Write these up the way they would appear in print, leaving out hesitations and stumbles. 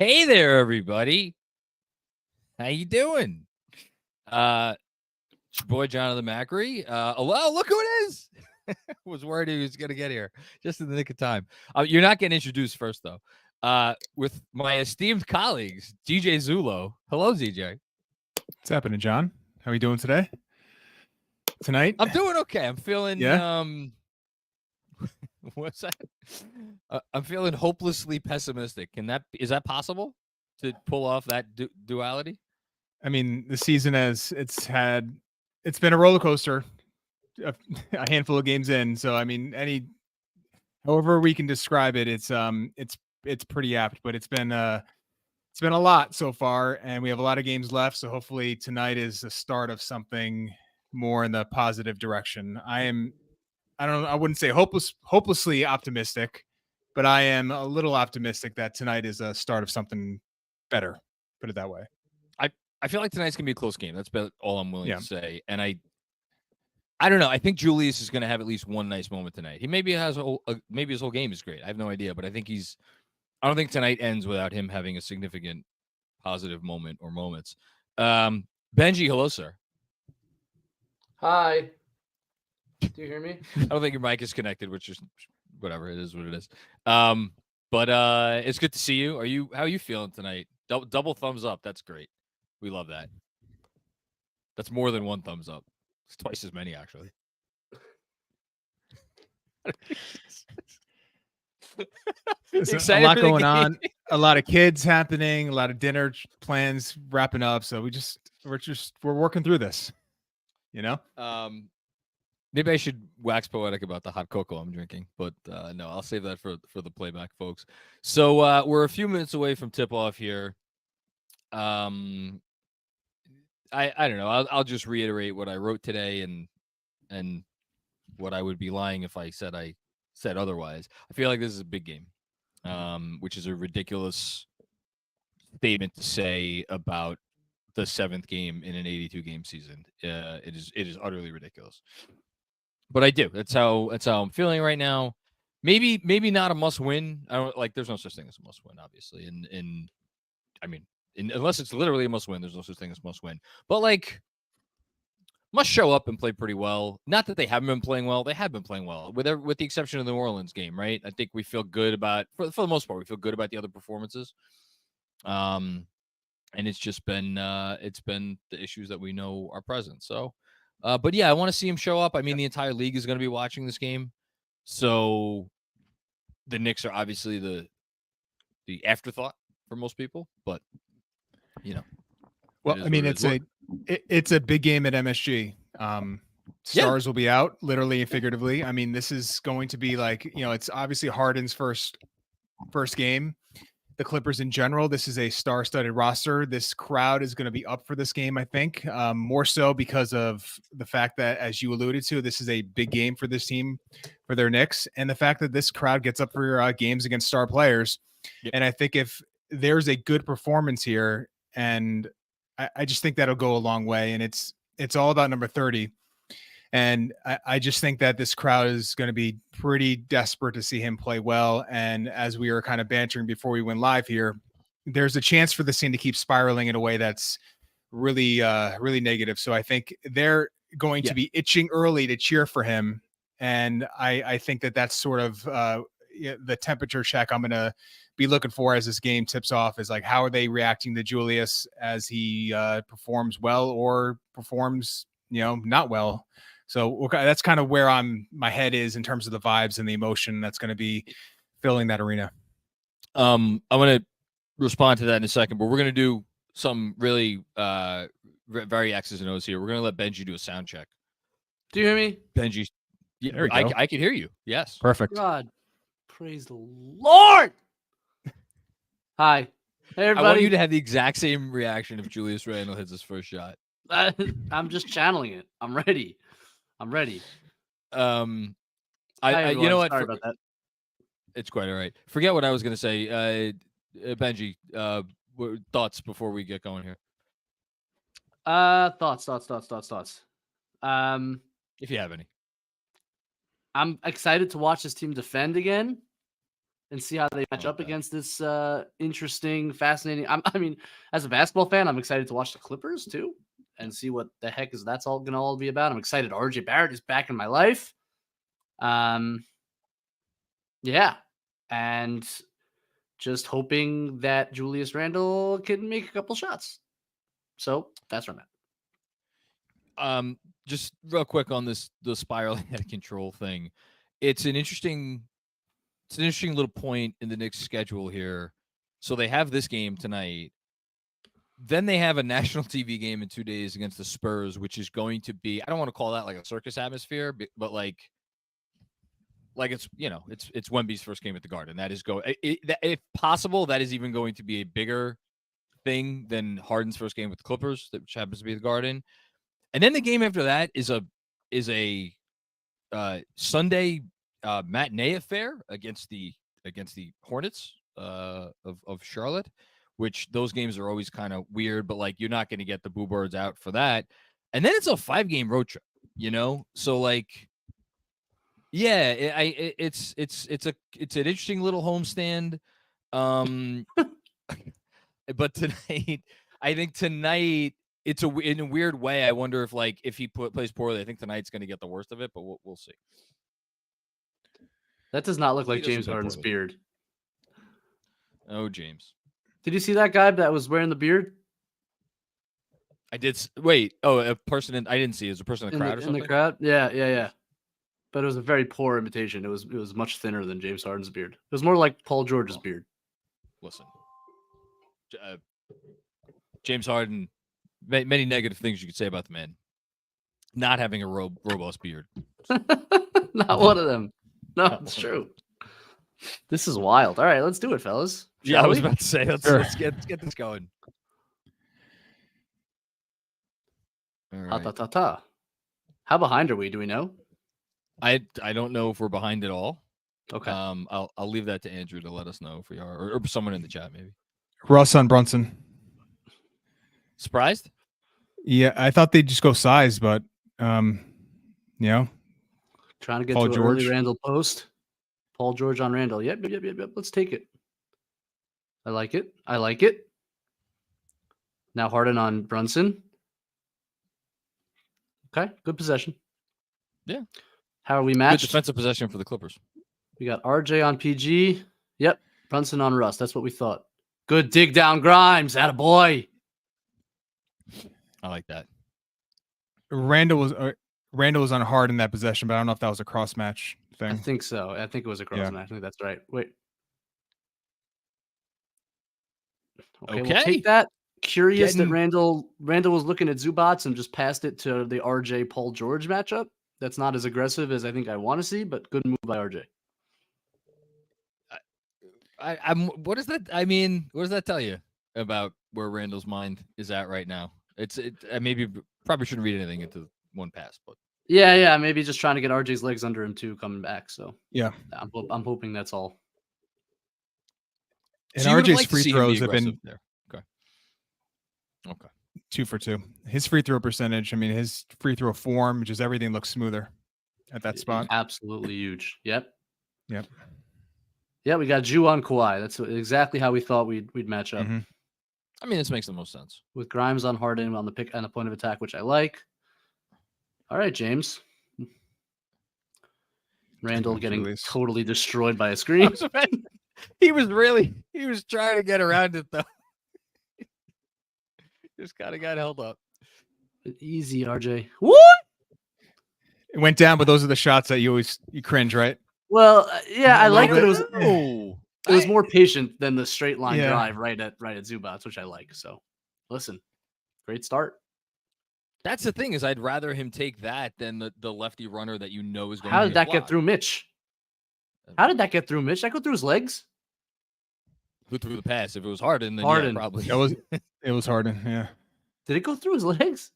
Hey there, everybody. How you doing? It's your boy Jonathan Macri. Hello, look who it is. Was worried he was gonna get here just in the nick of time. You're not getting introduced first though. With my esteemed colleagues, DJ Zulo. Hello, ZJ. What's happening, John? How are you doing today? Tonight? I'm doing okay. I'm feeling what's that? I'm feeling hopelessly pessimistic. Is that possible to pull off that duality? I mean, the season it's been a roller coaster, a handful of games in. So I mean, however we can describe it, it's pretty apt. But it's been a lot so far, and we have a lot of games left. So hopefully tonight is the start of something more in the positive direction. I wouldn't say hopelessly optimistic, but I am a little optimistic that tonight is a start of something better. Put it that way. I feel like tonight's gonna be a close game. That's about all I'm willing to say. And I don't know. I think Julius is gonna have at least one nice moment tonight. He maybe has maybe his whole game is great. I have no idea, but I don't think tonight ends without him having a significant positive moment or moments. Benji, hello, sir. Hi. Do you hear me? I don't think your mic is connected, which is whatever. It is what it is. But it's good to see you. How are you feeling tonight? Double thumbs up. That's great. We love that. That's more than one thumbs up. It's twice as many, actually. There's a lot going on. A lot of kids happening. A lot of dinner plans wrapping up. So we're working through this. You know. Maybe I should wax poetic about the hot cocoa I'm drinking, but no, I'll save that for the playback, folks. So we're a few minutes away from tip off here. I don't know. I'll just reiterate what I wrote today and what I would be lying if I said otherwise. I feel like this is a big game, which is a ridiculous statement to say about the 7th game in an 82 game season. It is utterly ridiculous. But I do. That's how I'm feeling right now. Maybe not a must win. I don't like. There's no such thing as a must win, obviously. Unless it's literally a must win, there's no such thing as must win. But like, must show up and play pretty well. Not that they haven't been playing well; they have been playing well, with the exception of the New Orleans game, right? I think we feel good about, for the most part, we feel good about the other performances. And it's just been the issues that we know are present. So, but yeah, I want to see him show up. I mean, the entire league is going to be watching this game, so the Knicks are obviously the afterthought for most people, but. You know, well, I mean, it's a big game at MSG. Stars will be out, literally and figuratively. I mean, this is going to be like, it's obviously Harden's first game. The Clippers in general, this is a star-studded roster. This crowd is going to be up for this game, I think, more so because of the fact that, as you alluded to, this is a big game for this team, for their Knicks, and the fact that this crowd gets up for games against star players. Yep. And I think if there's a good performance here, and I just think that'll go a long way. And it's all about number 30. And I just think that this crowd is going to be pretty desperate to see him play well. And as we were kind of bantering before we went live here, there's a chance for this thing to keep spiraling in a way that's really, really negative. So I think they're going to be itching early to cheer for him. And I think that that's sort of the temperature check I'm going to be looking for as this game tips off, is like, how are they reacting to Julius as he performs well or performs, not well. So that's kind of where my head is in terms of the vibes and the emotion that's going to be filling that arena. I'm going to respond to that in a second, but we're going to do some really very X's and O's here. We're going to let Benji do a sound check. Do you hear me? Benji, I can hear you. Yes. Perfect. God, praise the Lord. Hi. Hey, everybody. I want you to have the exact same reaction if Julius Randle hits his first shot. I'm just channeling it. I'm ready. You know what? Sorry about that. It's quite all right. Forget what I was going to say. Benji, thoughts before we get going here? Thoughts. If you have any. I'm excited to watch this team defend again. and see how they match up Okay. against this interesting, fascinating. I mean, as a basketball fan, I'm excited to watch the Clippers too and see what the heck that's all going to all be about. I'm excited. RJ Barrett is back in my life. Yeah, and just hoping that Julius Randle can make a couple shots. So that's where I'm at. Just real quick on the spiraling out of control thing. It's an interesting little point in the Knicks schedule here. So they have this game tonight. Then they have a national TV game in 2 days against the Spurs, which is going to be, I don't want to call that like a circus atmosphere, but like it's, it's Wemby's first game at the Garden. That is if possible, that is even going to be a bigger thing than Harden's first game with the Clippers, which happens to be the Garden. And then the game after that is a Sunday matinee affair against the Hornets of Charlotte, which those games are always kind of weird, but like you're not going to get the Boo Birds out for that. And then it's a 5-game road trip, so like, yeah, it's an interesting little homestand. But tonight, I think it's in a weird way. I wonder if he plays poorly, I think tonight's going to get the worst of it, but we'll see. That does not look like James Harden's poorly. beard. Oh, James. Did you see that guy that was wearing the beard? I did. Wait. Oh, a person I didn't see. Is a person in the crowd or something? In the crowd? Yeah. But it was a very poor imitation. It was much thinner than James Harden's beard. It was more like Paul George's beard. Listen, James Harden, many negative things you could say about the man. Not having a robust beard. Not one of them. No, it's true. This is wild. All right, let's do it, fellas. I was about to say, let's get this going. All right. How behind are we? Do we know? I don't know if we're behind at all. Okay. I'll leave that to Andrew to let us know if we are, or someone in the chat maybe. Russ on Brunson. Surprised? Yeah, I thought they'd just go size, but trying to get Paul to an George. early Randle post. Paul George on Randle. Yep. Let's take it. I like it. Now Harden on Brunson. Okay, good possession. Yeah. How are we matched? Good defensive possession for the Clippers. We got RJ on PG. Yep. Brunson on Russ. That's what we thought. Good dig down Grimes. Attaboy. I like that. Randall was on Harden in that possession, but I don't know if that was a cross match thing. I think so. I think it was a cross match. I think that's right. Wait. Okay. We'll take that. Curious that Randall was looking at Zubats and just passed it to the RJ Paul George matchup. That's not as aggressive as I think I want to see, but good move by RJ. What does that? I mean, what does that tell you about where Randall's mind is at right now? Maybe probably shouldn't read anything into one pass, but yeah, maybe just trying to get RJ's legs under him too, coming back. So yeah, I'm hoping that's all. And so RJ's free throws have been there. Okay. 2 for 2. His free throw percentage, I mean, his free throw form, just everything looks smoother at that spot. Absolutely huge. Yep. Yeah, we got Jew on Kawhi. That's exactly how we thought we'd match up. Mm-hmm. I mean, this makes the most sense. With Grimes on Harden on the pick and the point of attack, which I like. All right, James. Randall getting totally destroyed by a screen. He was trying to get around it though. Just kind of got held up. Easy, RJ. What? It went down, but those are the shots that you cringe, right? Well, yeah, I like that it was. It was more patient than the straight line drive right at Zubats, which I like. So, listen, great start. That's the thing is, I'd rather him take that than the lefty runner that is going. How did that get through Mitch? How did that get through Mitch? That go through his legs? Who threw the pass? If it was Harden, then yeah, probably. It was Harden. Yeah. Did it go through his legs?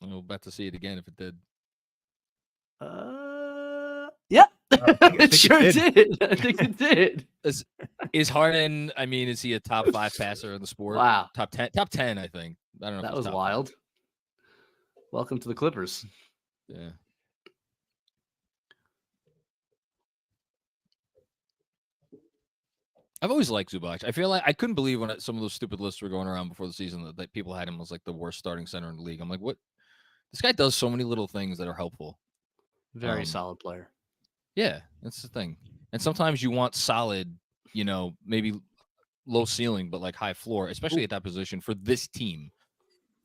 We'll bet to see it again if it did. Yeah, it sure did. I think it did. Is Harden? I mean, is he a top 5 passer in the sport? Wow, top 10, I think. I don't know. That was wild. 5. Welcome to the Clippers. Yeah. I've always liked Zubac. I feel like I couldn't believe when some of those stupid lists were going around before the season that people had him as like the worst starting center in the league. I'm like, what? This guy does so many little things that are helpful. Very solid player. Yeah, that's the thing. And sometimes you want solid, maybe low ceiling, but like high floor, especially at that position for this team,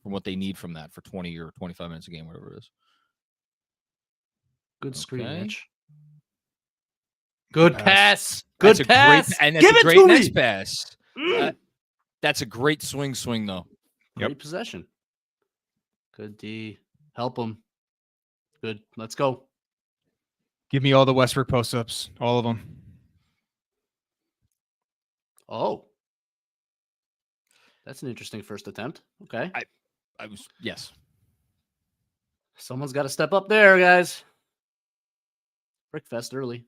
from what they need from that for 20 or 25 minutes a game, whatever it is. Good screen, Mitch. Good pass. Good that's pass. And that's Give a it great to next me. pass. That's a great swing, though. Great possession. Good D. Help him. Good. Let's go. Give me all the Westbrook post-ups. All of them. Oh. That's an interesting first attempt. Okay. I was, yes. Someone's got to step up there, guys. Brickfest early.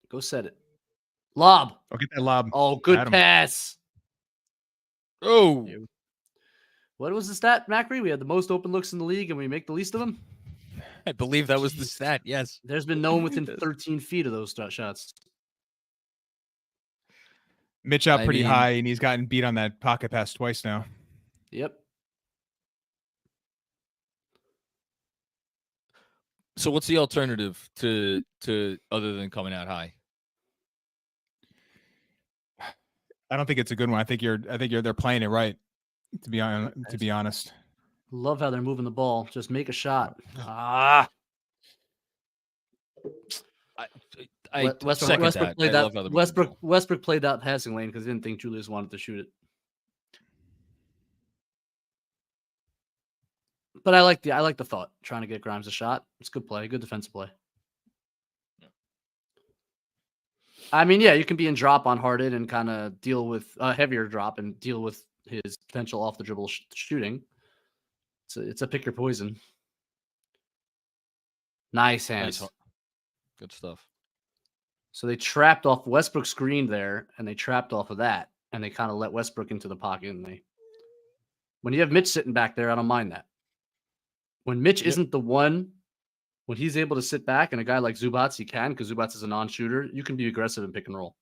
Go set it. Lob. I'll get that lob. Oh, good pass. Oh. What was the stat, Macri? We had the most open looks in the league, and we make the least of them? I believe that was the stat, yes. There's been no one within 13 feet of those shots. Mitch out pretty high, and he's gotten beat on that pocket pass twice now. Yep. So what's the alternative to other than coming out high? I don't think it's a good one. I think they're playing it right. To be honest. Love how they're moving the ball. Just make a shot. Westbrook played that passing lane because he didn't think Julius wanted to shoot it. But I like the thought, trying to get Grimes a shot. It's good play, good defensive play. I mean, yeah, you can be in drop on Harden and kind of deal with a heavier drop and deal with his potential off the dribble shooting. It's a pick your poison. Nice hands. Good stuff. So they trapped off Westbrook screen there, and they trapped off of that, and they kind of let Westbrook into the pocket. And when you have Mitch sitting back there, I don't mind that. When Mitch isn't the one, when he's able to sit back, and a guy like Zubac, he can, because Zubac is a non-shooter, you can be aggressive and pick and roll.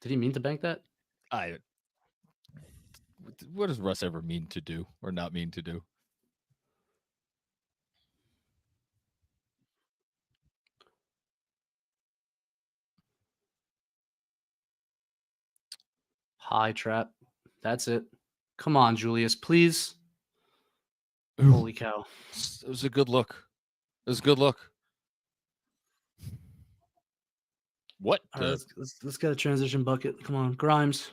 Did he mean to bank that? What does Russ ever mean to do or not mean to do? High trap. That's it. Come on, Julius, please. Ooh. Holy cow. It was a good look. What? All right, let's get a transition bucket. Come on, Grimes.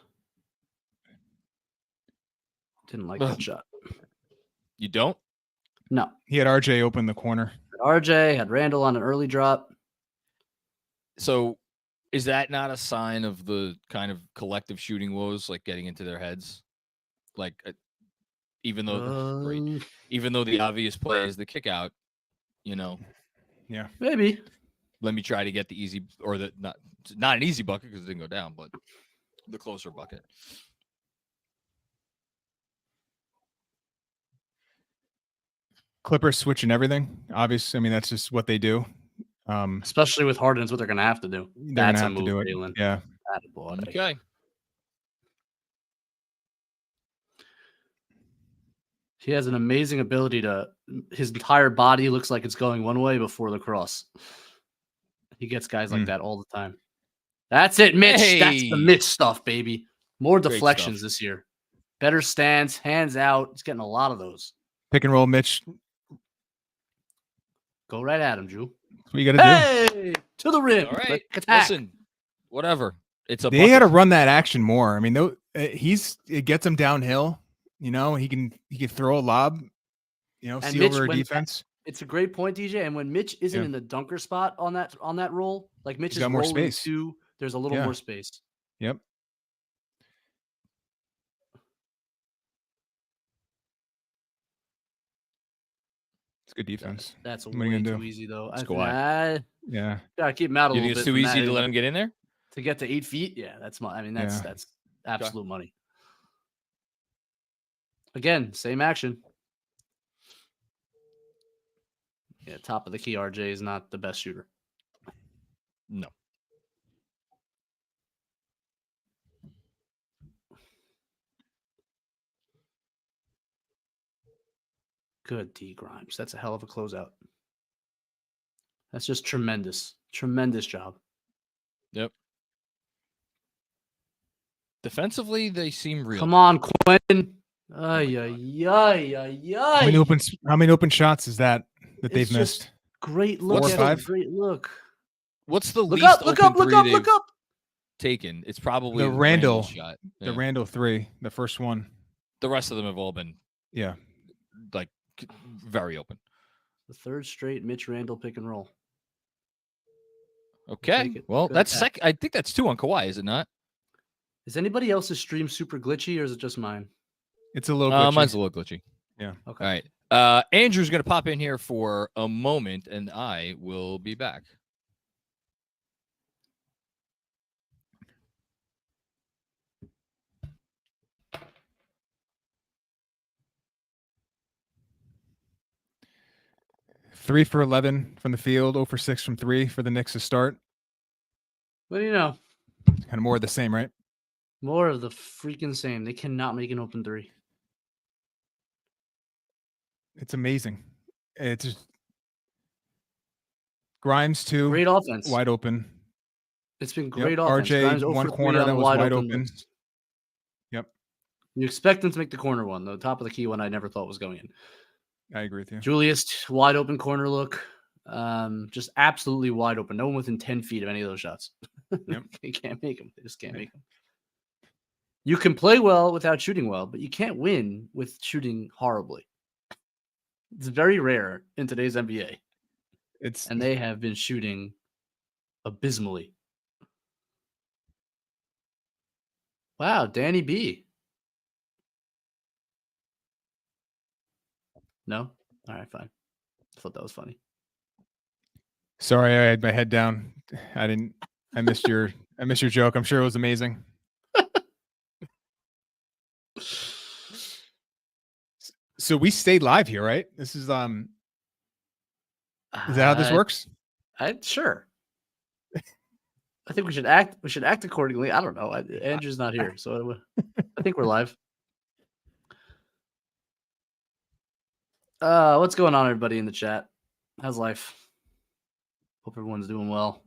Didn't like that shot. You don't? No. He had RJ open the corner. RJ had Randle on an early drop. So is that not a sign of the kind of collective shooting woes, like getting into their heads? Like, even though the obvious play is the kick out, Yeah. Maybe. Let me try to get the easy, or the not an easy bucket because it didn't go down, but the closer bucket. Clippers switching everything. Obviously, I mean, that's just what they do. Especially with Harden, is what they're going to have to do. They're going to have to do it. Jalen. Yeah. Okay. He has an amazing ability his entire body looks like it's going one way before the cross. He gets guys like that all the time. That's it, Mitch. Hey. That's the Mitch stuff, baby. More deflections this year. Better stance, hands out. He's getting a lot of those. Pick and roll, Mitch. Go right at him, Drew. That's what you got to do. To the rim. All right. Listen, whatever. They got to run that action more. I mean, it gets him downhill. He can throw a lob. See over a defense. It's a great point, DJ. And when Mitch isn't in the dunker spot on that roll, like Mitch is more rolling space. too, there's a little more space. Yep. It's good defense. That's way too easy, though. Yeah. Gotta keep him out a little bit. It's too easy to let him get in there? To get to 8 feet? Yeah, that's absolute money. Again, same action. Yeah, top of the key, RJ is not the best shooter. No. Good D Grimes. That's a hell of a closeout. That's just tremendous. Tremendous job. Yep. Defensively, they seem real. Come on, Quinn. Ay, ay, ay, ay, ay. How many open shots is that they've missed? Great look. 4 or 5? Great look. What's the Look least up, look open up, look three up, they've look up. taken? It's probably The Randle Randle shot. The Randle 3, the first one. The rest of them have all been like very open. The third straight Mitch Randle pick and roll. Okay. Well, that's second. I think that's 2 on Kawhi, is it not? Is anybody else's stream super glitchy, or is it just mine? It's a little glitchy. Mine's a little glitchy. Yeah. Okay. All right. Andrew's going to pop in here for a moment, and I will be back. Three for 11 from the field, 0 for 6 from 3 for the Knicks to start. What do you know? Kind of more of the same, right? More of the freaking same. They cannot make an open three. It's amazing. It's just Grimes too. Great offense. Wide open. It's been great offense. RJ, Grimes 0 one for 3 corner on that the was wide open. looks. Yep. You expect them to make the corner one, the top of the key one I never thought was going in. I agree with you. Julius, wide open corner look. Just absolutely wide open. No one within 10 feet of any of those shots. Yep. They can't make them. They just can't make them. You can play well without shooting well, but you can't win with shooting horribly. It's very rare in today's NBA. And they have been shooting abysmally. Wow, Danny B. No? All right, fine. I thought that was funny. Sorry, I had my head down. I missed your joke. I'm sure it was amazing. So we stayed live here, right? This is that how this works? Sure. I think we should act accordingly. I don't know. Andrew's not here, so I think we're live. What's going on, everybody in the chat? How's life? Hope everyone's doing well.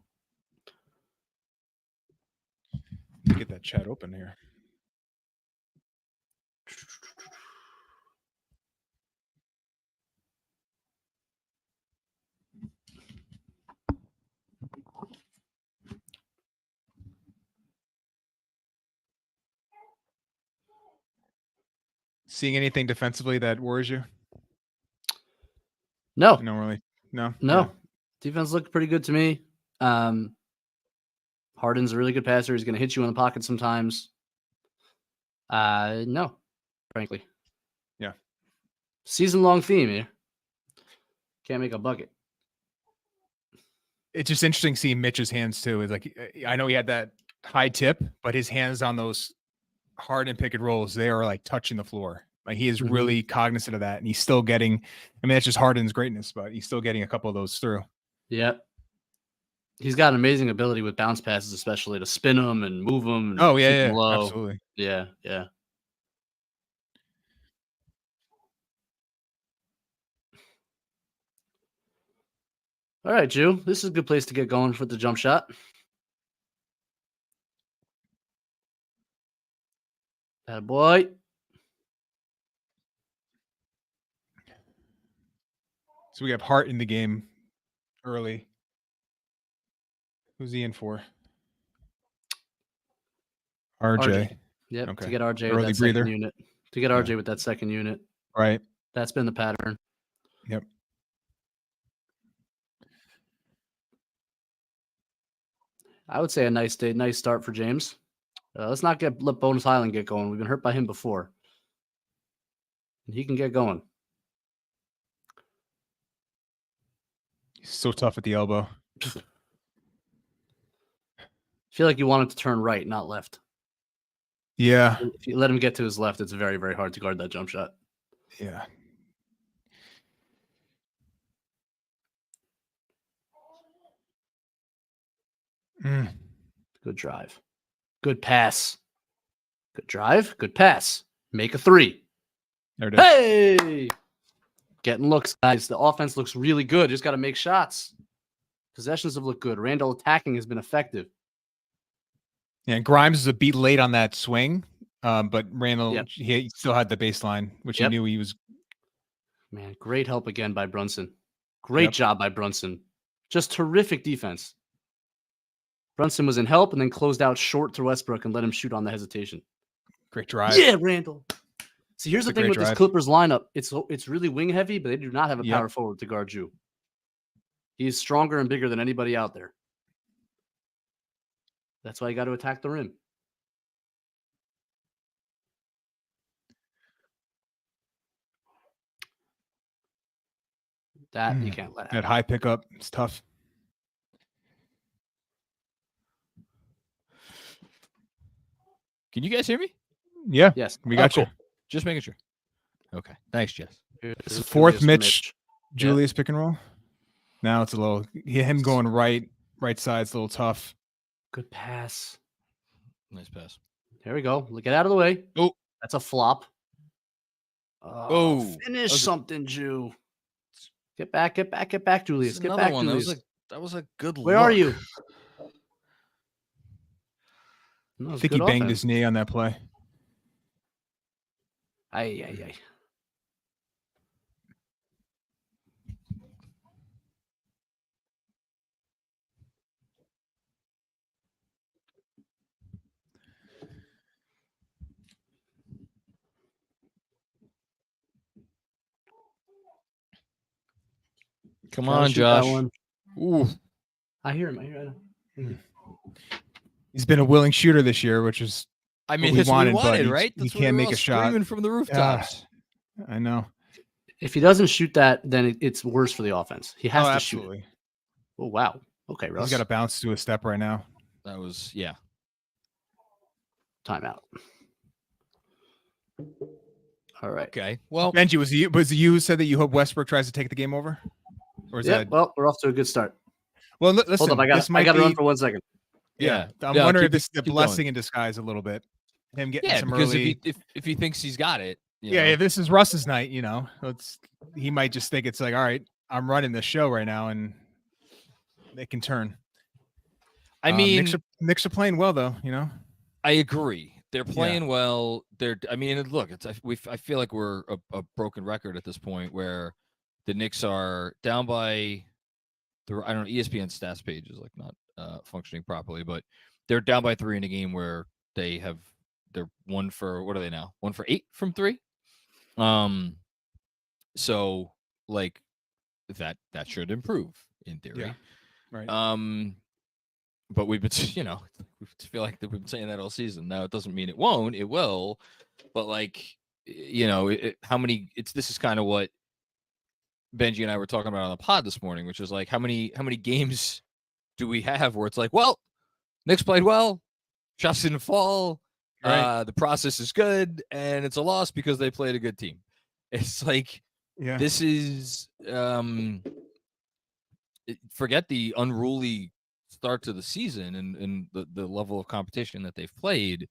Get that chat open here. Seeing anything defensively that worries you? No. No, really. No. Yeah. Defense looked pretty good to me. Harden's a really good passer. He's going to hit you in the pocket sometimes. No, frankly. Yeah. Season-long theme here. Can't make a bucket. It's just interesting seeing Mitch's hands too. Is like, I know he had that high tip, but his hands on those hard and pick and rolls, they are like touching the floor. Like he is really cognizant of that, and he's still getting. I mean, that's just Harden's greatness, but he's still getting a couple of those through. Yeah, he's got an amazing ability with bounce passes, especially to spin them and move them. And oh yeah, low. Absolutely. Yeah. All right, Jew. This is a good place to get going for the jump shot. That boy. So we have Hart in the game early. Who's he in for? RJ. Yep. Okay. To get RJ early with that breather. second unit. To get RJ with that second unit. Right. That's been the pattern. Yep. I would say a nice day, nice start for James. Let's not let Bonus Highland get going. We've been hurt by him before. And he can get going. He's so tough at the elbow. I feel like you want him to turn right, not left. Yeah. If you let him get to his left, it's very, very hard to guard that jump shot. Yeah. Good drive. Good pass. Good drive. Good pass. Make a 3. There it is. Hey! Getting looks, guys. The offense looks really good. Just got to make shots. Possessions have looked good. Randle attacking has been effective. Yeah, Grimes is a beat late on that swing, but Randle, he still had the baseline, which he knew he was. Man, great help again by Brunson. Great job by Brunson. Just terrific defense. Brunson was in help and then closed out short to Westbrook and let him shoot on the hesitation. Great drive. Yeah, Randle. See, here's the thing with this Clippers lineup. It's really wing heavy, but they do not have a power forward to guard you. He's stronger and bigger than anybody out there. That's why you got to attack the rim. That you can't let happen. That high pickup, it's tough. Can you guys hear me? Yeah. Yes. We got you. Just making sure. Okay. Thanks, Jess. It's the fourth Mitch Julius pick and roll. Now it's a little him going right side's a little tough. Good pass. Nice pass. There we go. Get out of the way. Oh, that's a flop. Oh, finish something, Jew. Get back, Julius. Get back, Julius. That was a good look. Where are you? I think he banged his knee on that play. Ay. Come on, Josh. Ooh. I hear him. He's been a willing shooter this year, which is what we wanted, right? He can't make a shot. Screaming from the rooftops. I know. If he doesn't shoot that, then it's worse for the offense. He has to absolutely. shoot. Oh, wow. Okay, Russ. He's got to bounce to a step right now. That was, Timeout. All right. Okay. Well, Benji, was it you who said that you hope Westbrook tries to take the game over? Or is that? Well, we're off to a good start. Well, listen. Hold up, I got to run for 1 second. Yeah. I'm wondering if this is a blessing in disguise a little bit. Him getting some early. If he thinks he's got it. If this is Russ's night, he might just think it's like, all right, I'm running the show right now, and they can turn. I mean, Knicks are playing well, though. I agree. They're playing well. Look, I feel like we're a broken record at this point, where the Knicks are down by ESPN stats page is like not functioning properly, but they're down by 3 in a game where they're 1 for, what are they now? 1 for 8 from 3. So like that should improve in theory. Yeah. Right. But we've been, we feel like we've been saying that all season. Now it doesn't mean it won't, it will, but like, this is kind of what Benji and I were talking about on the pod this morning, which is like, how many games do we have where it's like, well, Knicks played well, shots didn't fall, the process is good, and it's a loss because they played a good team. It's like, this is forget the unruly start to the season and the level of competition that they've played,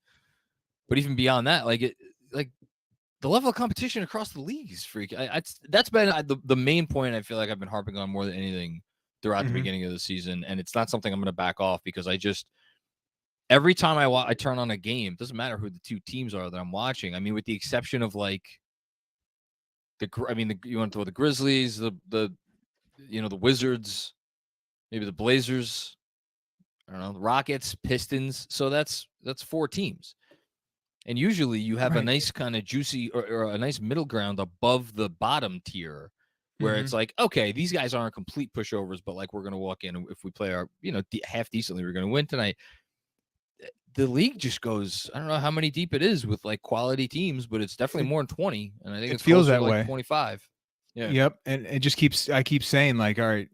but even beyond that, the level of competition across the league is freaky. That's been the main point I feel like I've been harping on more than anything throughout the beginning of the season, and it's not something I'm going to back off, because every time I turn on a game, it doesn't matter who the two teams are that I'm watching. I mean, with the exception of like you want to throw the Grizzlies, the Wizards, maybe the Blazers, I don't know, the Rockets, Pistons. So that's 4 teams. And usually you have a nice kind of juicy or a nice middle ground above the bottom tier, where it's like, okay, these guys aren't complete pushovers, but like, we're going to walk in, and if we play our, half decently, we're going to win tonight. The league just goes, I don't know how many deep it is with like quality teams, but it's definitely more than 20. And I think it feels that way. 25. Yeah. Yep. And it just I keep saying, like, all right,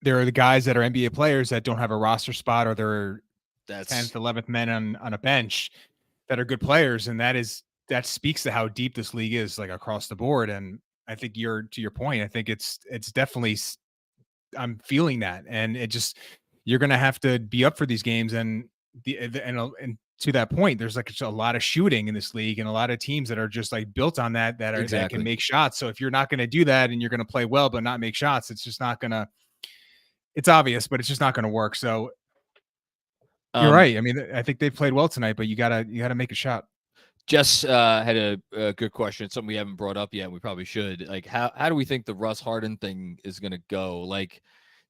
there are the guys that are NBA players that don't have a roster spot, or they're 10th, 11th men on a bench that are good players. And that speaks to how deep this league is, like, across the board. And I think to your point, I think it's definitely, I'm feeling that. And it just, you're going to have to be up for these games. And and to that point, there's like a lot of shooting in this league and a lot of teams that are just like built on that can make shots. So if you're not going to do that and you're going to play well but not make shots, it's just not going to. It's obvious, but it's just not going to work. So you're right. I mean, I think they played well tonight, but you gotta make a shot. Jess had a good question. It's something we haven't brought up yet. We probably should. Like, how do we think the Russ Harden thing is going to go? Like,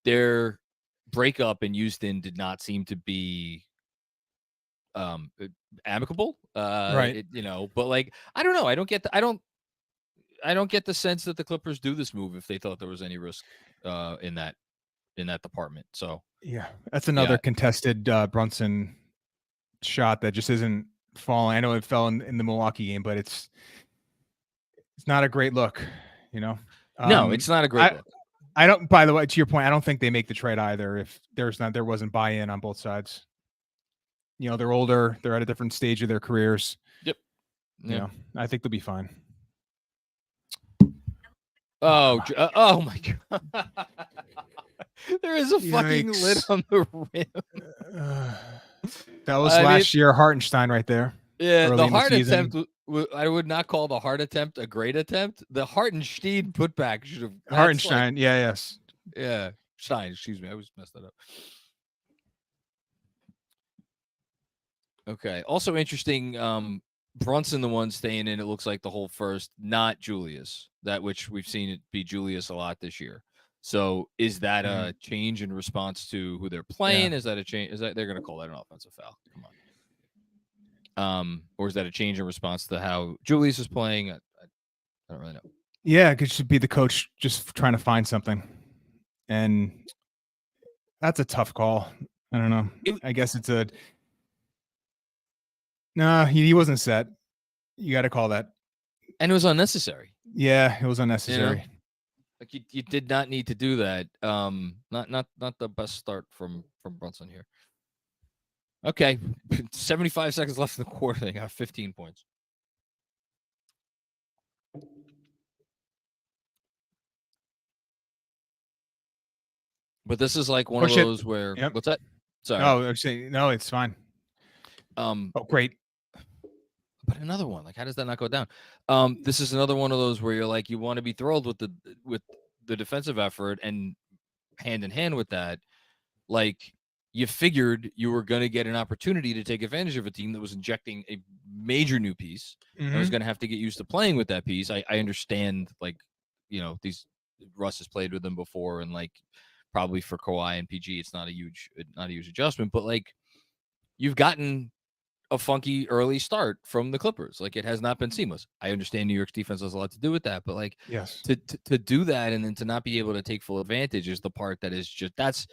their breakup in Houston did not seem to be amicable. Right. But like, I don't know. I don't get the sense that the Clippers do this move if they thought there was any risk in that department. So yeah, that's another contested Brunson shot that just isn't falling. I know it fell in the Milwaukee game, but it's not a great look, No, it's not a great look. I don't. By the way, to your point, I don't think they make the trade either if there wasn't buy-in on both sides. They're older. They're at a different stage of their careers. Yep. Yeah. I think they'll be fine. Oh my God. There is a fucking lid on the rim. That was last year Hartenstein right there. Yeah, the Hart attempt, I would not call the Hart attempt a great attempt. The Hartenstein putback should have. Hartenstein, yes. Yeah, Stein, excuse me. I always messed that up. Okay. Also interesting, Brunson the one staying in, it looks like the whole first, not Julius. That which we've seen it be Julius a lot this year. So is that a change in response to who they're playing? Yeah. Is that a change? Is that they're going to call that an offensive foul? Come on. Or is that a change in response to how Julius is playing? I don't really know. Yeah, it should be the coach just trying to find something, and that's a tough call. I don't know. I guess it's a. No, he wasn't set. You got to call that. And it was unnecessary. Yeah, it was unnecessary. Like you did not need to do that. Not the best start from Brunson here. Okay, 75 seconds left in the quarter. They got 15 points. But this is like one of those where what's that? Sorry. No, actually, no, it's fine. Oh, great. But another one, like, how does that not go down? This is another one of those where you're like, you want to be thrilled with the defensive effort, and hand in hand with that, like, you figured you were going to get an opportunity to take advantage of a team that was injecting a major new piece. I was going to have to get used to playing with that piece. I understand, like, these Russ has played with them before, and like probably for Kawhi and PG, it's not a huge adjustment, but like you've gotten a funky early start from the Clippers. Like, it has not been seamless. I understand New York's defense has a lot to do with that, but like, yes, to do that and then to not be able to take full advantage is the part that is just that's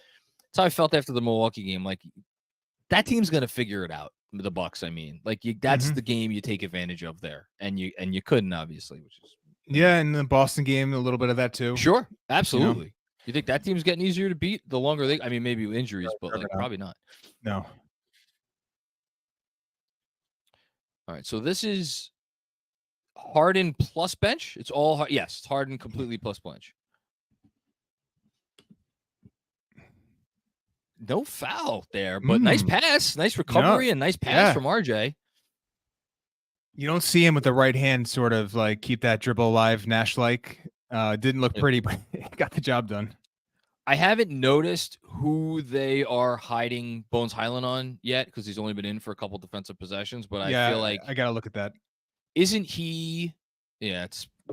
how I felt after the Milwaukee game. Like, that team's gonna figure it out. The Bucks, I mean, like that's the game you take advantage of there, and you couldn't, obviously, which is and the Boston game, a little bit of that too. Sure, absolutely. You think that team's getting easier to beat the longer they? I mean, maybe injuries, but like probably not. No. All right, so this is Harden plus bench. It's all yes, Harden completely plus bench. No foul there, but nice pass, nice recovery, and nice pass from RJ. You don't see him with the right hand sort of like keep that dribble alive, Nash-like. Didn't look pretty, but got the job done. I haven't noticed who they are hiding Bones Highland on yet because he's only been in for a couple defensive possessions, but I feel like I got to look at that. Isn't he? Yeah,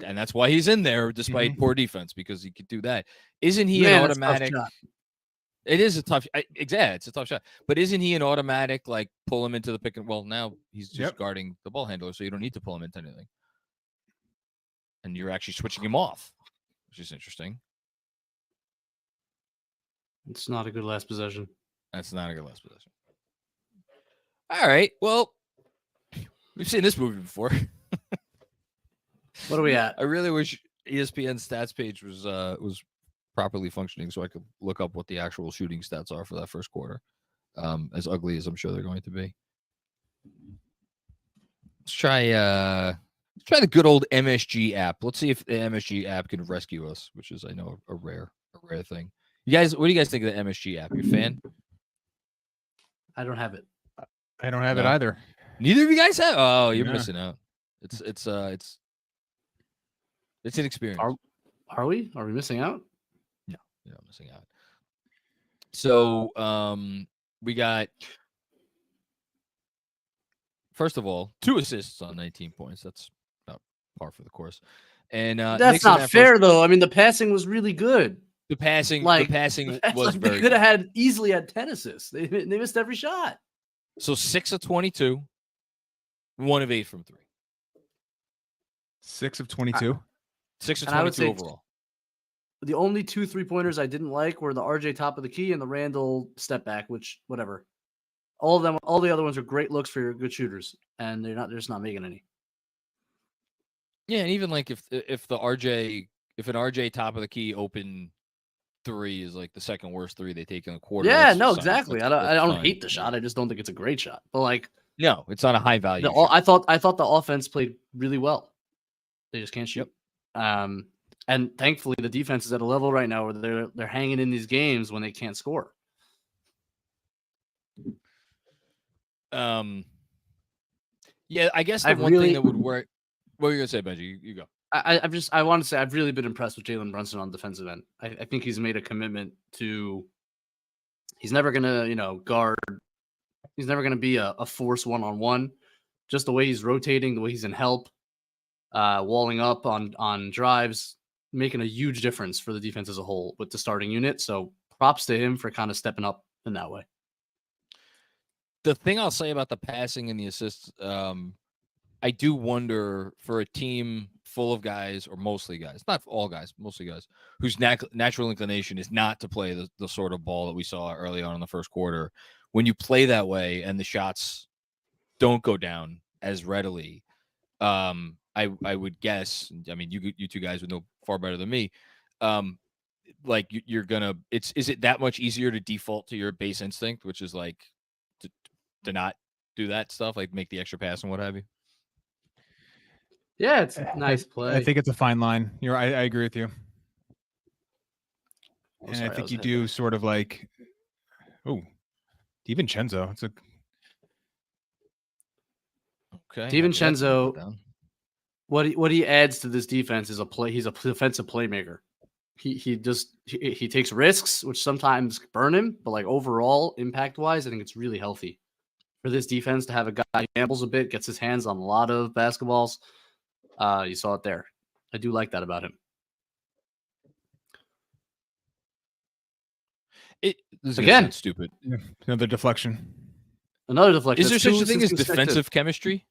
and that's why he's in there despite poor defense, because he could do that. Isn't he an automatic? It is a tough. It's a tough shot. But isn't he an automatic, like, pull him into the pick and well? Now he's just guarding the ball handler, so you don't need to pull him into anything. And you're actually switching him off, which is interesting. It's not a good last possession. That's not a good last possession. All right. Well, we've seen this movie before. What are we at? I really wish ESPN's stats page was properly functioning so I could look up what the actual shooting stats are for that first quarter. As ugly as I'm sure they're going to be. Let's try the good old MSG app. Let's see if the MSG app can rescue us, which is, I know, a rare thing. You guys, what do you guys think of the MSG app? You a fan? I don't have it. I don't have it either. Neither of you guys have. Oh, you're missing out. It's an experience. Are we? Are we missing out? No, you're not missing out. So, we got, first of all, 2 assists on 19 points. That's about par for the course. And that's not fair, though. I mean, the passing was really good. The passing was very they could have easily had 10 assists. They missed every shot. So 6 of 22, 1 of 8 from 3. 6 of 22. 6 of 22 overall. The only 2 3-pointers I didn't like were the RJ top of the key and the Randle step back, which whatever. All the other ones are great looks for your good shooters, and they're just not making any. Yeah, and even like if an RJ top of the key open 3 is like the second worst 3 they take in a quarter. Yeah, no, exactly. I don't hate the shot. I just don't think it's a great shot. But like, no, it's not a high value. I thought the offense played really well. They just can't shoot. Yep. And thankfully the defense is at a level right now where they're hanging in these games when they can't score. Yeah, I guess the one thing that would work. What were you gonna say, Benji? You go. I want to say I've really been impressed with Jalen Brunson on the defensive end. I think he's made a commitment to. He's never gonna guard. He's never gonna be a force 1-on-1. Just the way he's rotating, the way he's in help, walling up on drives, making a huge difference for the defense as a whole with the starting unit. So props to him for kind of stepping up in that way. The thing I'll say about the passing and the assists, I do wonder for a team full of guys, or mostly guys, not all guys, mostly guys, whose natural inclination is not to play the sort of ball that we saw early on in the first quarter. When you play that way and the shots don't go down as readily, I would guess, I mean, you two guys would know far better than me, like you're gonna, is it that much easier to default to your base instinct, which is like to not do that stuff, like make the extra pass and what have you? Yeah, it's a nice play. I think it's a fine line. I agree with you. And I think you do sort of like, DiVincenzo. It's okay. DiVincenzo, what he adds to this defense is he's a defensive playmaker. He takes risks, which sometimes burn him, but like overall impact wise, I think it's really healthy for this defense to have a guy who gambles a bit, gets his hands on a lot of basketballs. You saw it there. I do like that about him. Again, stupid. Yeah, another deflection. Is there such a thing as defensive chemistry?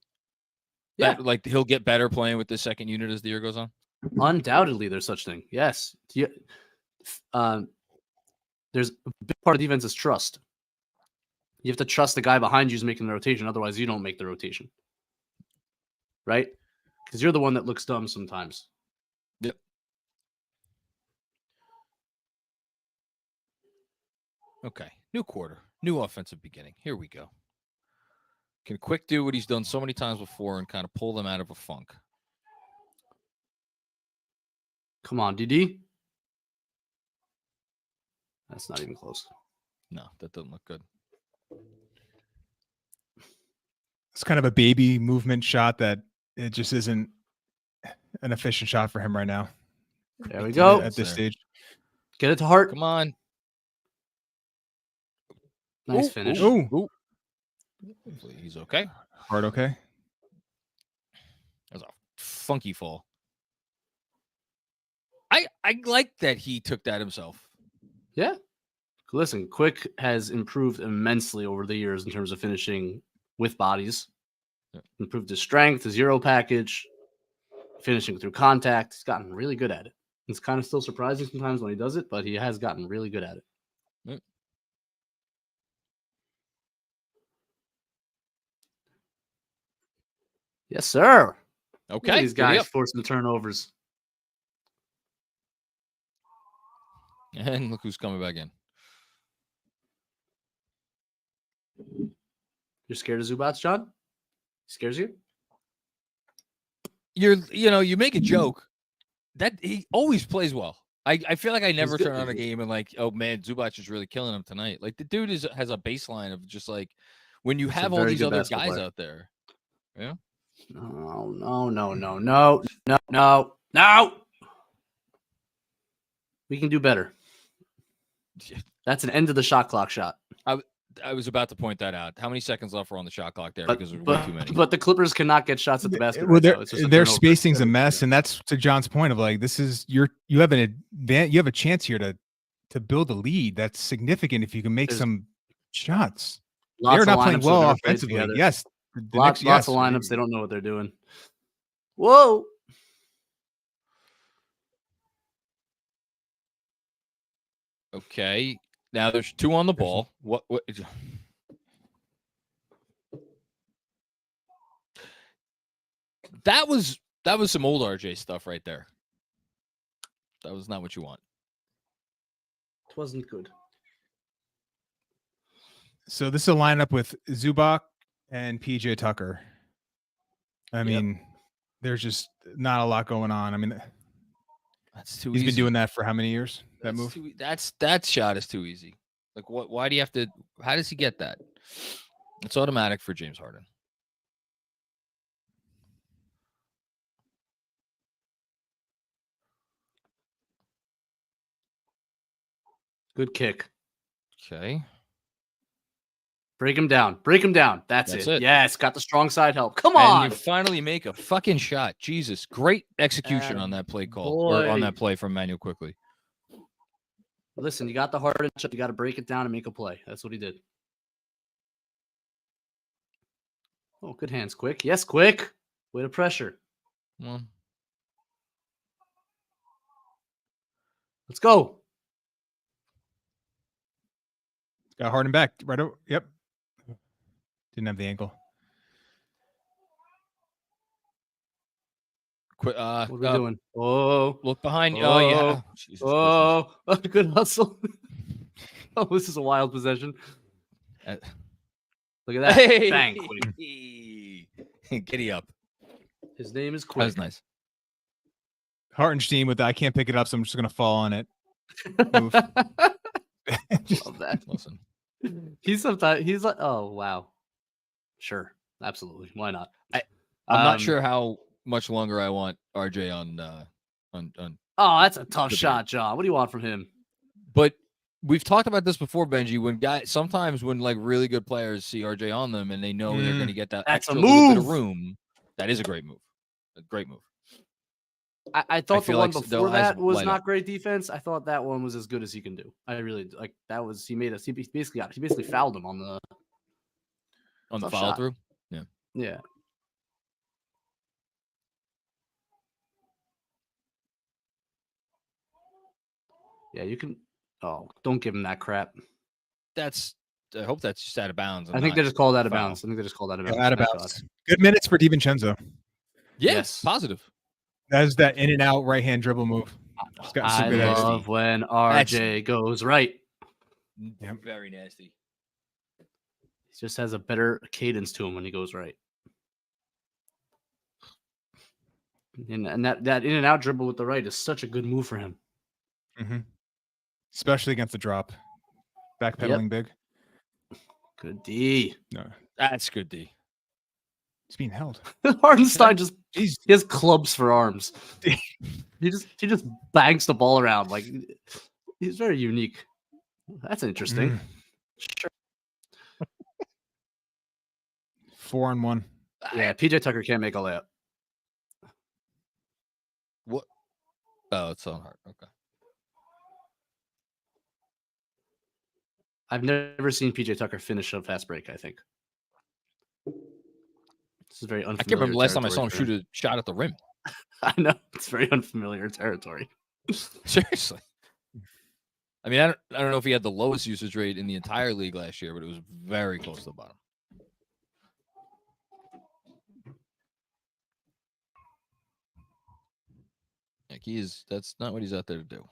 Yeah, that, like he'll get better playing with the second unit as the year goes on. Undoubtedly, there's such thing. Yes. There's a big part of defense is trust. You have to trust the guy behind you is making the rotation. Otherwise, you don't make the rotation. Right? Because you're the one that looks dumb sometimes. Yep. Okay. New quarter. New offensive beginning. Here we go. Can Quick do what he's done so many times before and kind of pull them out of a funk? Come on, DD. That's not even close. No, that doesn't look good. It's kind of a baby movement shot that it just isn't an efficient shot for him right now. There we go. At this stage. Get it to Hart. Come on. Nice finish. Ooh. Hopefully he's okay. Hart okay. That was a funky fall. I like that he took that himself. Yeah. Listen, Quick has improved immensely over the years in terms of finishing with bodies. Yeah. Improved his strength, his Euro package, finishing through contact. He's gotten really good at it. It's kind of still surprising sometimes when he does it, but he has gotten really good at it. Yeah. Yes, sir. Okay. These guys forcing the turnovers. And look who's coming back in. You're scared of Zubats, John? Scares you? You make a joke that he always plays well. I feel like I never turn on a game and like, oh man, Zubac is really killing him tonight. Like the dude has a baseline of just like when you have all these other guys out there. Yeah. No. We can do better. That's an end of the shot clock shot. I was about to point that out. How many seconds left were on the shot clock there? Because there's way too many. But the Clippers cannot get shots at the basket. Well, their spacing's a mess, and that's to John's point of like this is you have a chance here to build a lead that's significant if you can make some shots. They're not playing well offensively. Yes, lots of lineups. They don't know what they're doing. Whoa. Okay. Now there's 2 on the ball. What? That was some old RJ stuff right there. That was not what you want. It wasn't good. So this is a lineup with Zubac and PJ Tucker. I mean, there's just not a lot going on. I mean, that's too. He's easy. Been doing that for how many years? That move. That shot is too easy. Like what? Why do you have to? How does he get that? It's automatic for James Harden. Good kick. Okay. Break him down. That's it. Yes, got the strong side help. Come on. And you finally make a fucking shot. Jesus. Great execution on that play call. Or on that play from Manuel quickly. Listen, you got the Harden shot. You got to break it down and make a play. That's what he did. Oh, good hands. Quick. Yes, quick. Way to pressure. Let's go. Got Harden back. Right over. Yep. Didn't have the ankle. What are we doing? Oh, look behind you. Oh, yeah. Jesus Christmas. Good hustle. Oh, this is a wild possession. Look at that. Hey. Bang. Giddy up. His name is Quick. That was nice. Hartenstein with the I can't pick it up, so I'm just going to fall on it. Move. Love that. Listen. He's like, oh, wow. Sure. Absolutely. Why not? I'm not sure how much longer I want RJ on. Oh, that's a tough shot, John. What do you want from him? But we've talked about this before, Benji. Sometimes when like really good players see RJ on them and they know they're going to get that extra little bit of room, that is a great move. A great move. I thought the one before that was not great defense. I thought that one was as good as he can do. I really like that. Was he basically fouled him on the follow through? Yeah. Yeah, you can. Oh, don't give him that crap. I hope that's just out of bounds. I think they just called out of bounds. Out of bounds. Good minutes for DiVincenzo. Yes, positive. That's that in and out right hand dribble move. I love when RJ goes right. Yep. Very nasty. He just has a better cadence to him when he goes right. And that in and out dribble with the right is such a good move for him. Mm-hmm. Especially against the drop. Backpedaling big. Good D. No. That's good D. He's being held. Hardenstein he has clubs for arms. he just bangs the ball around like he's very unique. That's interesting. Sure. 4-on-1. Yeah, PJ Tucker can't make a layup. What? Oh, it's so hard. Okay. I've never seen PJ Tucker finish a fast break, I think. This is very unfamiliar. I can't remember the last time I saw him shoot a shot at the rim. I know. It's very unfamiliar territory. Seriously. I mean, I don't know if he had the lowest usage rate in the entire league last year, but it was very close to the bottom. Like that's not what he's out there to do.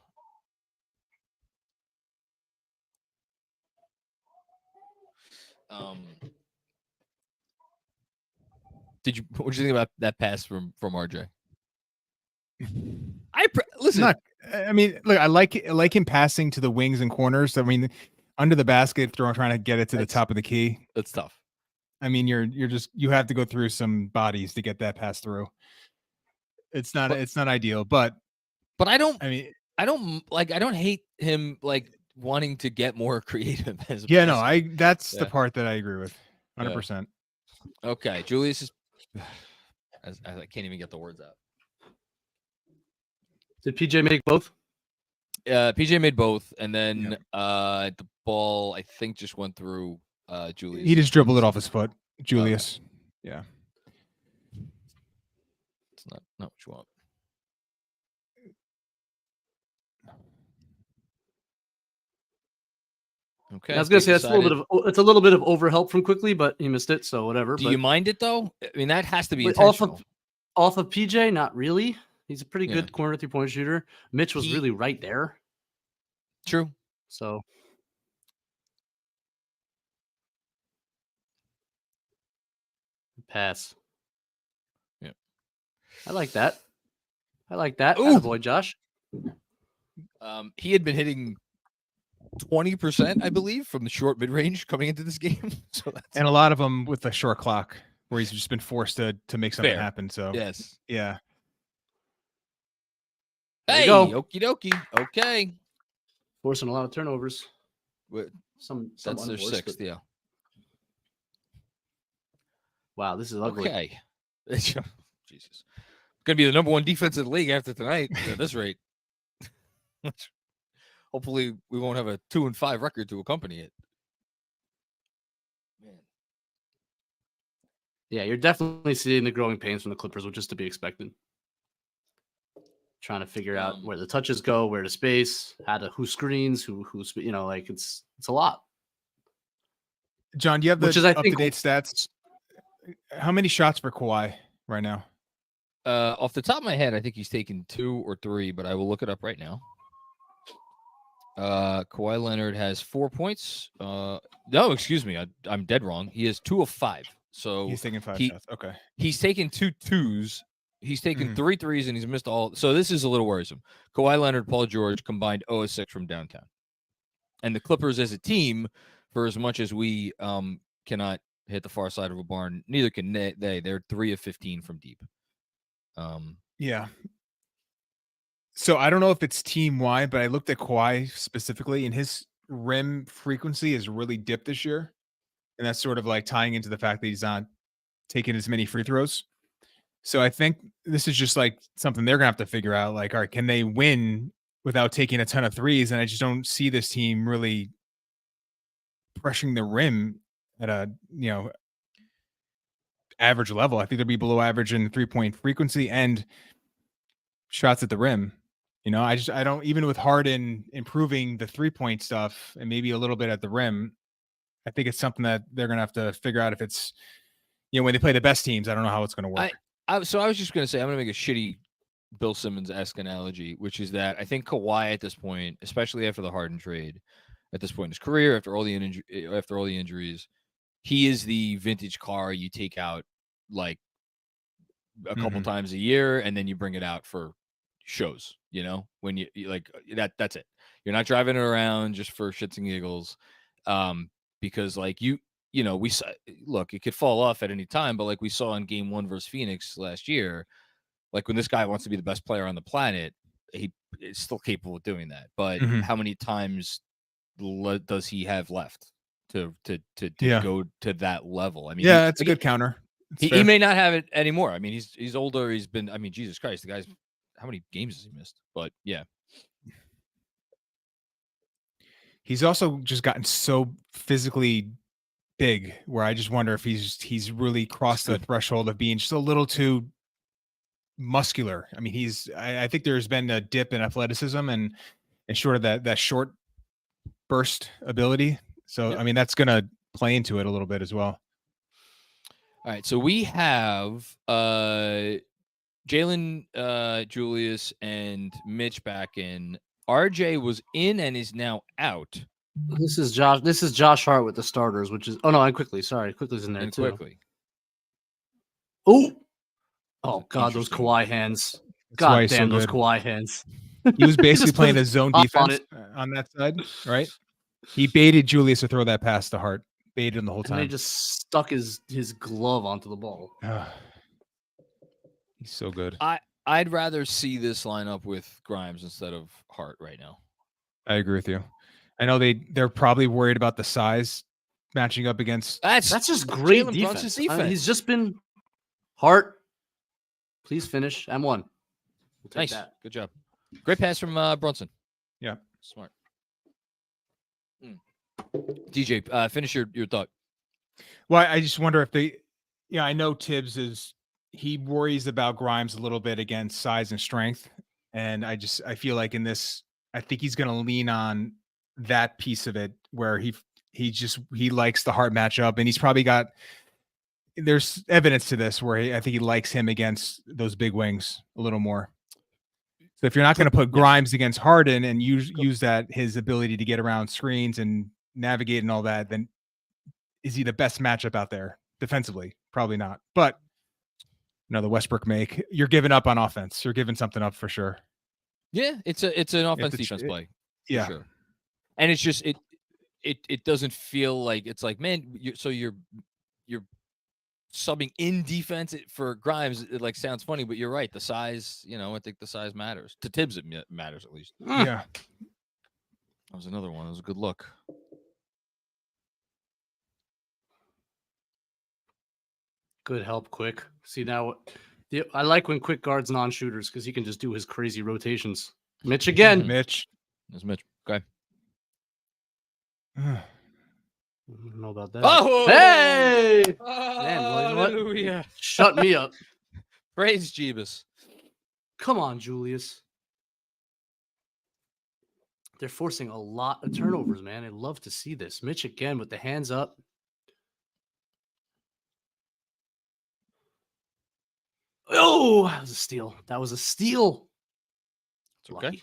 What did you think about that pass from RJ? Listen. I mean, look, I like him passing to the wings and corners. I mean, under the basket, trying to get it to the top of the key. That's tough. I mean, you have to go through some bodies to get that pass through. It's not ideal, but I don't hate him like wanting to get more creative as a passer. That's the part that I agree with 100%. Okay, Julius is I can't even get the words out. Did PJ make both? PJ made both, and then the ball I think just went through Julius. He just dribbled it off his foot, Julius. Yeah. It's not what you want. Okay. I was gonna say it's a little bit of overhelp from Quickly, but he missed it, so whatever. Do you mind it though? I mean, that has to be intentional. Off of PJ, not really. He's a pretty good corner 3-point shooter. Mitch was really right there. True. So pass. Yeah. I like that. Attaboy, Josh. He had been hitting 20%, I believe, from the short mid-range coming into this game. And a lot of them with the short clock where he's just been forced to make something happen. So yes. Yeah. Hey, okie dokie. Okay. Forcing a lot of turnovers. That's their sixth, yeah. Wow, this is ugly. Okay. Jesus. Gonna be the number one defense in the league after tonight at this rate. Hopefully we won't have a 2-5 record to accompany it. Man. Yeah, you're definitely seeing the growing pains from the Clippers, which is to be expected. Trying to figure out where the touches go, where to space, who screens, who's like it's a lot. John, do you have the up-to-date stats? How many shots for Kawhi right now? Off the top of my head, I think he's taken 2 or 3, but I will look it up right now. Kawhi Leonard has 4 points. No, excuse me, I'm dead wrong. He has 2 of 5. So he's taking 5 shots. Okay, he's taken 2 twos. He's taken 3 threes and he's missed all. So this is a little worrisome. Kawhi Leonard, Paul George combined 0 of 6 from downtown, and the Clippers as a team, for as much as we cannot hit the far side of a barn, neither can they. They're 3 of 15 from deep. Yeah. So I don't know if it's team wide, but I looked at Kawhi specifically, and his rim frequency has really dipped this year, and that's sort of like tying into the fact that he's not taking as many free throws. So I think this is just like something they're gonna have to figure out. Like, all right, can they win without taking a ton of threes? And I just don't see this team really pressuring the rim at a average level. I think they'll be below average in 3-point frequency and shots at the rim. I don't, even with Harden improving the 3-point stuff and maybe a little bit at the rim, I think it's something that they're gonna have to figure out if it's when they play the best teams. I don't know how it's gonna work. So I was just going to say, I'm going to make a shitty Bill Simmons-esque analogy, which is that I think Kawhi at this point, especially after the Harden trade, at this point in his career, after all the injuries, he is the vintage car you take out like a couple times a year, and then you bring it out for shows. When you like that's it. You're not driving it around just for shits and giggles, because like we saw, look, it could fall off at any time, but like we saw in Game 1 versus Phoenix last year, like when this guy wants to be the best player on the planet, he is still capable of doing that. But how many times does he have left to go to that level? I mean, it's a good counter. He may not have it anymore. I mean, he's older. He's been. I mean, Jesus Christ, the guy's how many games has he missed? But yeah. He's also just gotten so physically big where I just wonder if he's really crossed the threshold of being just a little too muscular. I mean, I think there's been a dip in athleticism and short of that short burst ability. So, I mean, that's going to play into it a little bit as well. All right. So we have Jalen, Julius, and Mitch back in. RJ was in and is now out. This is Josh Hart with the starters, which is and Quickly. Sorry, Quickly's in there too. Quickly. Oh God, those Kawhi hands. God damn, those Kawhi hands. He was basically playing a zone defense on that side, right? He baited Julius to throw that pass to Hart. Baited him the whole time. And he just stuck his glove onto the ball. He's so good. I'd rather see this lineup with Grimes instead of Hart right now. I agree with you. I know they're probably worried about the size matching up against. That's just great defense. I mean, he's just been Hart. Please finish M1. We'll take nice. That. Good job. Great pass from Brunson. Yeah. Smart. DJ, finish your thought. Well, I just wonder if I know Tibbs he worries about Grimes a little bit against size and strength. And I feel like in this, I think he's going to lean on that piece of it where he likes the Hart matchup, and he's probably there's evidence to this where I think he likes him against those big wings a little more. So if you're not going to put Grimes against Harden and use his ability to get around screens and navigate and all that, then is he the best matchup out there defensively? Probably not. But the Westbrook make, you're giving up on offense. You're giving something up for sure. Yeah, it's an offense defense play. Yeah. Sure. And it's just it doesn't feel like it's like, man, you're subbing in defense for Grimes. It like sounds funny, but you're right. The size, I think the size matters. To Tibbs, it matters at least. Yeah. That was another one. That was a good look. Good help, Quick. See, now I like when Quick guards non-shooters because he can just do his crazy rotations. Mitch again. Mitch. There's Mitch. Okay. I don't know about that. Oh! Hey! Man, Hallelujah. Shut me up. Praise Jeebus. Come on, Julius. They're forcing a lot of turnovers, man. I love to see this. Mitch again with the hands up. Oh, that was a steal. That was a steal. It's okay. Lucky.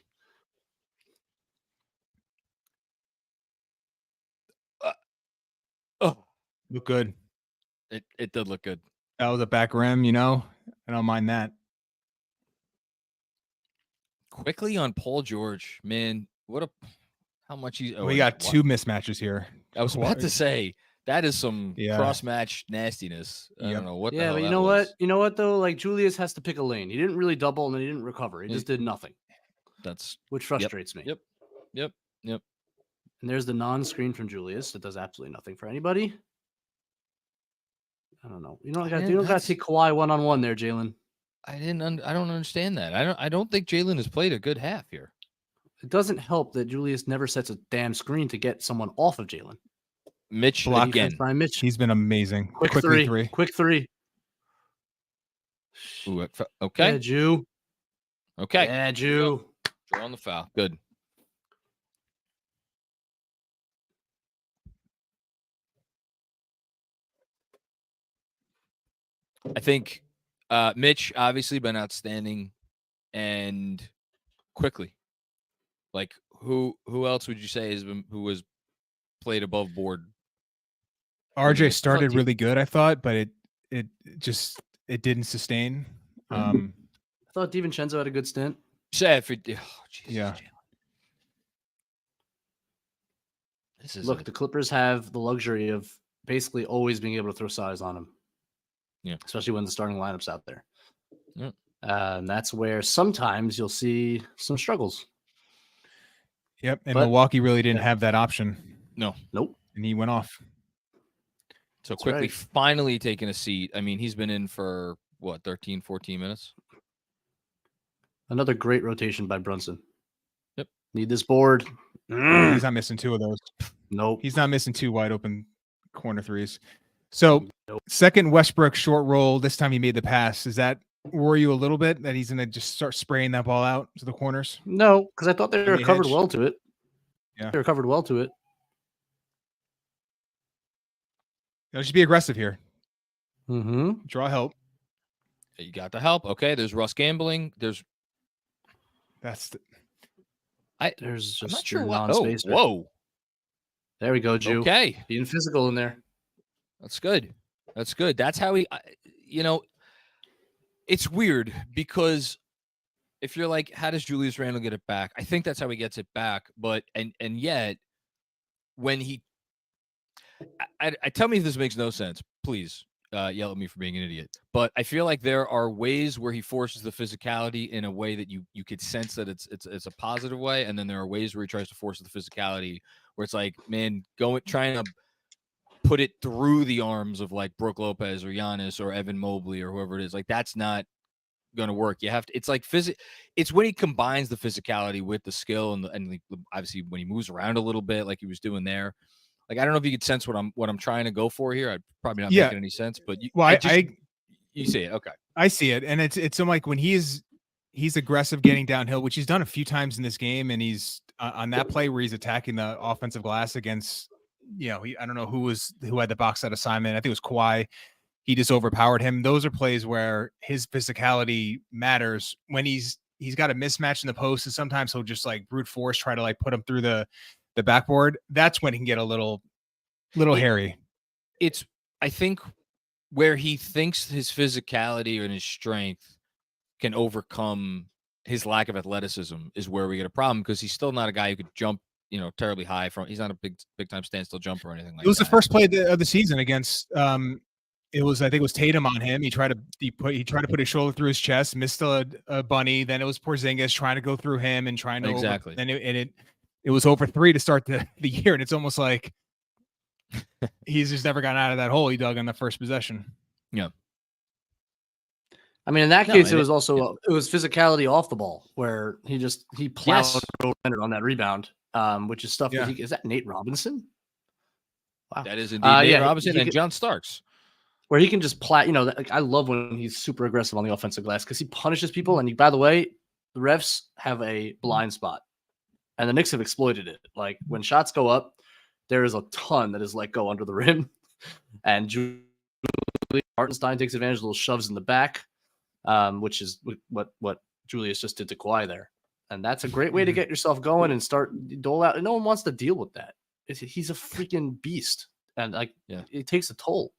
Look good. It did look good. That was a back rim, I don't mind that. Quickly on Paul George, man. How much he's. We got two mismatches here. I was about to say that is some cross-match nastiness. I don't know what. Yeah, but you know what? You know what though? Like Julius has to pick a lane. He didn't really double and then he didn't recover. He just did nothing. Which frustrates me. Yep. And there's the non-screen from Julius that does absolutely nothing for anybody. I don't know. You don't got to take Kawhi one-on-one there, Jalen. I don't understand that. I don't think Jalen has played a good half here. It doesn't help that Julius never sets a damn screen to get someone off of Jalen. Mitch again. By Mitch. He's been amazing. Quick three. Quick three. Ooh, okay. Yeah, Jew. Okay. Yeah, Jew. Draw on the foul. Good. I think Mitch obviously been outstanding, and quickly. Like who else would you say who was played above board? RJ started really good, I thought, but it didn't sustain. I thought DiVincenzo had a good stint. Yeah. Look, the Clippers have the luxury of basically always being able to throw size on them. Yeah. Especially when the starting lineup's out there. Yeah. And that's where sometimes you'll see some struggles. Yep. And Milwaukee really didn't have that option. No. Nope. And he went off. So that's quickly finally taking a seat. I mean, he's been in for 13, 14 minutes. Another great rotation by Brunson. Yep. Need this board. He's not missing two of those. Nope. He's not missing two wide open corner threes. So second Westbrook short roll. This time he made the pass. Does that worry you a little bit that he's going to just start spraying that ball out to the corners? No, because I thought they were covered well to it. Yeah. They were covered well to it. Just be aggressive here. Mm-hmm. Draw help. You got the help. Okay, there's Russ gambling. There's just I'm not sure non-spacer. Whoa. There we go, Jew. Okay. Being physical in there. That's good. That's good. That's how he, it's weird because if you're like, how does Julius Randle get it back? I think that's how he gets it back. But and yet, when he, I tell me if this makes no sense, please yell at me for being an idiot. But I feel like there are ways where he forces the physicality in a way that you could sense that it's a positive way, and then there are ways where he tries to force the physicality where it's like, man, trying to put it through the arms of like Brook Lopez or Giannis or Evan Mobley or whoever it is. Like that's not going to work. You have to. It's like it's when he combines the physicality with the skill and obviously when he moves around a little bit, like he was doing there. Like I don't know if you could sense what I'm trying to go for here. I'm probably not making any sense, but you see it. Okay, I see it, and it's so like when he's aggressive getting downhill, which he's done a few times in this game, and he's on that play where he's attacking the offensive glass against, I don't know who had the box out assignment. I think it was Kawhi. He just overpowered him. Those are plays where his physicality matters. When he's got a mismatch in the post, and sometimes he'll just like brute force try to like put him through the backboard. That's when he can get a little hairy. It's, I think, where he thinks his physicality and his strength can overcome his lack of athleticism is where we get a problem, because he's still not a guy who could jump, terribly high from. He's not a big time standstill jumper or anything like that. It was the first play of the season against. I think it was Tatum on him. He tried to put his shoulder through his chest, missed a bunny. Then it was Porzingis trying to go through him and trying to exactly. Then it was over 3 to start the year, and it's almost like he's just never gotten out of that hole he dug on the first possession. Yeah. I mean, in that case, it was also it was physicality off the ball where he plowed on that rebound, which is stuff. Is that Nate Robinson? Wow, that is indeed Nate Robinson and John Starks. Where he can just I love when he's super aggressive on the offensive glass because he punishes people. And by the way, the refs have a blind spot, and the Knicks have exploited it. Like when shots go up, there is a ton that is let go under the rim, and Julius Hartenstein takes advantage of those shoves in the back, which is what Julius just did to Kawhi there. And that's a great way to get yourself going and start dole out. And no one wants to deal with that. He's a freaking beast, and it takes a toll.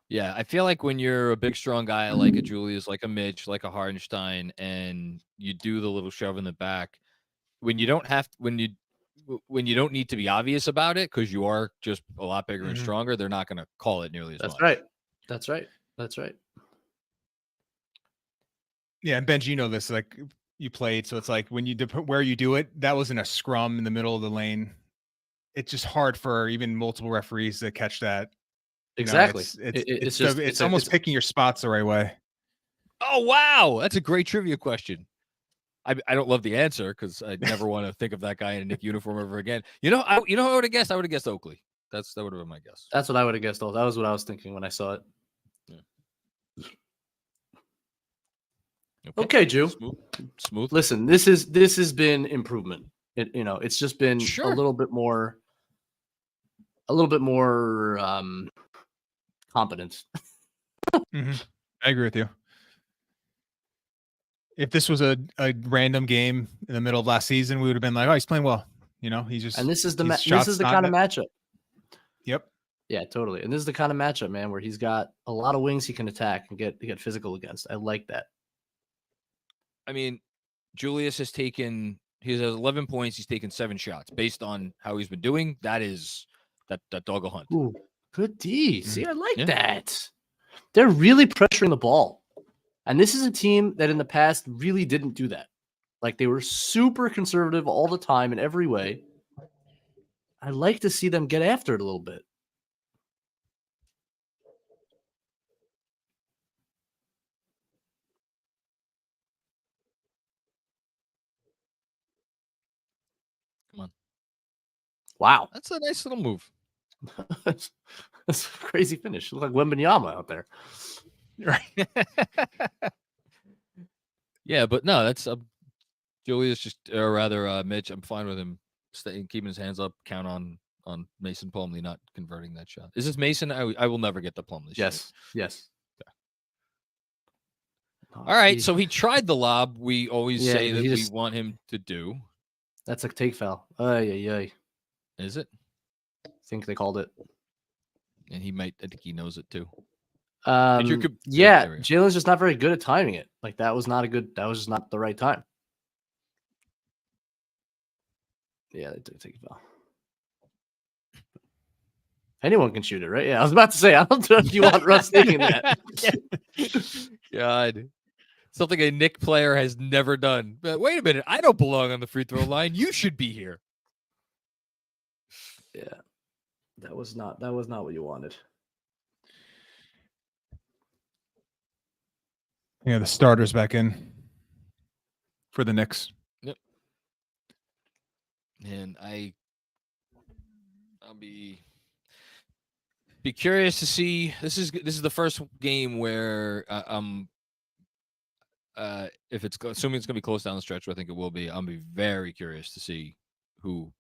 Yeah, I feel like when you're a big, strong guy like a Julius, like a Mitch, like a Hartenstein, and you do the little shove in the back, when you don't need to be obvious about it because you are just a lot bigger and stronger, they're not going to call it nearly as much. That's right. Yeah, and Benji, this, like you played, so it's like when where you do it, that was in a scrum in the middle of the lane. It's just hard for even multiple referees to catch that. Exactly. It's almost picking your spots the right way. Oh, wow. That's a great trivia question. I don't love the answer because I never want to think of that guy in a Knick uniform ever again. Who I would have guessed? I would have guessed Oakley. That would have been my guess. That's what I would have guessed. That was what I was thinking when I saw it. Yeah. Okay, Jew. Smooth. Listen, this has been improvement. It's just been a little bit more competence. I agree with you. If this was a random game in the middle of last season, we would have been like, "Oh, he's playing well." He's just. And this is the kind of matchup. Yep. Yeah, totally. And this is the kind of matchup, man, where he's got a lot of wings he can attack and get physical against. I like that. I mean, Julius has 11 points. He's taken 7 shots based on how he's been doing. That is that dog will hunt. Ooh, good D. See, I like that. They're really pressuring the ball. And this is a team that in the past really didn't do that. Like they were super conservative all the time in every way. I like to see them get after it a little bit. Come on. Wow. That's a nice little move. That's a crazy finish. Look like Wembanyama out there. Right. Yeah, but no, that's Julius Mitch. I'm fine with him keeping his hands up. Count on Mason Plumlee not converting that shot. Is this Mason? I will never get the Plumlee. Yes. Okay. All right. So he tried the lob. We always say that we want him to do. That's a take foul. Ay. Is it? I think they called it. And I think he knows it too. Yeah, Jalen's just not very good at timing it. Like that was just not the right time. Yeah, they take a foul. Anyone can shoot it, right? Yeah, I was about to say, I don't know if you want Russ taking that. God. Something a Knicks player has never done. But wait a minute, I don't belong on the free throw line. You should be here. Yeah. That was not what you wanted. Yeah, the starters back in for the Knicks. Yep. And I'll be curious to see. This is the first game where if it's assuming it's gonna be close down the stretch, I think it will be. I'll be very curious to see who.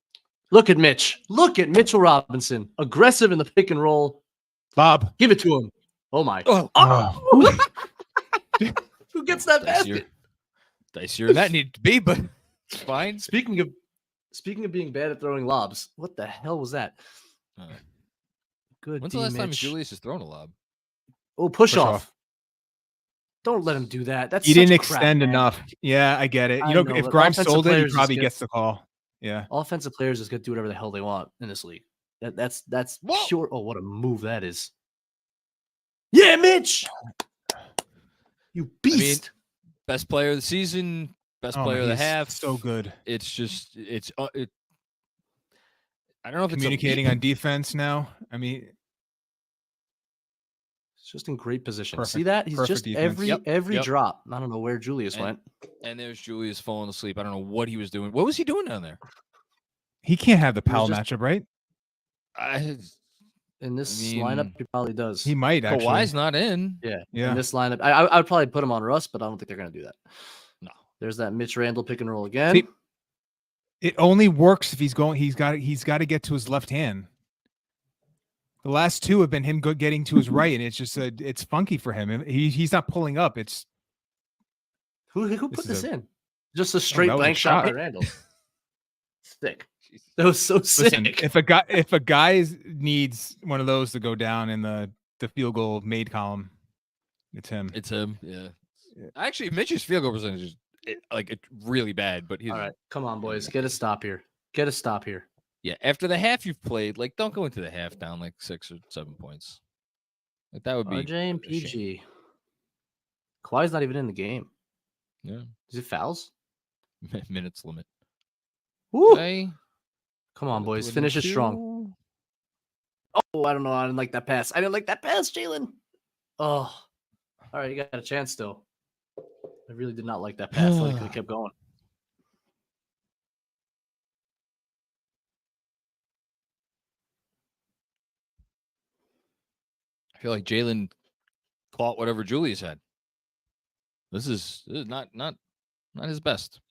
Look at Mitch. Look at Mitchell Robinson, aggressive in the pick and roll. Bob, give it to him. Oh my! Oh. Who gets that basket? Dicier than that need to be, but it's fine. Speaking of being bad at throwing lobs, what the hell was that? Good. When's the last time Julius has thrown a lob? Oh, push off. Don't let him do that. He didn't extend enough. Yeah, I get it. You know, if Grimes sold it, he probably gets the call. Yeah. Offensive players just get to do whatever the hell they want in this league. That's pure. Oh, what a move that is. Yeah, Mitch. You beast. I mean, best player of the season, best player of the half. So good. It's just I don't know if communicating on defense now. I mean, it's just in great position. Perfect. See that? He's just defense. every drop. I don't know where Julius went. And there's Julius falling asleep. I don't know what he was doing. What was he doing down there? He can't have the Powell matchup, right? In this lineup, he probably does. He might actually. Kawhi's not in. Yeah. In this lineup, I would probably put him on Russ, but I don't think they're going to do that. No. There's that Mitch Randle pick and roll again. See, it only works if he's going. He's got to get to his left hand. The last two have been him getting to his right, and it's just it's funky for him. He's not pulling up. It's who put this in? Just a straight blank shot by Randle. Stick. That was so sick. Listen, if a guy needs one of those to go down in the field goal made column, it's him. It's him. Yeah. Actually, Mitch's field goal percentage is it's really bad. But he's all right. Come on, boys, get a stop here. Yeah. After the half you've played, don't go into the half down 6 or 7 points. That would be RJ and PG. Kawhi's not even in the game. Yeah. Is it fouls? Minutes limit. Woo! Okay. Come on, boys. Finish it strong. Oh, I don't know. I didn't like that pass. Jalen. Oh. All right, you got a chance still. I really did not like that pass. I could have kept going. I feel like Jalen caught whatever Julius had. This is not his best.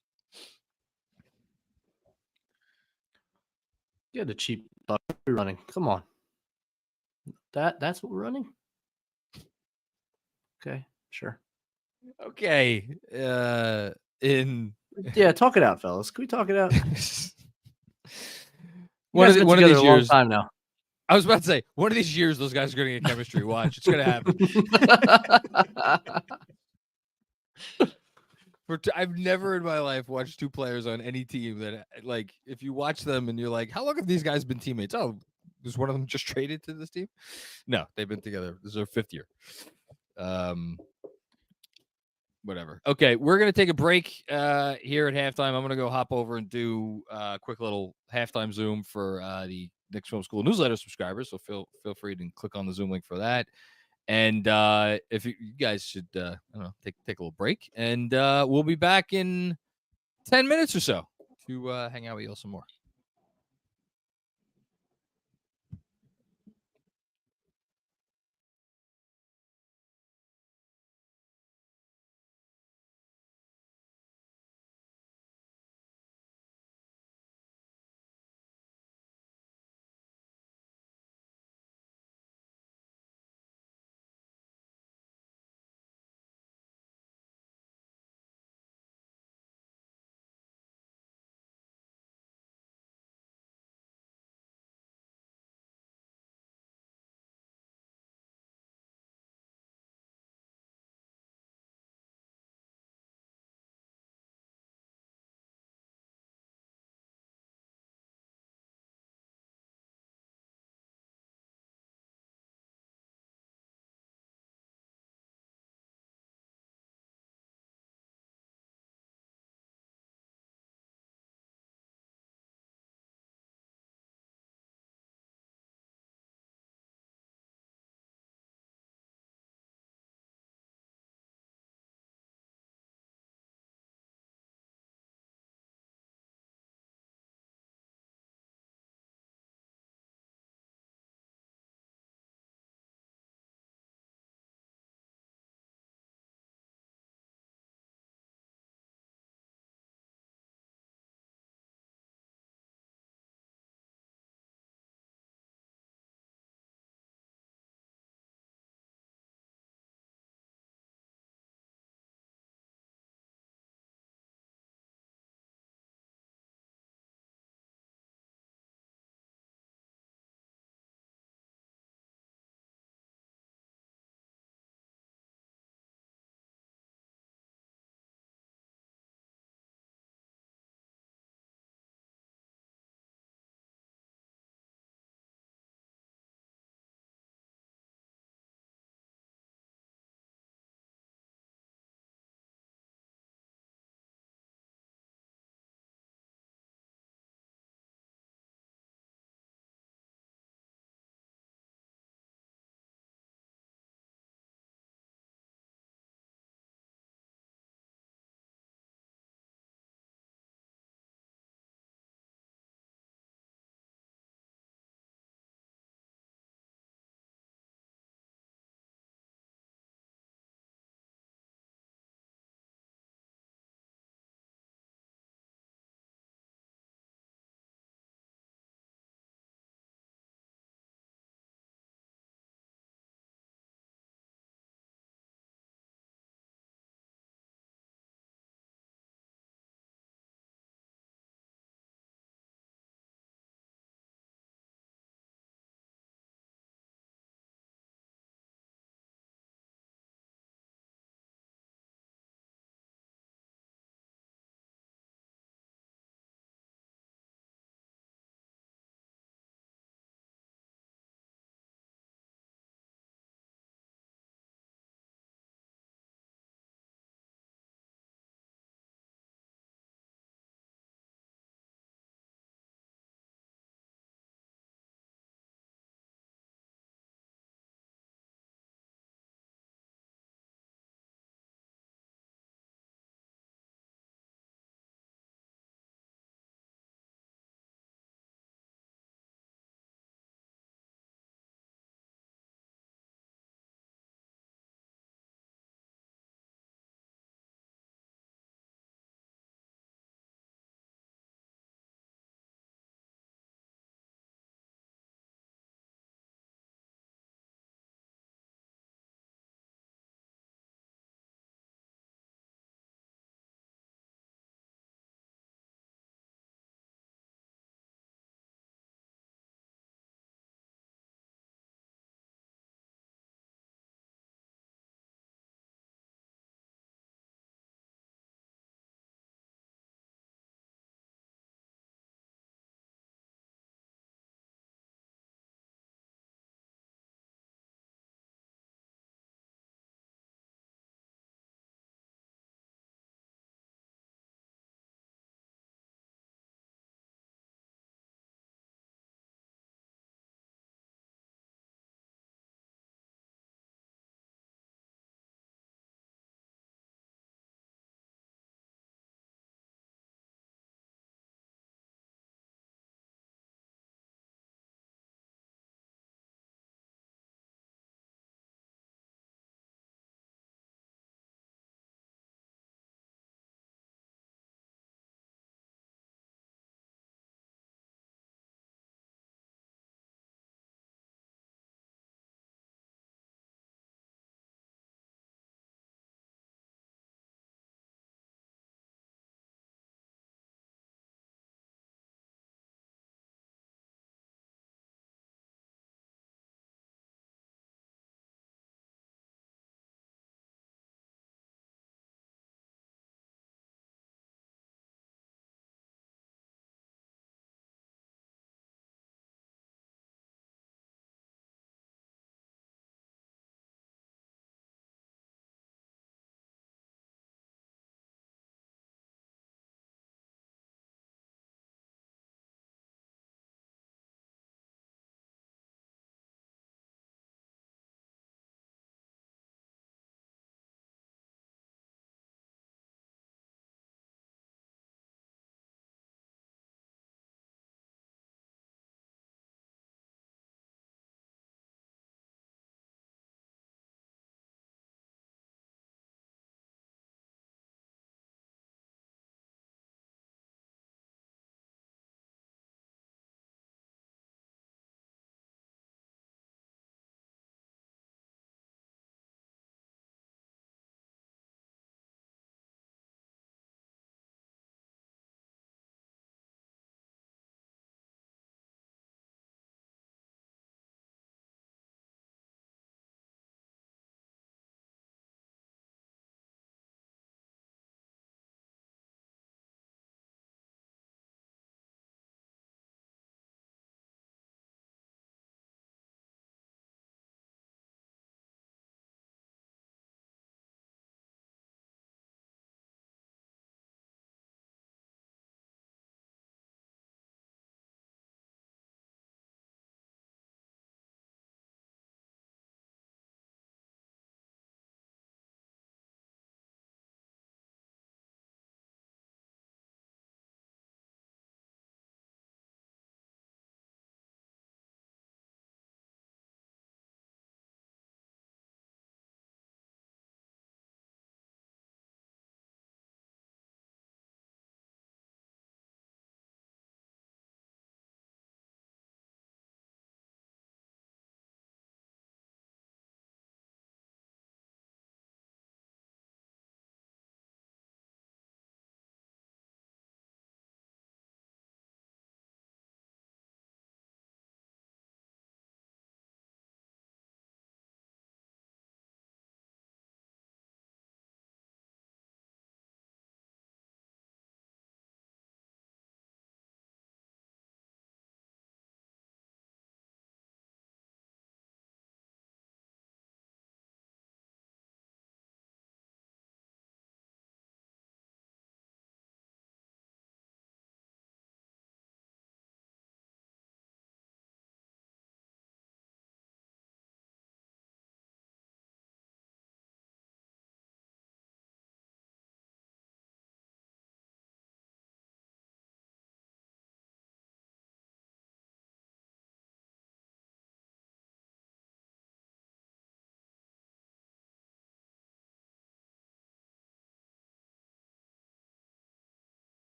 Yeah, the cheap buck running. Come on. That's what we're running? Okay, sure. Okay. Talk it out, fellas. Can we talk it out? one of these years. A long time now. I was about to say, one of these years, those guys are going to get chemistry. Watch, it's going to happen. I've never in my life watched two players on any team that, if you watch them and you're like, how long have these guys been teammates? Oh, was one of them just traded to this team? No, they've been together. This is their 5th year. Whatever. Okay, we're going to take a break here at halftime. I'm going to go hop over and do a quick little halftime Zoom for the Knicks Film School newsletter subscribers. So feel free to click on the Zoom link for that. And if you guys should, I don't know, take a little break, and we'll be back in 10 minutes or so to hang out with you all some more.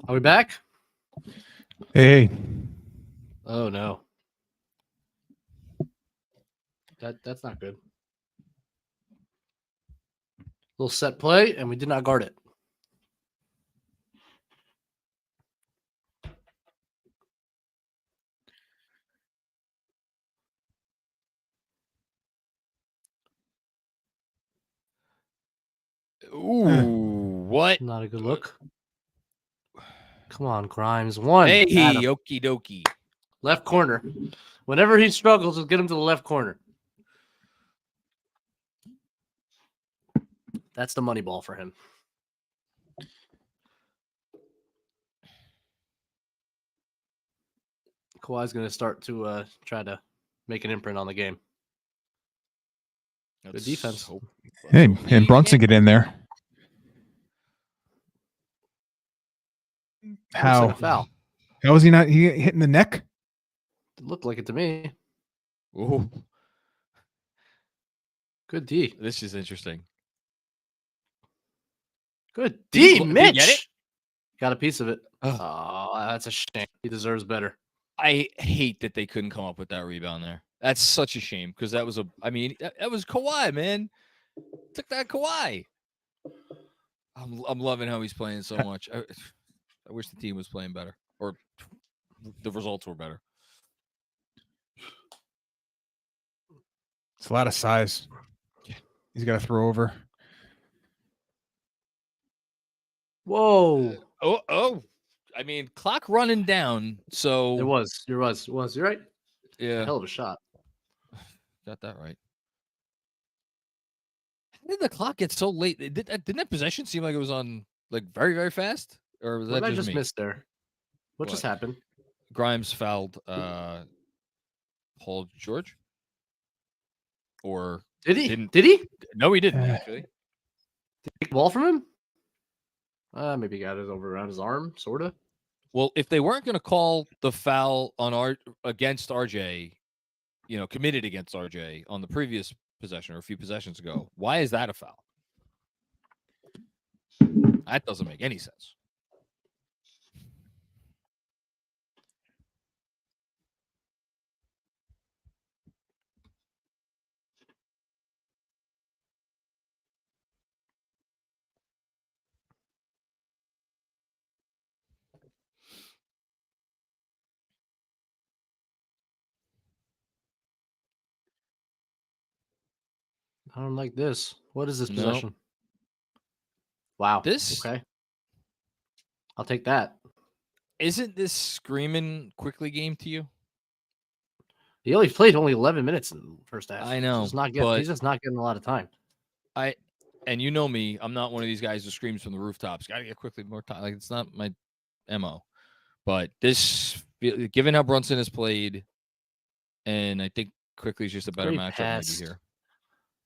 Are we back? Hey. Oh no. That's not good. Little set play, and we did not guard it. Ooh, what? Not a good look. Come on, Grimes. One. Hey, Adam. okie dokie. Left corner. Whenever he struggles, just get him to the left corner. That's the money ball for him. Kawhi's going to start to try to make an imprint on the game. Good defense. Hey, and Brunson get in there. How? Like a foul. How was he not hitting the neck? It looked like it to me. Ooh. Good D. This is interesting. Good D, Did he Mitch. get it? Got a piece of it. Oh. Oh, that's a shame. He deserves better. I hate that they couldn't come up with that rebound there. That's such a shame because that was that was Kawhi, man. Took that Kawhi. I'm loving how he's playing so much. I wish the team was playing better or the results were better. It's a lot of size. He's got to throw over. Whoa. Oh. I mean, clock running down. So It was. You're right. Yeah. Hell of a shot. Got that right. How did the clock get so late? Didn't that possession seem like it was on like very, very fast? Or was What that did I just me? missed there? What just happened? Grimes fouled Paul George? Or Did he? didn't? Did he? No, he didn't actually. Did he take the ball from him? Maybe he got it over around his arm, sort of. Well, if they weren't going to call the foul on against RJ, committed against RJ on the previous possession or a few possessions ago, why is that a foul? That doesn't make any sense. I don't like this. What is this No. possession? Wow. This Okay. I'll take that. Isn't this screaming quickly game to you? He only played 11 minutes in the first half. I know, He's just not getting a lot of time. And you know me, I'm not one of these guys who screams from the rooftops. Got to get quickly more time. Like, it's not my MO. But this, given how Brunson has played, and I think quickly is just a better matchup maybe here.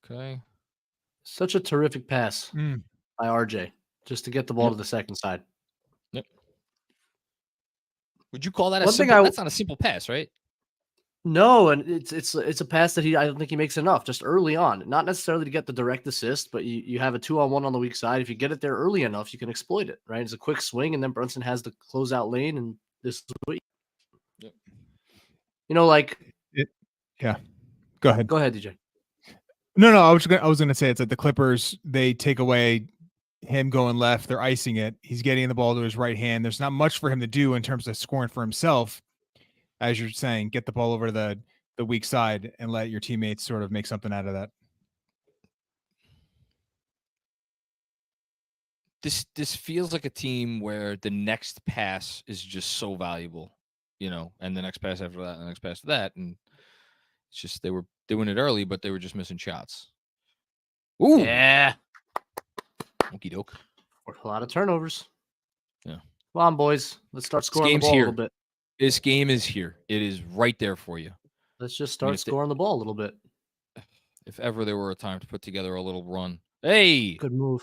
Okay. Such a terrific pass by RJ just to get the ball to the second side. Yep. Would you call that that's not a simple pass, right? No, and it's a pass that I don't think he makes enough just early on. Not necessarily to get the direct assist, but you have a 2-on-1 on the weak side. If you get it there early enough, you can exploit it, right? It's a quick swing, and then Brunson has the closeout lane, and this is what yep. Yeah. Go ahead. Go ahead, DJ. No, I was gonna say it's like the Clippers, they take away him going left, they're icing it. He's getting the ball to his right hand. There's not much for him to do in terms of scoring for himself. As you're saying, get the ball over to the weak side and let your teammates sort of make something out of that. This feels like a team where the next pass is just so valuable, and the next pass after that, and the next pass after that, and it's just they were doing it early, but they were just missing shots. Ooh, yeah, okie doke. A lot of turnovers. Yeah, come on, boys, let's start scoring the ball a little bit. This game is here. It is right there for you. Let's just start scoring the ball a little bit. If ever there were a time to put together a little run. Hey! Good move.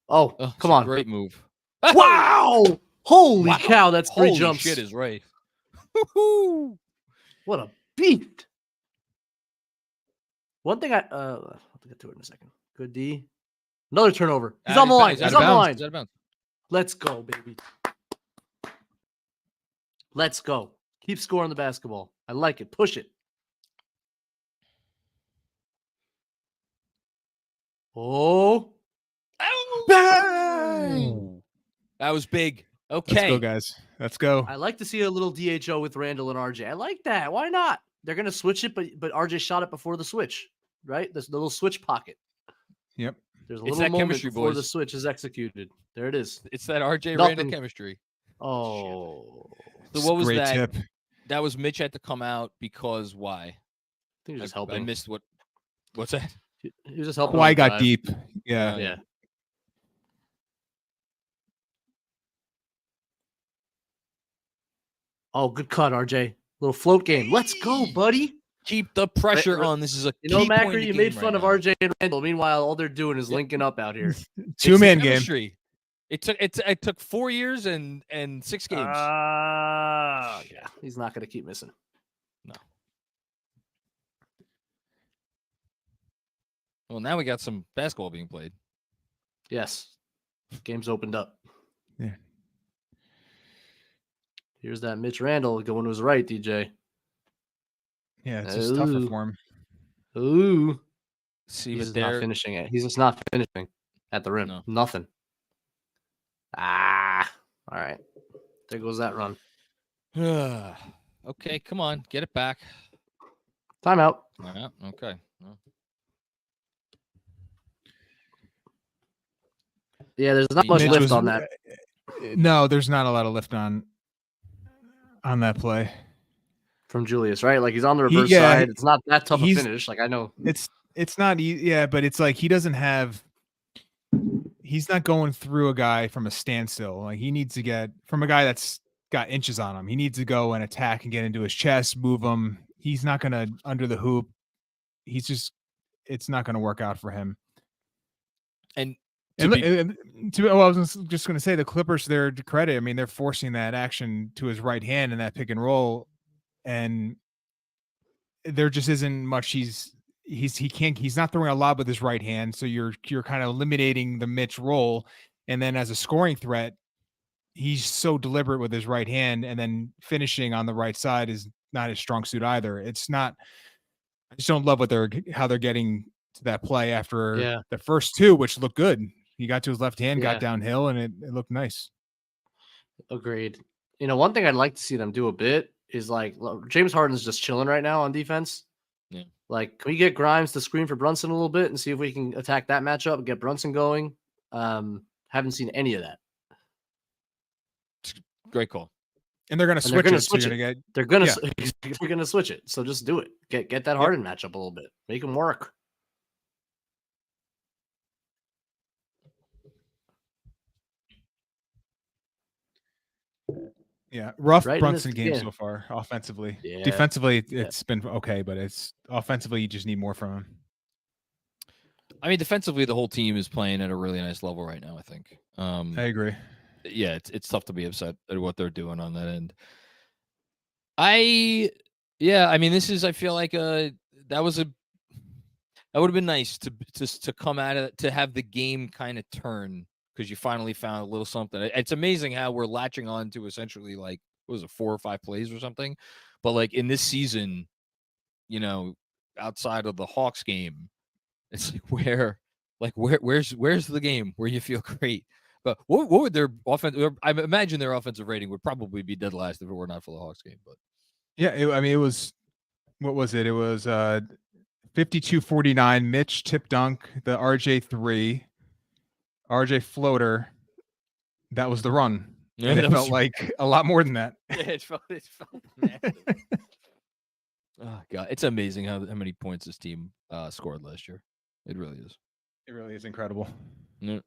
Oh, come on. Great move. Wow! Holy cow, that's 3 jumps. Shit is right. What a beat. One thing I'll get to it in a second. Good D. Another turnover. He's on the line. He's on the line. Let's go, baby. Let's go. Keep scoring the basketball. I like it. Push it. Oh. Bang! That was big. Okay. Let's go, guys. Let's go. I like to see a little DHO with Randle and RJ. I like that. Why not? They're going to switch it, but RJ shot it before the switch, right? There's a little switch pocket. Yep. There's a little moment before the switch is executed. There it is. It's that RJ Randle chemistry. Oh. So what was Great that? Tip. That was Mitch had to come out because why? I think he was just helping. I missed what. What's that? He was just helping. Kawhi got deep. Yeah. Yeah. Oh, good cut, RJ. Little float game. Let's go, buddy. Keep the pressure on. This is a key Macri, you made fun of RJ and Randle. Meanwhile, all they're doing is linking up out here. Two-man game. It took 4 years and 6 games. Yeah, he's not going to keep missing. No. Well, now we got some basketball being played. Yes. Game's opened up. Yeah. Here's that Mitch Randle going to his right, DJ. Yeah, it's just tougher for him. Ooh. See, he's just not finishing it. He's just not finishing at the rim. No. Nothing. All right. There goes that run. Okay, come on. Get it back. Timeout. Okay. Yeah, there's not much lift on that. No, there's not a lot of lift on that play. From Julius, right? Like he's on the reverse side. It's not that tough a finish. Like I know. It's not but it's like he's not going through a guy from a standstill. Like he needs to get from a guy that's got inches on him. He needs to go and attack and get into his chest, move him. He's not going to under the hoop. It's not going to work out for him. I was just going to say the Clippers, their credit, I mean, they're forcing that action to his right hand in that pick and roll, and there just isn't much. He's not throwing a lob with his right hand, so you're kind of eliminating the Mitch role, and then as a scoring threat, he's so deliberate with his right hand, and then finishing on the right side is not his strong suit either. It's not. I just don't love how they're getting to that play after the first two, which looked good. He got to his left hand, got downhill, and it looked nice. Agreed. One thing I'd like to see them do a bit is like James Harden's just chilling right now on defense. Yeah. Like, can we get Grimes to screen for Brunson a little bit and see if we can attack that matchup and get Brunson going? Haven't seen any of that. Great call. And they're going to switch it. They're going to switch it. So just do it. Get that Harden matchup a little bit. Make him work. Yeah, rough Brunson game so far, offensively. Yeah. Defensively, it's been okay, but it's offensively, you just need more from him. I mean, defensively, the whole team is playing at a really nice level right now, I think. I agree. Yeah, it's tough to be upset at what they're doing on that end. I mean, I feel like that would have been nice to come at it, to have the game kind of turn, because you finally found a little something. It's amazing how we're latching on to essentially like, what was it, 4 or 5 plays or something? But like in this season, outside of the Hawks game, it's like where's the game where you feel great? But what would their offense? I imagine their offensive rating would probably be dead last if it were not for the Hawks game. But yeah, it was. What was it? It was 52-49. Mitch tip dunk, the RJ 3. RJ floater, that was the run. Yeah, and it felt like a lot more than that. Yeah, it felt massive. Oh God, it's amazing how many points this team scored last year. It really is. It really is incredible. Yeah.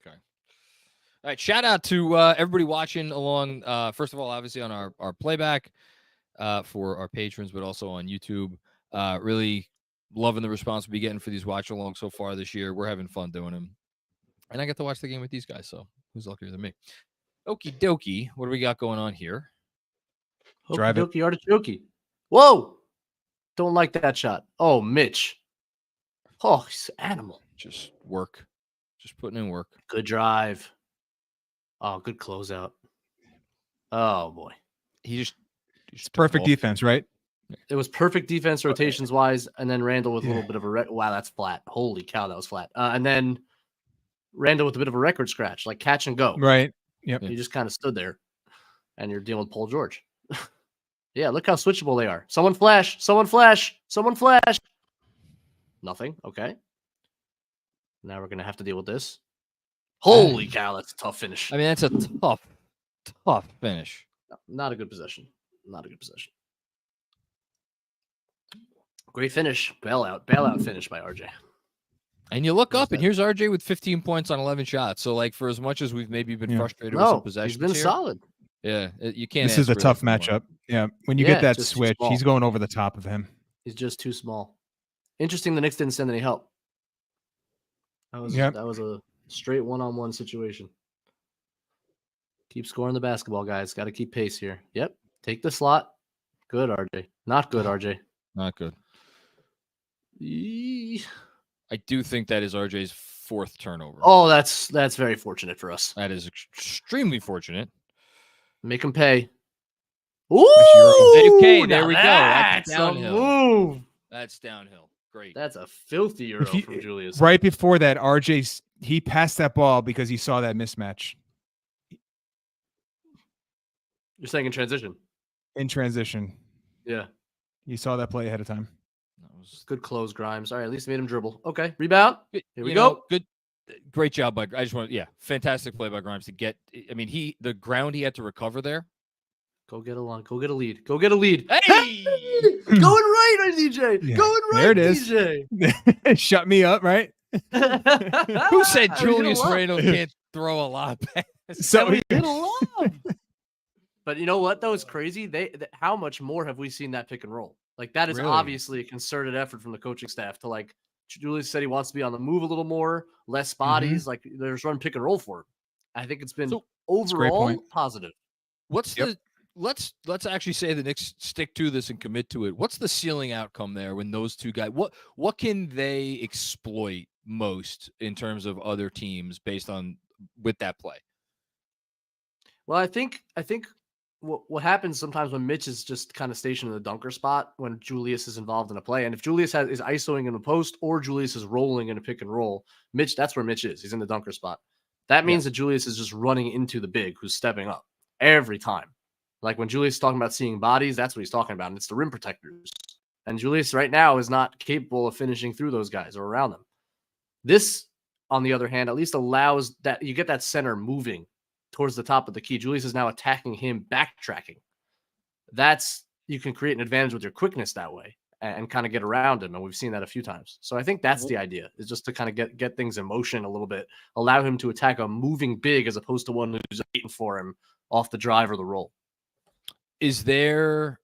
Okay. All right. Shout out to everybody watching along. First of all, obviously on our playback for our patrons, but also on YouTube. Really loving the response we're getting for these watch along so far this year. We're having fun doing them. And I get to watch the game with these guys, so who's luckier than me? Okie dokie. What do we got going on here? Drive it. Artichoke. Whoa! Don't like that shot. Oh, Mitch. Oh, he's an animal. Just work. Just putting in work. Good drive. Oh, good closeout. Oh boy, it's perfect defense, right? It was perfect defense rotations wise, and then Randle with a little bit of a wow, that's flat. Holy cow, that was flat. And then Randle with a bit of a record scratch, like catch and go. Right. Yep. You just kind of stood there, and you're dealing with Paul George. Yeah, look how switchable they are. Someone flash, someone flash, someone flash. Nothing. Okay. Now we're gonna have to deal with this. Holy cow, that's a tough finish. I mean, that's a tough finish. No, not a good possession. Not a good possession. Great finish. Bailout finish by RJ. And you look up, and here's RJ with 15 points on 11 shots. So, like, for as much as we've maybe been frustrated with some possessions, he's been solid. Yeah, you can't. This is a tough matchup. Yeah, when you get that switch, he's going over the top of him. He's just too small. Interesting, the Knicks didn't send any help. That was a straight one-on-one situation. Keep scoring the basketball, guys. Got to keep pace here. Yep, take the slot. Good, RJ. Not good, RJ. Not good. I do think that is RJ's fourth turnover. Oh, that's very fortunate for us. That is extremely fortunate. Make him pay. Ooh, okay, there we go. That's downhill. Move. That's downhill. Great. That's a filthy euro from Julius. Right before that, he passed that ball because he saw that mismatch. You're saying in transition? In transition. Yeah. You saw that play ahead of time. That was good close, Grimes. All right, at least made him dribble. Okay, rebound. Here we go. Good. Great job by. I just want. Yeah, fantastic play by Grimes to get. I mean, the ground he had to recover there. Go get a line. Go get a lead. Go get a lead. Hey, going right, DJ. Yeah. Going right, there it is. DJ. Shut me up, right? Who said Julius Randle can't throw a lot of passes? So he did a lot. But you know what? That was crazy. How much more have we seen that pick and roll? Like that is obviously a concerted effort from the coaching staff to like. Julius said he wants to be on the move a little more, less bodies. Like there's run pick and roll for him. I think it's been overall positive. What's the let's actually say the Knicks stick to this and commit to it. What's the ceiling outcome there when those two guys? What can they exploit most in terms of other teams based on with that play? Well, I think what happens sometimes when Mitch is just kind of stationed in the dunker spot when Julius is involved in a play, and if Julius is isoing in a post or Julius is rolling in a pick and roll, that's where Mitch is. He's in the dunker spot. That means that Julius is just running into the big who's stepping up every time. Like when Julius is talking about seeing bodies, that's what he's talking about, and it's the rim protectors. And Julius right now is not capable of finishing through those guys or around them. This, on the other hand, at least allows that you get that center moving towards the top of the key. Julius is now attacking him, backtracking. You can create an advantage with your quickness that way and kind of get around him. And we've seen that a few times. So I think that's the idea, is just to kind of get things in motion a little bit, allow him to attack a moving big as opposed to one who's waiting for him off the drive or the roll. Is there,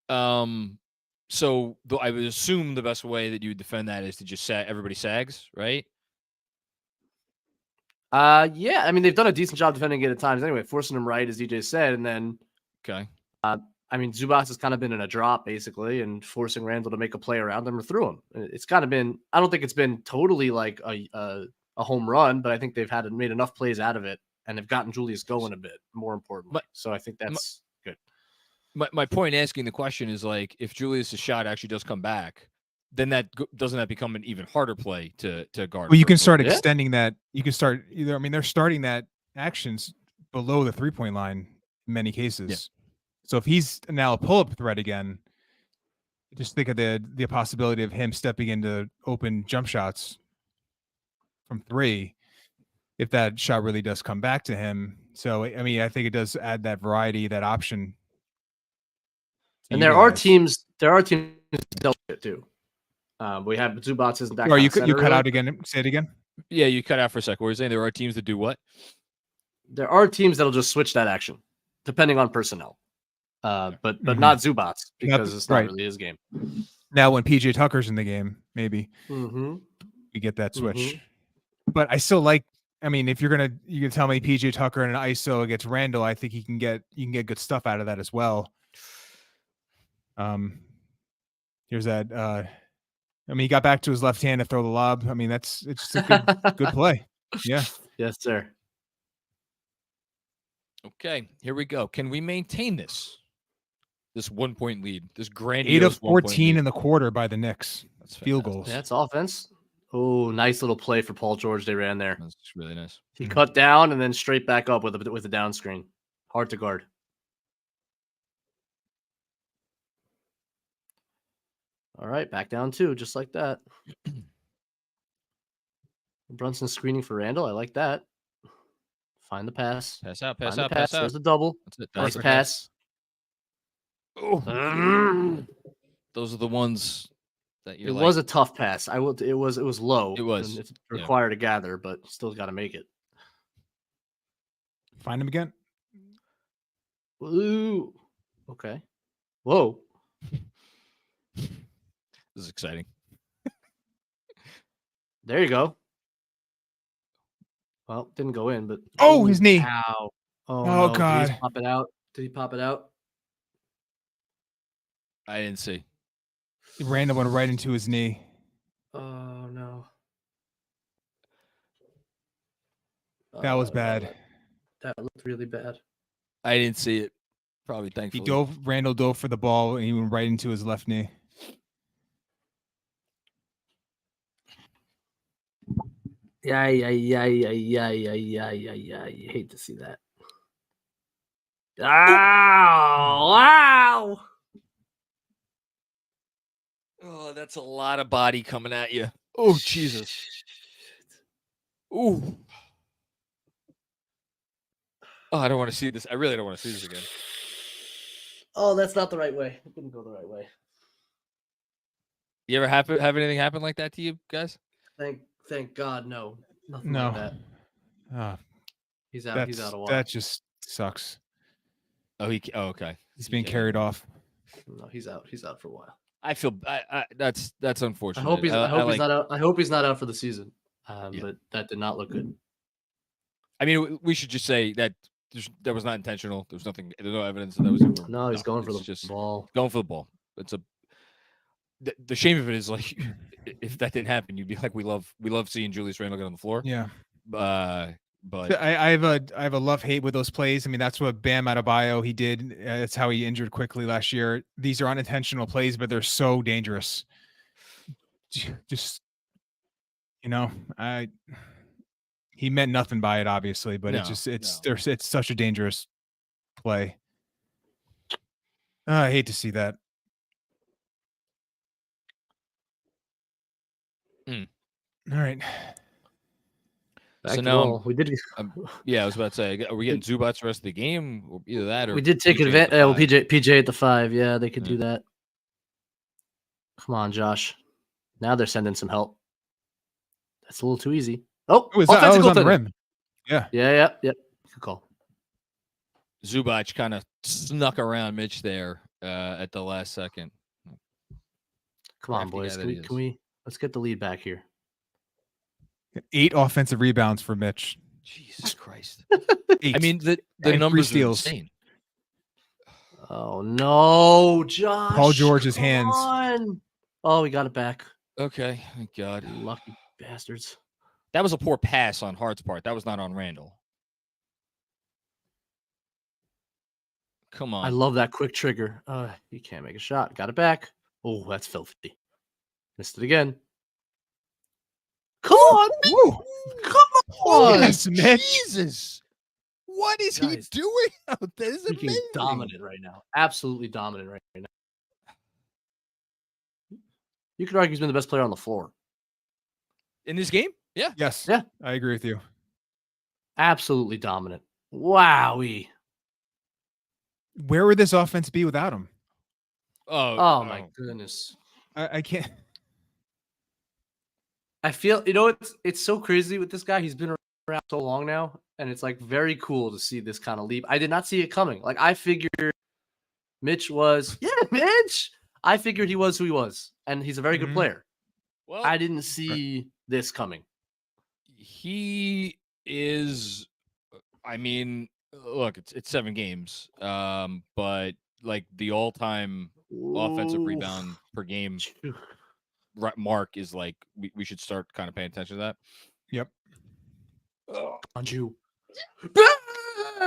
I would assume the best way that you would defend that is to just everybody sags, right? Yeah. I mean, they've done a decent job defending it at times anyway, forcing him right, as DJ said. And then, I mean, Zubac has kind of been in a drop basically and forcing Randle to make a play around him or through him. It's kind of been, I don't think it's been totally like a home run, but I think they've made enough plays out of it and they've gotten Julius going a bit, more importantly. So I think that's good. My point asking the question is like, if Julius's shot actually does come back, then doesn't that become an even harder play to guard? Well, you can start extending that. You can start either. I mean, they're starting that actions below the 3-point line in many cases. Yeah. So if he's now a pull-up threat again, just think of the possibility of him stepping into open jump shots from 3, if that shot really does come back to him. So I mean, I think it does add that variety, that option. And there are teams that dealt with it too. We have Zubac isn't that. Or you cut out again. Say it again. Yeah, you cut out for a second. What were you saying? There are teams that do what? There are teams that'll just switch that action, depending on personnel. But not Zubac because it's not really his game. Now, when PJ Tucker's in the game, maybe we get that switch. But I still like. I mean, if you can tell me PJ Tucker and an ISO against Randle, I think you can get good stuff out of that as well. Here's that. I mean, he got back to his left hand to throw the lob. I mean, it's just a good play. Yeah. Yes, sir. Okay, here we go. Can we maintain this 1-point lead? This grandiose 8 of 14 lead? in the quarter by the Knicks. That's field goals. That's offense. Oh, nice little play for Paul George. They ran there. That's really nice. He cut down and then straight back up with a down screen. Hard to guard. All right, back down 2, just like that. Brunson screening for Randle. I like that. Find the pass. Pass out. Pass Find out. the pass. Pass out. There's the double. That's it. Nice pass. Oh. Those are the ones that you. It was a tough pass. It was low. It was. And it's required to gather, but still got to make it. Find him again. Ooh. Okay. Whoa. This is exciting. There you go. Well, didn't go in, but his knee. Ow. Oh no. God. Did he pop it out? Did he pop it out? I didn't see. Randle went right into his knee. Oh no. That was bad. That looked really bad. I didn't see it. Probably thankfully. Randle dove for the ball and he went right into his left knee. Yeah. You hate to see that. Ow! Wow! Oh, that's a lot of body coming at you. Oh, Jesus. Ooh. Oh, I don't want to see this. I really don't want to see this again. Oh, that's not the right way. It didn't go the right way. You ever have anything happen like that to you guys? Thank God, no. Nothing No. like that. He's out. He's out a while. That just sucks. Oh, okay. He's being carried off. No, he's out. He's out for a while. I feel that's unfortunate. I hope he's not out. I hope he's not out for the season. But that did not look good. I mean, we should just say that that was not intentional. There was nothing. There's no evidence that was. No, he's going for the ball. Going for the ball. It's the shame of it is like if that didn't happen, you'd be like, we love seeing Julius Randle get on the floor. Yeah. But I have a love-hate with those plays. I mean, that's what Bam Adebayo he did. That's how he injured quickly last year. These are unintentional plays, but they're so dangerous. Just he meant nothing by it, obviously, but it's such a dangerous play. I hate to see that. All right. So now we did. I was about to say, are we getting Zubats the rest of the game? Or either that, or we did take advantage. PJ at the 5. Yeah, they could do that. Come on, Josh. Now they're sending some help. That's a little too easy. Oh, was on the rim. Yeah. Yep. Good call. Zubac kind of snuck around Mitch there at the last second. Come on, boys. Can we let's get the lead back here. 8 offensive rebounds for Mitch. Jesus Christ. 8. I mean, the numbers are insane. Oh, no, Josh. Paul George's hands. Oh, we got it back. Okay. Thank God. Lucky bastards. That was a poor pass on Hart's part. That was not on Randle. Come on. I love that quick trigger. He can't make a shot. Got it back. Oh, that's filthy. Missed it again. Come on, Woo. Come on, yes, Mitch. Jesus, what is he doing out there? This is amazing. Dominant right now. Absolutely dominant right now. You could argue he's been the best player on the floor in this game. Yeah. Yes. Yeah. I agree with you. Absolutely dominant. Wowee. Where would this offense be without him? Oh my goodness. I can't. I feel, it's so crazy with this guy. He's been around so long now, and it's like very cool to see this kind of leap. I did not see it coming. Like I figured Mitch was, Mitch. I figured he was who he was, and he's a very good player. Well, I didn't see this coming. He is, I mean, look, it's 7 games, but like the all-time offensive rebound per game mark is like we should start kind of paying attention to that. Yep. On you.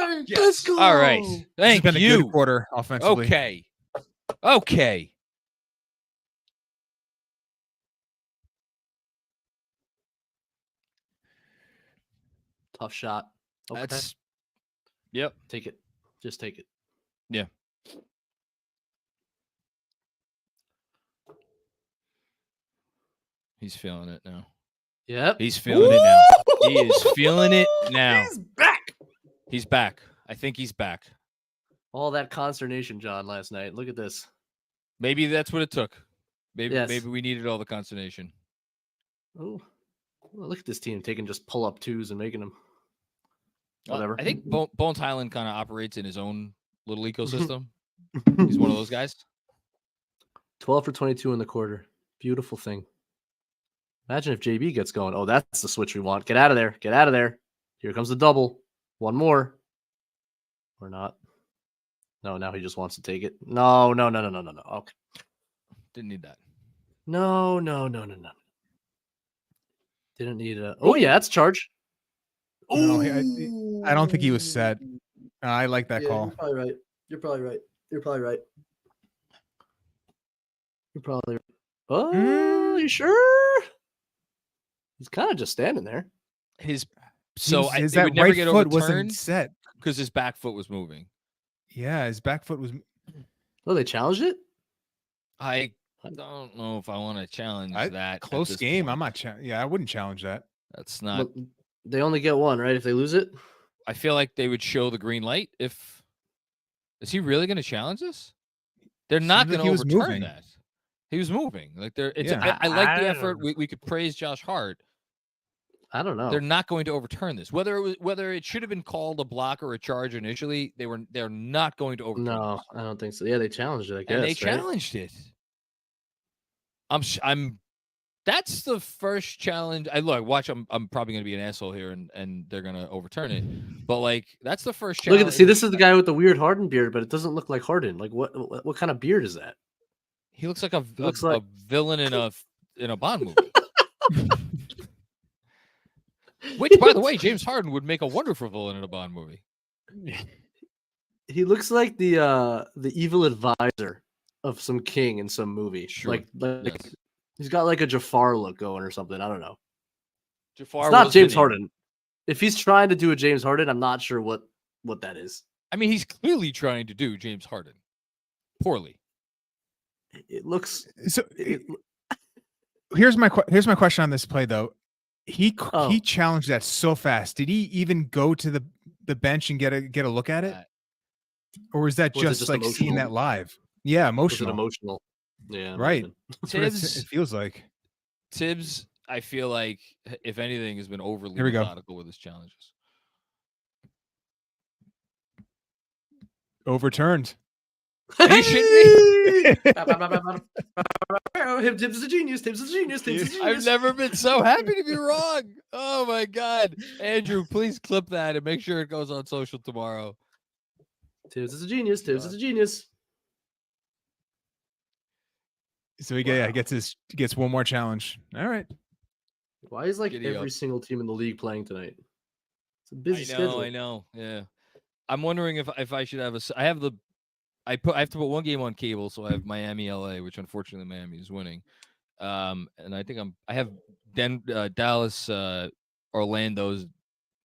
on. Yes. Let's go. All right. Thank It's been you. a good quarter offensively. Okay. Tough shot. Okay. Yep. Take it. Just take it. Yeah. He's feeling it now. Yep. He's feeling it now. He is feeling it now. He's back. He's back. I think he's back. All that consternation, John, last night. Look at this. Maybe that's what it took. Maybe Yes. maybe we needed all the consternation. Oh, well, look at this team taking just pull-up twos and making them. Whatever. I think Bones Highland kind of operates in his own little ecosystem. He's one of those guys. 12 for 22 in the quarter. Beautiful thing. Imagine if JB gets going. Oh, that's the switch we want. Get out of there. Get out of there. Here comes the double. One more. Or not. No, now he just wants to take it. No. Okay. Didn't need that. No. Didn't need a. Oh, yeah, that's charge. No, I don't think he was set. I like that call. You're probably right. Oh, you sure? He's kind of just standing there. His It that would never right get foot overturned wasn't set because his back foot was moving. Yeah, his back foot was. Oh, they challenged it? I don't know if I want to challenge that. Close game. I'm not. I wouldn't challenge that. That's not. But they only get one, right? If they lose it, I feel like they would show the green light. If is he really going to challenge this? They're not going to overturn that. He was moving. Like they're. It's. Yeah. I like the effort. We could praise Josh Hart. I don't know. They're not going to overturn this. Whether it should have been called a block or a charge initially, they're not going to overturn. No, this. I don't think so. Yeah, they challenged it. I guess. And they challenged it. That's the first challenge. Watch. I'm probably going to be an asshole here, and they're going to overturn it. But like, that's the first challenge. Look at this is the guy with the weird Harden beard, but it doesn't look like Harden. Like what kind of beard is that? He looks like a villain in a Bond movie. Which, by the way, James Harden would make a wonderful villain in a Bond movie. He looks like the evil advisor of some king in some movie. Sure. Like Yes. He's got like a Jafar look going or something. I don't know. Jafar it's not was James the name. Harden. If he's trying to do a James Harden, I'm not sure what that is. I mean, he's clearly trying to do James Harden poorly. It looks. So here's my question on this play though. He challenged that so fast. Did he even go to the bench and get a look at it, or was that just like emotional? Seeing that live? Yeah, emotional. Emotional. Yeah, right. Tibbs, it feels like Tibbs. I feel like, if anything, has been overly methodical with his challenges. Overturned. He should be. Tibbs is a genius. Tibbs is a genius. Tibbs is a genius. I've never been so happy to be wrong. Oh my God, Andrew, please clip that and make sure it goes on social tomorrow. Tibbs is a genius. Tibbs is a genius. So he gets one more challenge. All right. Why is every single team in the league playing tonight? It's a busy schedule. I know. Yeah, I'm wondering if I should have I have to put one game on cable, so I have Miami, LA, which unfortunately Miami is winning. And I think I have Dallas, Orlando's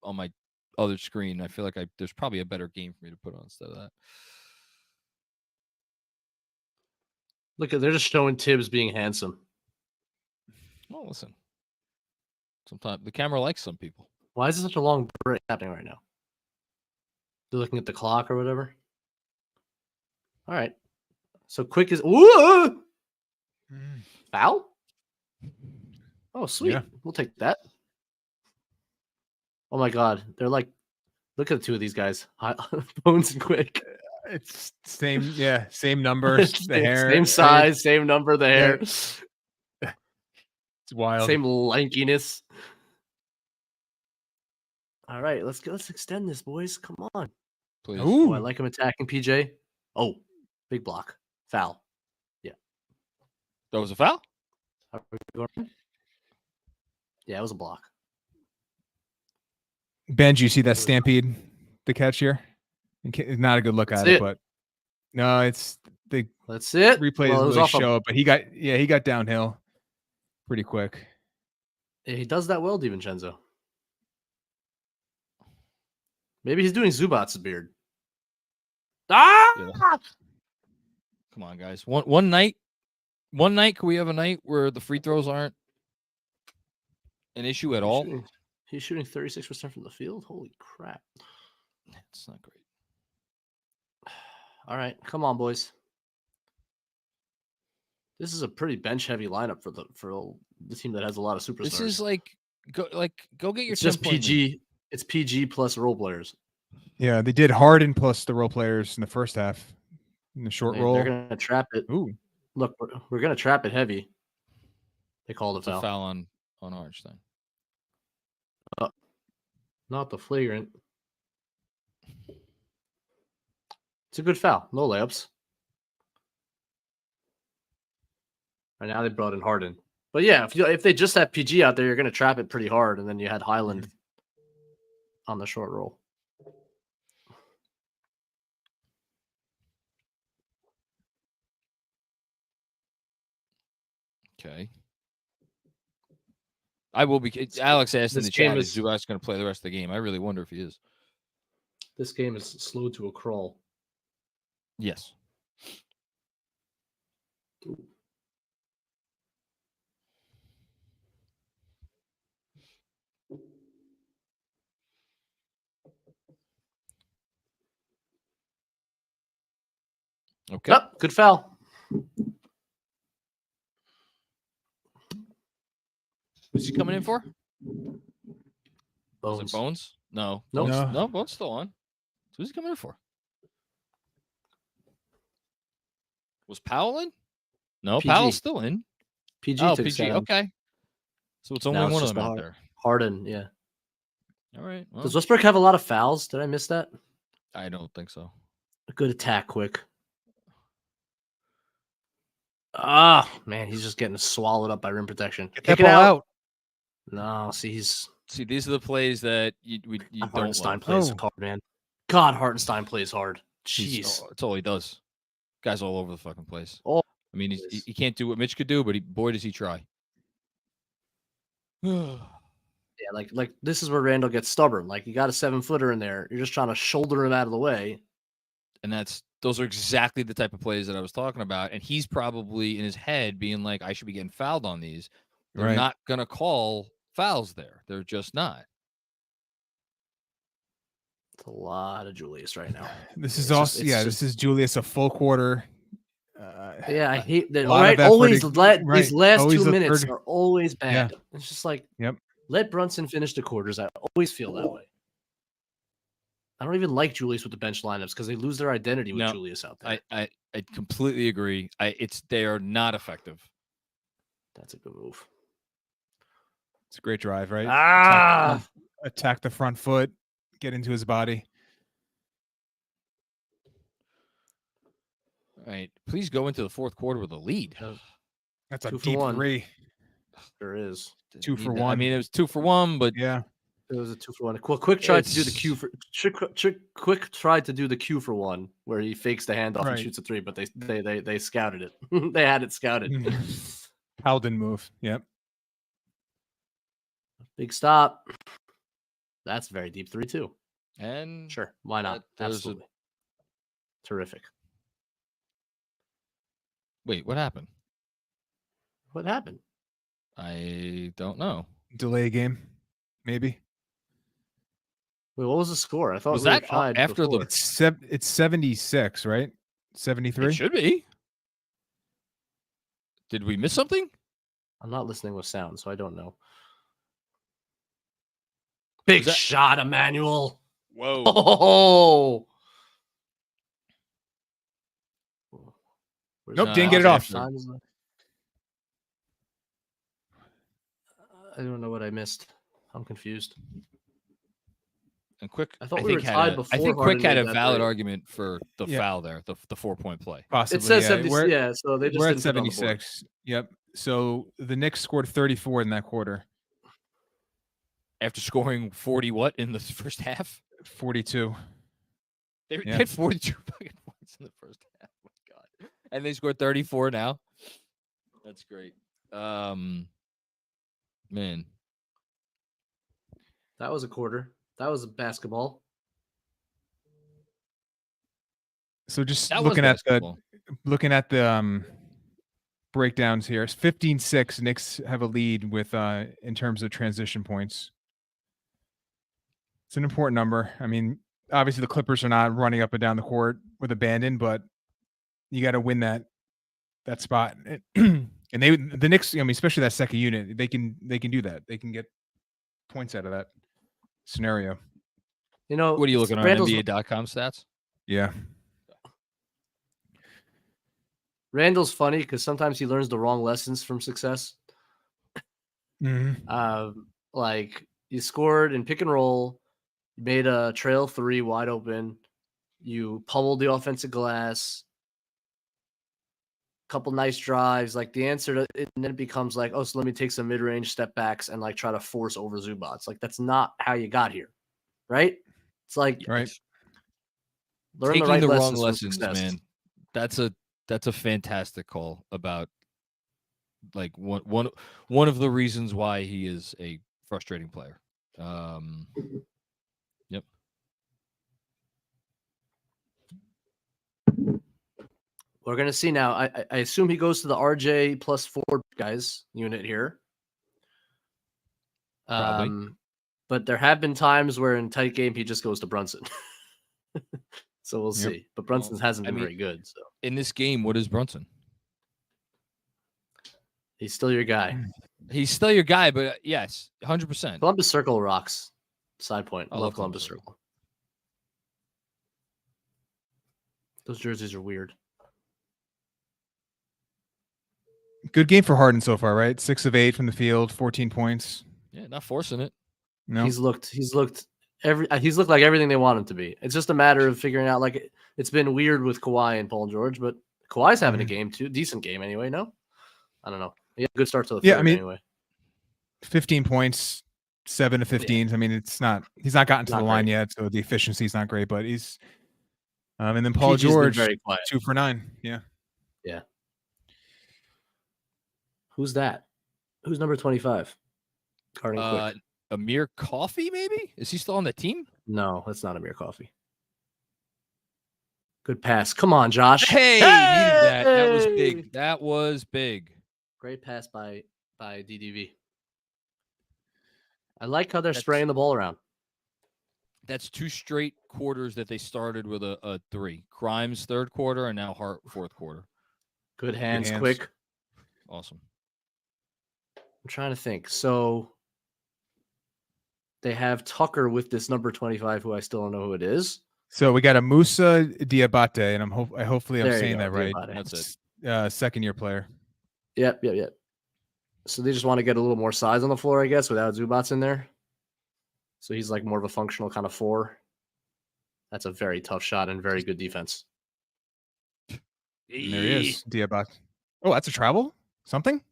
on my other screen. I feel like there's probably a better game for me to put on instead of that. Look, they're just showing Tibbs being handsome. Well, listen. Sometimes the camera likes some people. Why is it such a long break happening right now? They're looking at the clock or whatever. All right. So quick is foul? Oh, sweet. Yeah. We'll take that. Oh my God. They're like, look at the two of these guys. Bones and Quick. It's same numbers, the hair. Same size, same number, the hair. It's wild. Same lankiness. All right, let's extend this, boys. Come on. Please. Oh, I like him attacking PJ. Oh, big block. Foul. Yeah. That was a foul? Yeah, it was a block. Ben, do you see that Stampede, the catch here? Not a good look at it, but no, it's the That's it. Replay doesn't really show it, but he got downhill pretty quick. Yeah, he does that well, DiVincenzo. Maybe he's doing Zubac's beard. Yeah. Come on, guys. One night. Can we have a night where the free throws aren't an issue at all? He's shooting 36% from the field. Holy crap! It's not great. All right, come on, boys. This is a pretty bench-heavy lineup for the team that has a lot of superstars. This is go get your. It's just PG. It's PG plus role players. Yeah, they did Harden plus the role players in the first half. In the short roll, they're gonna trap it. Ooh, look, we're gonna trap it heavy. They called a foul on Hartenstein. Not the flagrant. It's a good foul. No layups. Right now they brought in Harden. But yeah, if they just have PG out there, you're going to trap it pretty hard. And then you had Highland on the short roll. Okay. I will be. Alex asked in the chat, is Zubac going to play the rest of the game? I really wonder if he is. This game is slow to a crawl. Yes. Ooh. Okay. Oh, good foul. Who's he coming in for? Bones. Is it Bones? No. Nope. No, Bones still on. So who's he coming in for? Was Powell in? No, PG. Powell's still in. PG. Oh, PG. Okay. So it's only one of them out there. Harden, yeah. All right. Well, does Westbrook have a lot of fouls? Did I miss that? I don't think so. A good attack, quick. Ah, man, he's just getting swallowed up by rim protection. Get that ball out. No, these are the plays that you Hartenstein plays hard, man. God, Hartenstein plays hard. Jeez, that's all he does. Guy's all over the fucking place. Oh, I mean, he can't do what Mitch could do, but boy does he try. Yeah, like this is where Randle gets stubborn. Like, you got a 7-footer in there, you're just trying to shoulder him out of the way. And those are exactly the type of plays that I was talking about. And he's probably in his head being like, I should be getting fouled on these. They're not gonna call fouls there. They're just not. It's a lot of Julius right now. This is this is Julius a full quarter. Yeah, I hate that. Right, these last 2 minutes are always bad. Yeah. It's just like, let Brunson finish the quarters. I always feel that way. I don't even like Julius with the bench lineups because they lose their identity with Julius out there. I completely agree. They are not effective. That's a good move. It's a great drive, right? Attack the front foot, get into his body. All right, please go into the fourth quarter with a lead. That's a deep 3. There is 2 for 1. I mean, it was 2 for 1, but yeah, it was a 2 for 1. Quick tried to do the Q for Quick tried to do the Q for 1 where he fakes the handoff and shoots a 3, but they scouted it. They had it scouted. Howden move. Yep. Big stop. That's a very deep 3 too. And sure, why not? Absolutely. Terrific. Wait, what happened? What happened? I don't know. Delay game, maybe. Wait, what was the score? I thought was that after before. It's 76, right? 73. It should be. Did we miss something? I'm not listening with sound, so I don't know. Big shot, Emmanuel. Whoa. Oh. Nope, didn't get it off. I don't know what I missed. I'm confused. And Quick, I thought we were tied before. I think Quick had a valid argument for the foul there, the 4-point play. Possibly. It says 76. So they just we're at 76. Yep. So the Knicks scored 34 in that quarter. After scoring 40 in the first half? 42. They had 42 fucking points in the first half. Oh my God. And they scored 34 now. That's great. Man. That was a quarter. That was a basketball. So just looking at the breakdowns here, it's 15-6. Knicks have a lead with in terms of transition points. It's an important number. I mean, obviously the Clippers are not running up and down the court with abandon, but you got to win that spot. And the Knicks, I mean, especially that second unit, they can do that. They can get points out of that scenario. You know, what are you looking at? NBA.com stats? Yeah. Randle's funny because sometimes he learns the wrong lessons from success. Mm-hmm. Like you scored in pick and roll, you made a trail three wide open, you pummeled the offensive glass, couple nice drives. Like the answer to it, and then it becomes like, oh, so let me take some mid-range step backs and like try to force over Zubats. Like that's not how you got here, right? It's like right. Learn Taking the right wrong lessons, man. That's a fantastic call about like one of the reasons why he is a frustrating player. Yep. We're gonna see now. I assume he goes to the RJ plus 4 guys unit here. Probably. But there have been times where in tight game he just goes to Brunson. So we'll see. But Brunson hasn't been very good. So in this game, what is Brunson? He's still your guy. He's still your guy, but yes, 100%. Columbus Circle rocks. Side point. I love Columbus Circle. Those jerseys are weird. Good game for Harden so far, right? 6 of 8 from the field, 14 points. Yeah, not forcing it. No, he's looked like everything they want him to be. It's just a matter of figuring out. Like it's been weird with Kawhi and Paul George, but Kawhi's having a game too, decent game anyway. No, I don't know. He had a good start to the third anyway. 15 points, 7 of 15. Yeah. I mean, he's not gotten to the line yet, so the efficiency is not great. But he's, and then Paul George, very quiet. 2 for 9. Yeah. Who's that? Who's number 25? Quick. Amir Coffey, maybe? Is he still on the team? No, that's not Amir Coffey. Good pass. Come on, Josh. Hey! Needed that. That was big. That was big. Great pass by DDV. I like how they're spraying the ball around. That's 2 straight quarters that they started with a 3. Crimes third quarter and now Hart fourth quarter. Good hands. Quick. Awesome. I'm trying to think. So they have Tucker with this number 25, who I still don't know who it is. So we got a Musa Diabate, and hopefully I'm saying that right. Diabate. That's it. Second-year player. Yep. So they just want to get a little more size on the floor, I guess, without Zubats in there. So he's like more of a functional kind of 4. That's a very tough shot and very good defense. And there he is, Diabate. Oh, that's a travel? Something?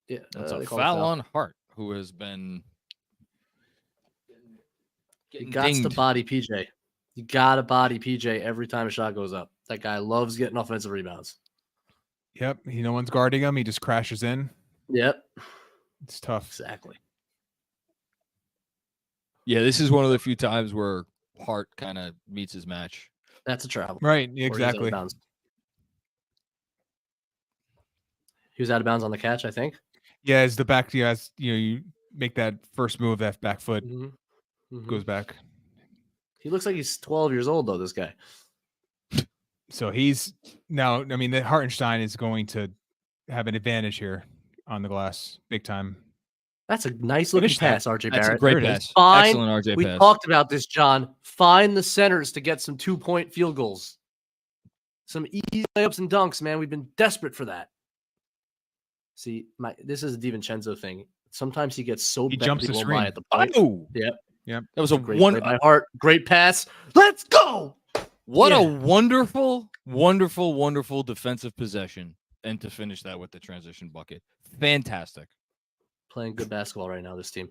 Yeah, that's a foul on Hart, who has been getting dinged. To body PJ. You got to body PJ every time a shot goes up. That guy loves getting offensive rebounds. Yep. No one's guarding him. He just crashes in. Yep. It's tough. Exactly. Yeah, this is one of the few times where Hart kind of meets his match. That's a travel. Right. Exactly. He was out of bounds on the catch, I think. Yeah, as the back, you make that first move, that back foot goes back. He looks like he's 12 years old, though, this guy. So he's now, I mean, the Hartenstein is going to have an advantage here on the glass, big time. That's a nice looking pass, RJ Barrett. That's a great pass. Excellent RJ pass. We talked about this, John. Find the centers to get some 2-point field goals. Some easy layups and dunks, man. We've been desperate for that. See, this is a DiVincenzo thing. Sometimes he gets so bad jumps the screen at the point. Oh, yeah. That was a great play by Hart. Great pass. Let's go. What a wonderful, wonderful, wonderful defensive possession, and to finish that with the transition bucket. Fantastic. Playing good basketball right now, this team.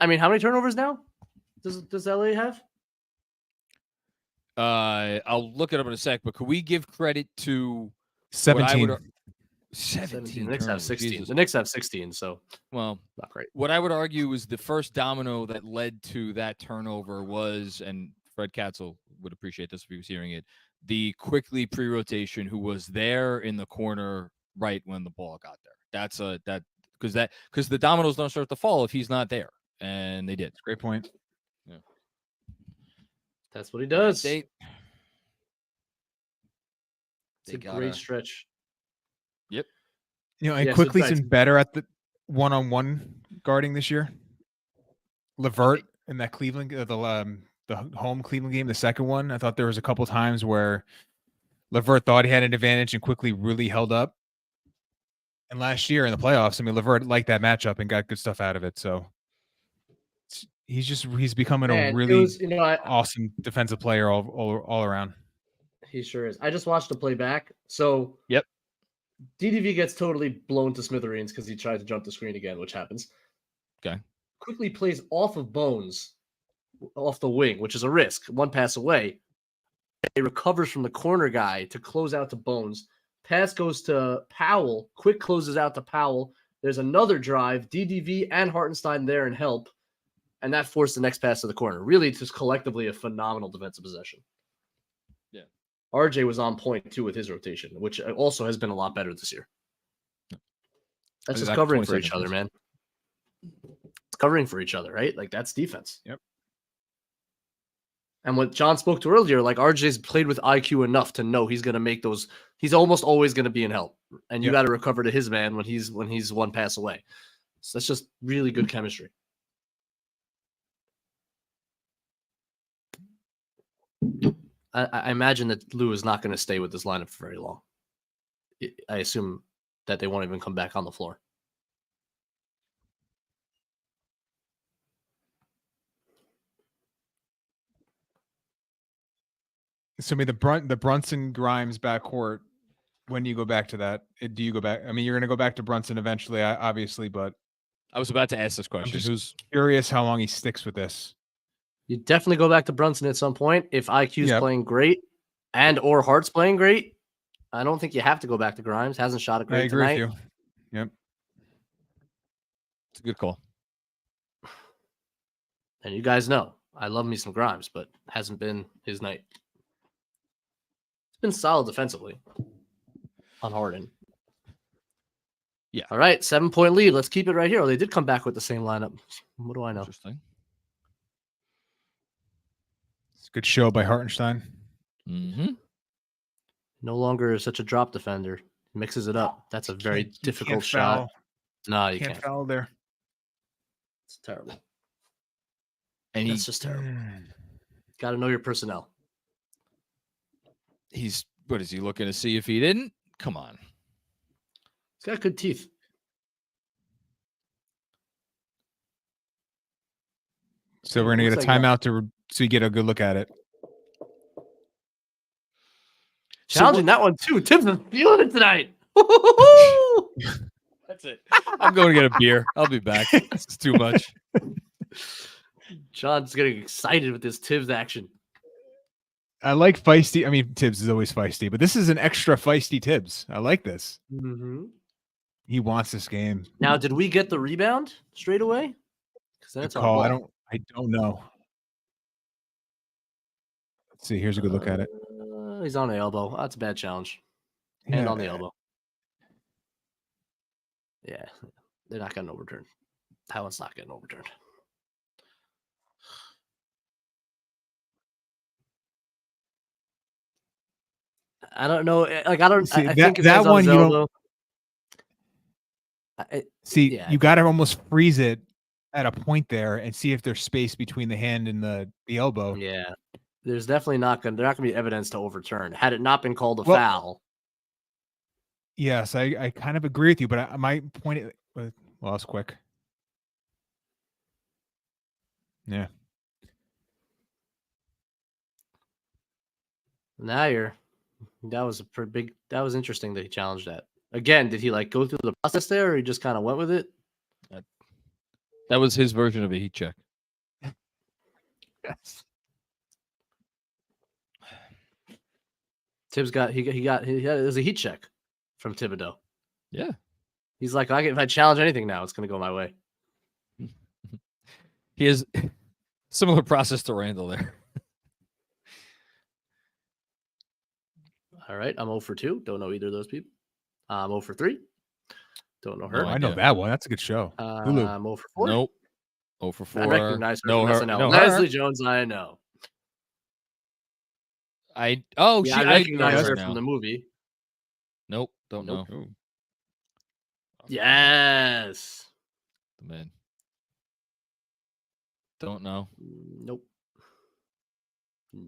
I mean, how many turnovers now does LA have? I'll look it up in a sec, but could we give credit to 17? 17. The Knicks have 16. Jesus. The Knicks have 16, so well, not great. What I would argue is the first domino that led to that turnover was, and Fred Katzel would appreciate this if he was hearing it, the quickly pre-rotation who was there in the corner right when the ball got there. That's because the dominoes don't start to fall if he's not there, and they did. Great point. Yeah, that's what he does. It's a great stretch. Yep. And Quickly's been better at the one-on-one guarding this year. LeVert in that Cleveland, the home Cleveland game, the second one, I thought there was a couple times where LeVert thought he had an advantage and Quickly really held up. And last year in the playoffs, I mean, LeVert liked that matchup and got good stuff out of it. So he's becoming a really awesome defensive player all around. He sure is. I just watched the play back. So yep. DDV gets totally blown to smithereens because he tried to jump the screen again, which happens. Okay. Quickly plays off of Bones, off the wing, which is a risk. One pass away. He recovers from the corner guy to close out to Bones. Pass goes to Powell. Quick closes out to Powell. There's another drive. DDV and Hartenstein there and help. And that forced the next pass to the corner. Really, just collectively a phenomenal defensive possession. Yeah. RJ was on point, too, with his rotation, which also has been a lot better this year. That's just covering for each other, man. It's covering for each other, right? Like, that's defense. Yep. And what John spoke to earlier, like, RJ's played with IQ enough to know he's going to make those. He's almost always going to be in help. And you got to recover to his man when he's one pass away. So that's just really good chemistry. I imagine that Lou is not going to stay with this lineup for very long. I assume that they won't even come back on the floor. So, I mean, the Brunson Grimes backcourt. When do you go back to that? Do you go back? I mean, you're going to go back to Brunson eventually, obviously, but I was about to ask this question. Who's curious how long he sticks with this? You definitely go back to Brunson at some point if IQ's playing great and or Hart's playing great. I don't think you have to go back to Grimes. Hasn't shot it great I agree tonight. with you. Yep, it's a good call. And you guys know I love me some Grimes, but hasn't been his night. It's been solid defensively on Harden. Yeah. All right, 7-point lead. Let's keep it right here. Oh, they did come back with the same lineup. What do I know? Interesting. It's a good show by Hartenstein. Mm-hmm. No longer such a drop defender. He mixes it up. That's a very difficult shot. No, you can't foul there. It's terrible. And it's just terrible. Got to know your personnel. What is he looking to see if he didn't? Come on. He's got good teeth. So we're going to get a timeout so you get a good look at it. Challenging that one too. Tibs is feeling it tonight. That's it. I'm going to get a beer. I'll be back. This is too much. John's getting excited with this Tibs action. I like feisty. I mean, Tibs is always feisty, but this is an extra feisty Tibs. I like this. Mm-hmm. He wants this game. Now, did we get the rebound straight away? Because that's call. I don't know. Let's see. Here's a good look at it. He's on the elbow. That's a bad challenge. And on the elbow. Yeah, they're not getting overturned. That one's not getting overturned. I don't know. Like I don't. See, I think that one you elbow. don't. You got to almost freeze it at a point there and see if there's space between the hand and the elbow. Yeah, there's definitely not going. There's not going to be evidence to overturn. Had it not been called a foul. Yes, I kind of agree with you, but my point. Well, it's quick. Yeah. Now that was a pretty big. That was interesting that he challenged that. Again, did he go through the process there, or he just kind of went with it? That was his version of a heat check. Yes. Tibs there's a heat check from Thibodeau. Yeah. He's like, if I challenge anything now, it's going to go my way. He has similar process to Randle there. All right. I'm 0 for 2. Don't know either of those people. I'm 0 for 3. Don't know her. No, I know that one. That's a good show. Hulu. I'm 0 for 4. Nope. 0 for 4. I recognize her. No, her. No, Leslie her. Jones, I know. I recognize her from the movie. Nope. Don't know. Yes. The man. Don't know. Nope.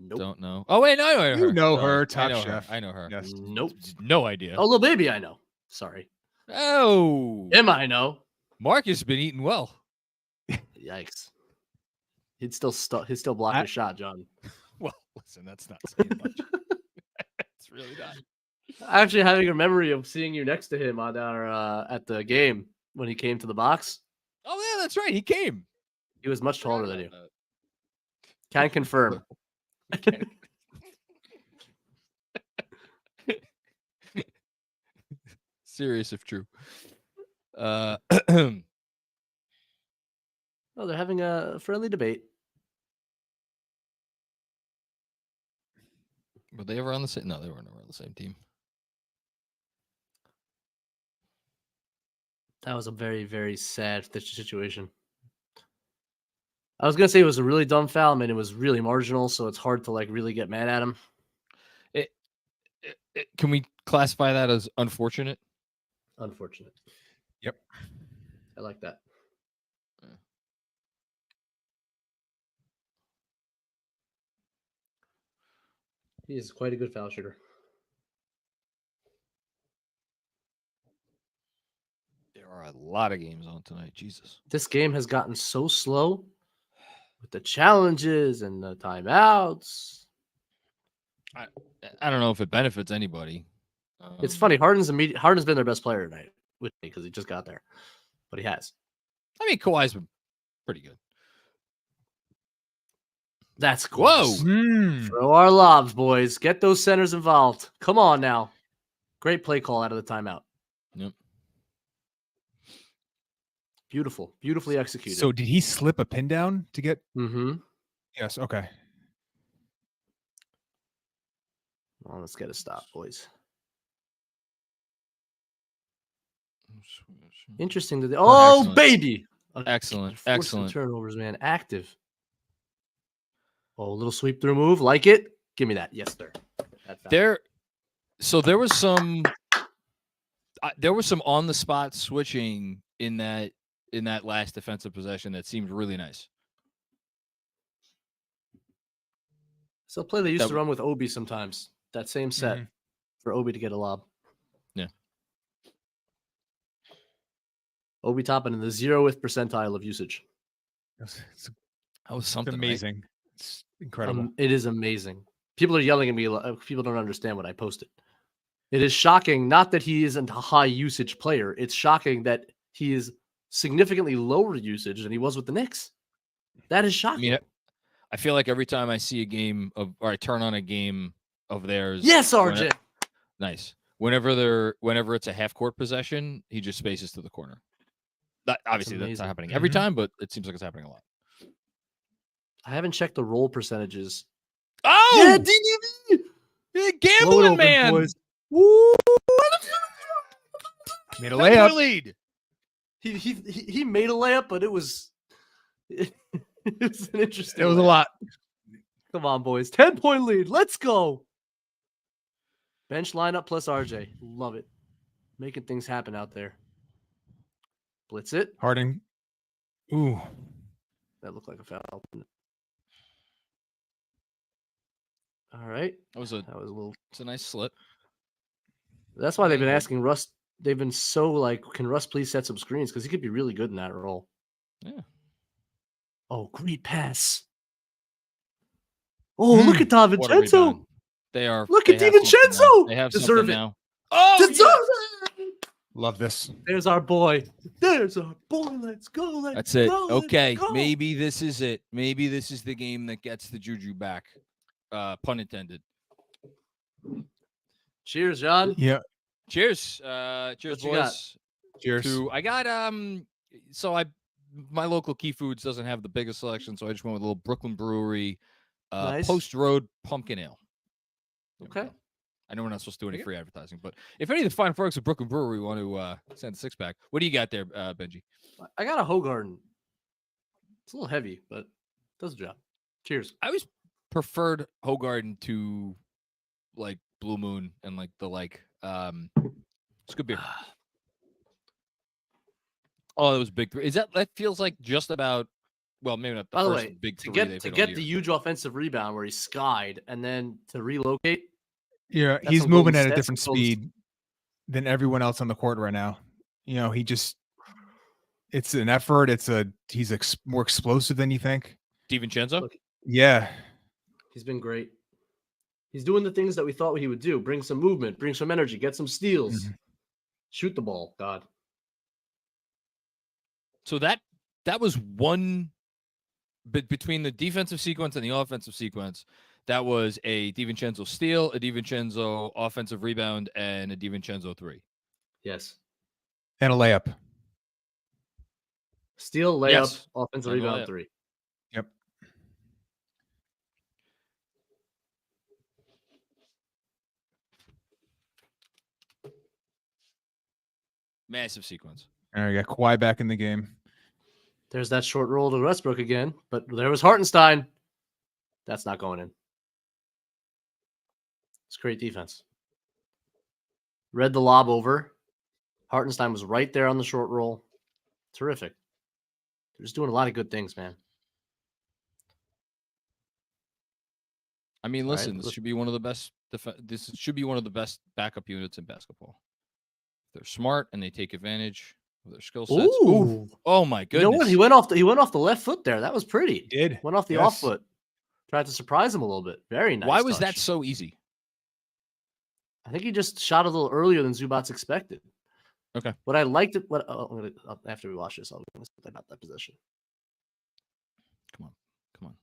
Don't know. Oh wait, no, I know her. You know her, Top Chef. I know her. Yes. Nope. No idea. Oh, Little Baby, I know. Sorry. Oh. Him, I know. Marcus been eating well. Yikes. He'd still block his shot, John. Well, listen, that's not saying much. It's really not. Actually, having a memory of seeing you next to him on our at the game when he came to the box. Oh yeah, that's right. He came. He was much taller than you. Can confirm. Serious if true. Oh, they're having a friendly debate. Were they ever on the same? No, they weren't ever on the same team. That was a very, very sad situation. I was gonna say it was a really dumb foul, and it was really marginal, so it's hard to like really get mad at him. Can we classify that as unfortunate? Unfortunate. Yep. I like that. He is quite a good foul shooter. There are a lot of games on tonight. Jesus. This game has gotten so slow with the challenges and the timeouts. I don't know if it benefits anybody. It's funny. Harden's been their best player tonight with me because he just got there, but he has. I mean, Kawhi's been pretty good. That's close. Throw our lobs, boys. Get those centers involved. Come on now. Great play call out of the timeout. Yep. Beautiful. Beautifully executed. So did he slip a pin down to get? Mm-hmm. Yes. Okay. Well, let's get a stop, boys. Interesting that excellent. Baby. Excellent. Turnovers, man. Active. Oh, a little sweep through move. Like it. Give me that. Yes, sir. There was some on the spot switching in that last defensive possession that seemed really nice. So play they used to run with Obi sometimes. That same set for Obi to get a lob. Yeah. Obi topping in the 0th percentile of usage. That was something amazing. Right? It's incredible. It is amazing. People are yelling at me. People don't understand what I posted. It is shocking, not that he isn't a high usage player. It's shocking that he is significantly lower usage than he was with the Knicks. That is shocking. I mean, I feel like every time I see a game or I turn on a game of theirs. Yes, RJ. Nice. Whenever it's a half court possession, he just spaces to the corner. That obviously that's not happening every time, but it seems like it's happening a lot. I haven't checked the roll percentages. Oh, yeah, DDB. Yeah, gambling open, man. Boys. Woo. Made a layup. Lead. He made a layup, but it was an interesting. It was a lot. Come on, boys. 10-point lead. Let's go. Bench lineup plus RJ. Love it. Making things happen out there. Blitz it. Harden. Ooh. That looked like a foul. All right. That was a little. It's a nice slip. That's why they've been asking Russ. They've been so like, can Russ please set some screens? Because he could be really good in that role. Yeah. Oh, great pass. Oh, look at DiVincenzo. They are. Look at DiVincenzo. They have deserve something it now. Oh, deserve it. Love this. There's our boy. There's our boy. Let's go. That's it. Okay. Maybe this is it. Maybe this is the game that gets the juju back. Pun intended. Cheers, John. Yeah. Cheers. Cheers, boys. Cheers. I got my local Key Foods doesn't have the biggest selection, so I just went with a little Brooklyn Brewery Nice. Post Road Pumpkin Ale. Okay. I know we're not supposed to do any free advertising, but if any of the fine folks at Brooklyn Brewery want to send a 6-pack, what do you got there, Benji? I got a Hogarden. It's a little heavy, but it does the job. Cheers. I always preferred Hogarden to like Blue Moon and it's good beer. Oh, that was big three. That feels like just about, well, maybe not the first way, big three. To get the huge offensive rebound where he skied and then to relocate. Yeah, he's moving at a different speed than everyone else on the court right now. It's an effort. He's more explosive than you think. DiVincenzo? Yeah. He's been great. He's doing the things that we thought he would do. Bring some movement, bring some energy, get some steals, shoot the ball. God. So that was one, but between the defensive sequence and the offensive sequence, that was a DiVincenzo steal, a DiVincenzo offensive rebound, and a DiVincenzo 3. Yes. And a layup. Steal, layup, Yes. offensive And rebound, layup. 3. Yep. Massive sequence. All right, got Kawhi back in the game. There's that short roll to Westbrook again, but there was Hartenstein. That's not going in. It's great defense. Read the lob over. Hartenstein was right there on the short roll. Terrific. They're just doing a lot of good things, man. I mean, listen, this should be one of the best. This should be one of the best backup units in basketball. They're smart and they take advantage of their skill sets. Ooh. Oh my goodness! You know what? He went off the left foot there. That was pretty. He did. Went off the off foot. Tried to surprise him a little bit. Very nice. Why was touch. that so easy? I think he just shot a little earlier than Zubats expected. Okay. What I liked after we watch this, I'm going to say about that position. Come on.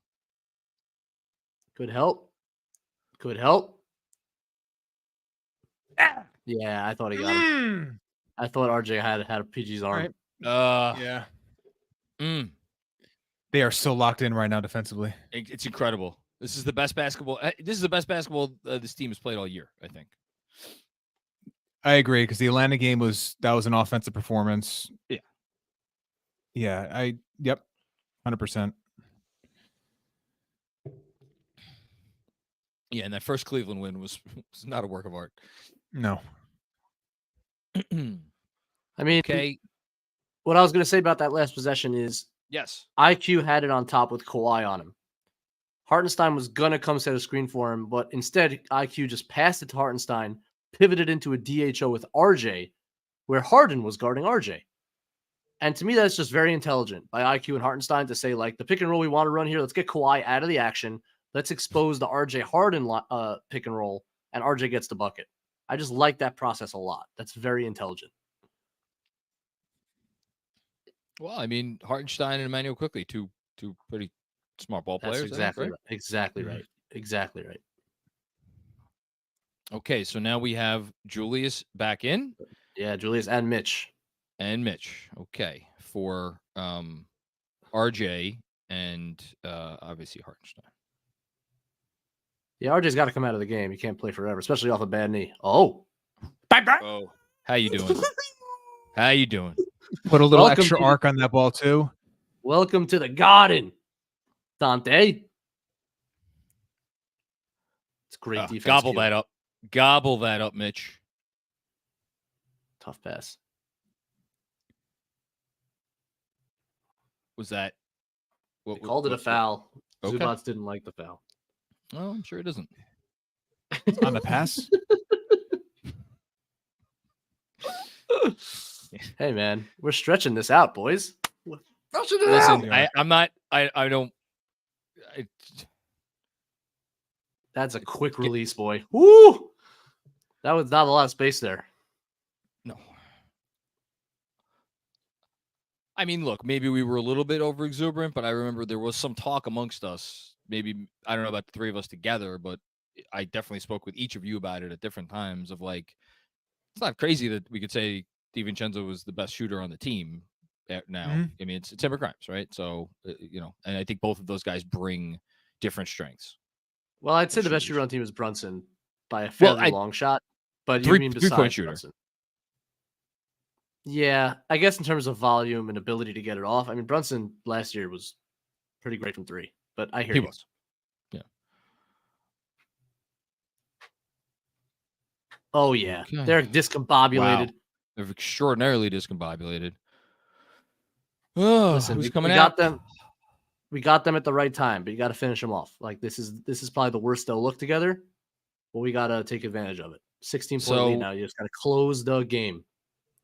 Could help. Ah! Yeah, I thought he got him. I thought RJ had a PG's arm. Right. Yeah. They are so locked in right now defensively. It's incredible. This is the best basketball. This team has played all year, I think. I agree, because the Atlanta game was an offensive performance. Yeah. Yeah. Yep. 100%. Yeah, and that first Cleveland win was not a work of art. No. I mean, okay. What I was going to say about that last possession is, yes, IQ had it on top with Kawhi on him. Hartenstein was going to come set a screen for him, but instead IQ just passed it to Hartenstein, pivoted into a DHO with RJ, where Harden was guarding RJ. And to me, that's just very intelligent by IQ and Hartenstein to say, like, the pick and roll we want to run here, let's get Kawhi out of the action. Let's expose the RJ Harden pick and roll, and RJ gets the bucket. I just like that process a lot. That's very intelligent. Well, I mean, Hartenstein and Emmanuel Quickley, two pretty smart ball players. Exactly right. Exactly right. Exactly right. Okay, so now we have Julius back in. Yeah, Julius and Mitch. Okay, for RJ and obviously Hartenstein. Yeah, RJ's got to come out of the game. He can't play forever, especially off a bad knee. Oh. Bang, bang. Oh. How you doing? Put a little extra arc on that ball, too. Welcome to the garden, Dante. It's great defense. Gobble that up, Mitch. Tough pass. Was that? They called it a foul. Okay. Zubats didn't like the foul. Oh, I'm sure it isn't. On the pass? Hey, man, we're stretching this out, boys. Listen, I'm not. I don't. That's a quick release, boy. Woo! That was not a lot of space there. No. I mean, look, maybe we were a little bit over exuberant, but I remember there was some talk amongst us. Maybe, I don't know about the three of us together, but I definitely spoke with each of you about it at different times of like, it's not crazy that we could say DiVincenzo was the best shooter on the team now. Mm-hmm. I mean, it's Timber Grimes, right? So, and I think both of those guys bring different strengths. Well, I'd say the best shooter on the team is Brunson by a fairly long shot. But you mean besides 3-point shooter. Brunson? Yeah, I guess in terms of volume and ability to get it off. I mean, Brunson last year was pretty great from 3, but I hear he you. Was. Yeah. Oh, yeah. Okay. They're discombobulated. Wow. They're extraordinarily discombobulated. Oh, listen, who's coming out? We got them at the right time, but you got to finish them off. Like this is probably the worst they'll look together, but we got to take advantage of it. 16-point lead now. You just got to close the game.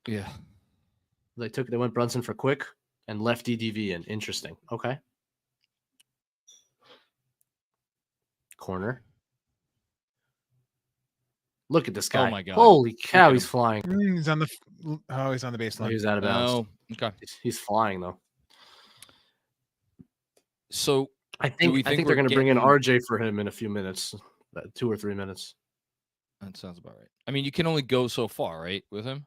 Yeah. They went Brunson for quick and left DDV in. Interesting. Okay. Corner. Look at this guy. Oh my God. Holy cow, he's flying. He's on the baseline. He's out of bounds. Oh, okay. He's flying though. So I think they're going to bring in RJ for him in a few minutes, 2 or 3 minutes. That sounds about right. I mean, you can only go so far, right, with him?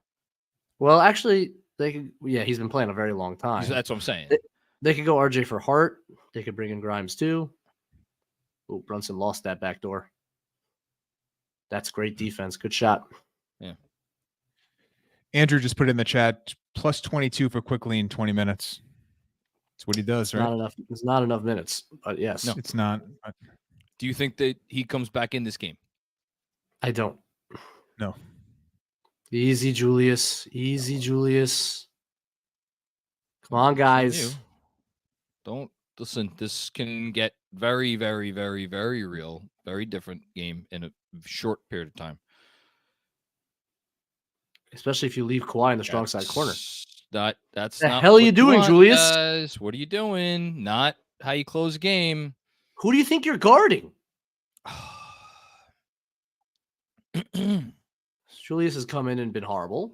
Well, actually, he's been playing a very long time. That's what I'm saying. They could go RJ for Hart. They could bring in Grimes too. Oh, Brunson lost that back door. That's great defense. Good shot. Yeah. Andrew just put in the chat plus 22 for quickly in 20 minutes. That's what he does, right? Not enough. It's not enough minutes, but yes. No, it's not. Do you think that he comes back in this game? I don't. No. Easy, Julius. Easy, Julius. Come on, guys. Don't listen. This can get very, very, very, very real. Very different game in a short period of time. Especially if you leave Kawhi in the strong side corner. That's the not hell are you doing, Julius? Guys. What are you doing? Not how you close a game. Who do you think you're guarding? Julius has come in and been horrible.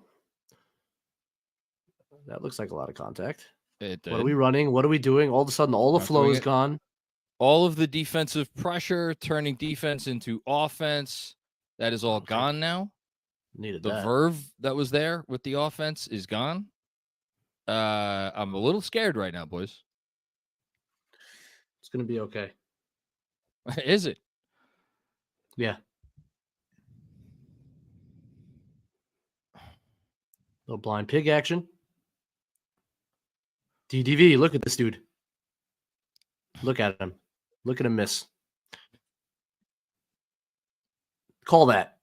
That looks like a lot of contact. What are we running? What are we doing? All of a sudden, all the flow is gone. All of the defensive pressure, turning defense into offense, that is all gone now. Needed the verve that was there with the offense is gone. I'm a little scared right now, boys. It's going to be okay. Is it? Yeah. Little blind pig action. DDV, look at this dude. Look at him. Look at him miss. Call that.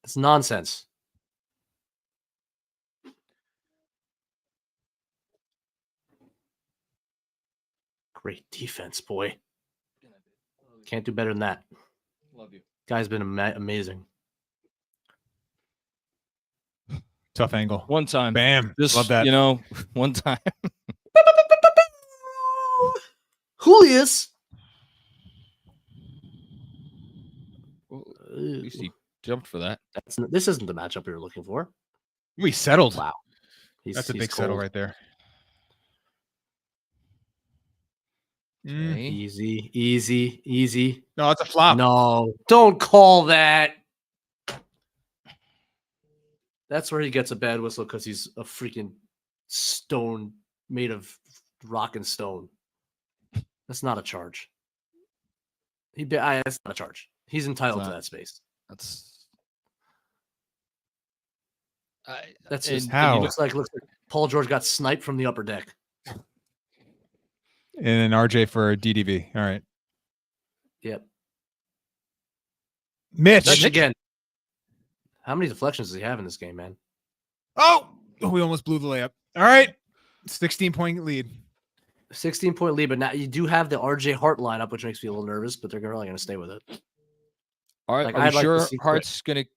It's nonsense. Great defense, boy. Can't do better than that. Love you. Guy's been amazing. Tough angle. One time. Bam. Just, love that. One time. Julius. Well, at least he jumped for that. This isn't the matchup we were looking for. We settled. Wow. That's a big settle right there. Okay. Easy. No, it's a flop. No, don't call that. That's where he gets a bad whistle because he's a freaking stone made of rock and stone. That's not a charge. That's not a charge. He's entitled to that space. That's just how. Looks like Paul George got sniped from the upper deck. And then RJ for DDV. All right. Yep. Mitch again. How many deflections does he have in this game, man? Oh, we almost blew the layup. All right. 16-point lead. 16-point lead, but now you do have the RJ Hart lineup, which makes me a little nervous, but they're really going to stay with it. All right. Are you sure Hart's going to...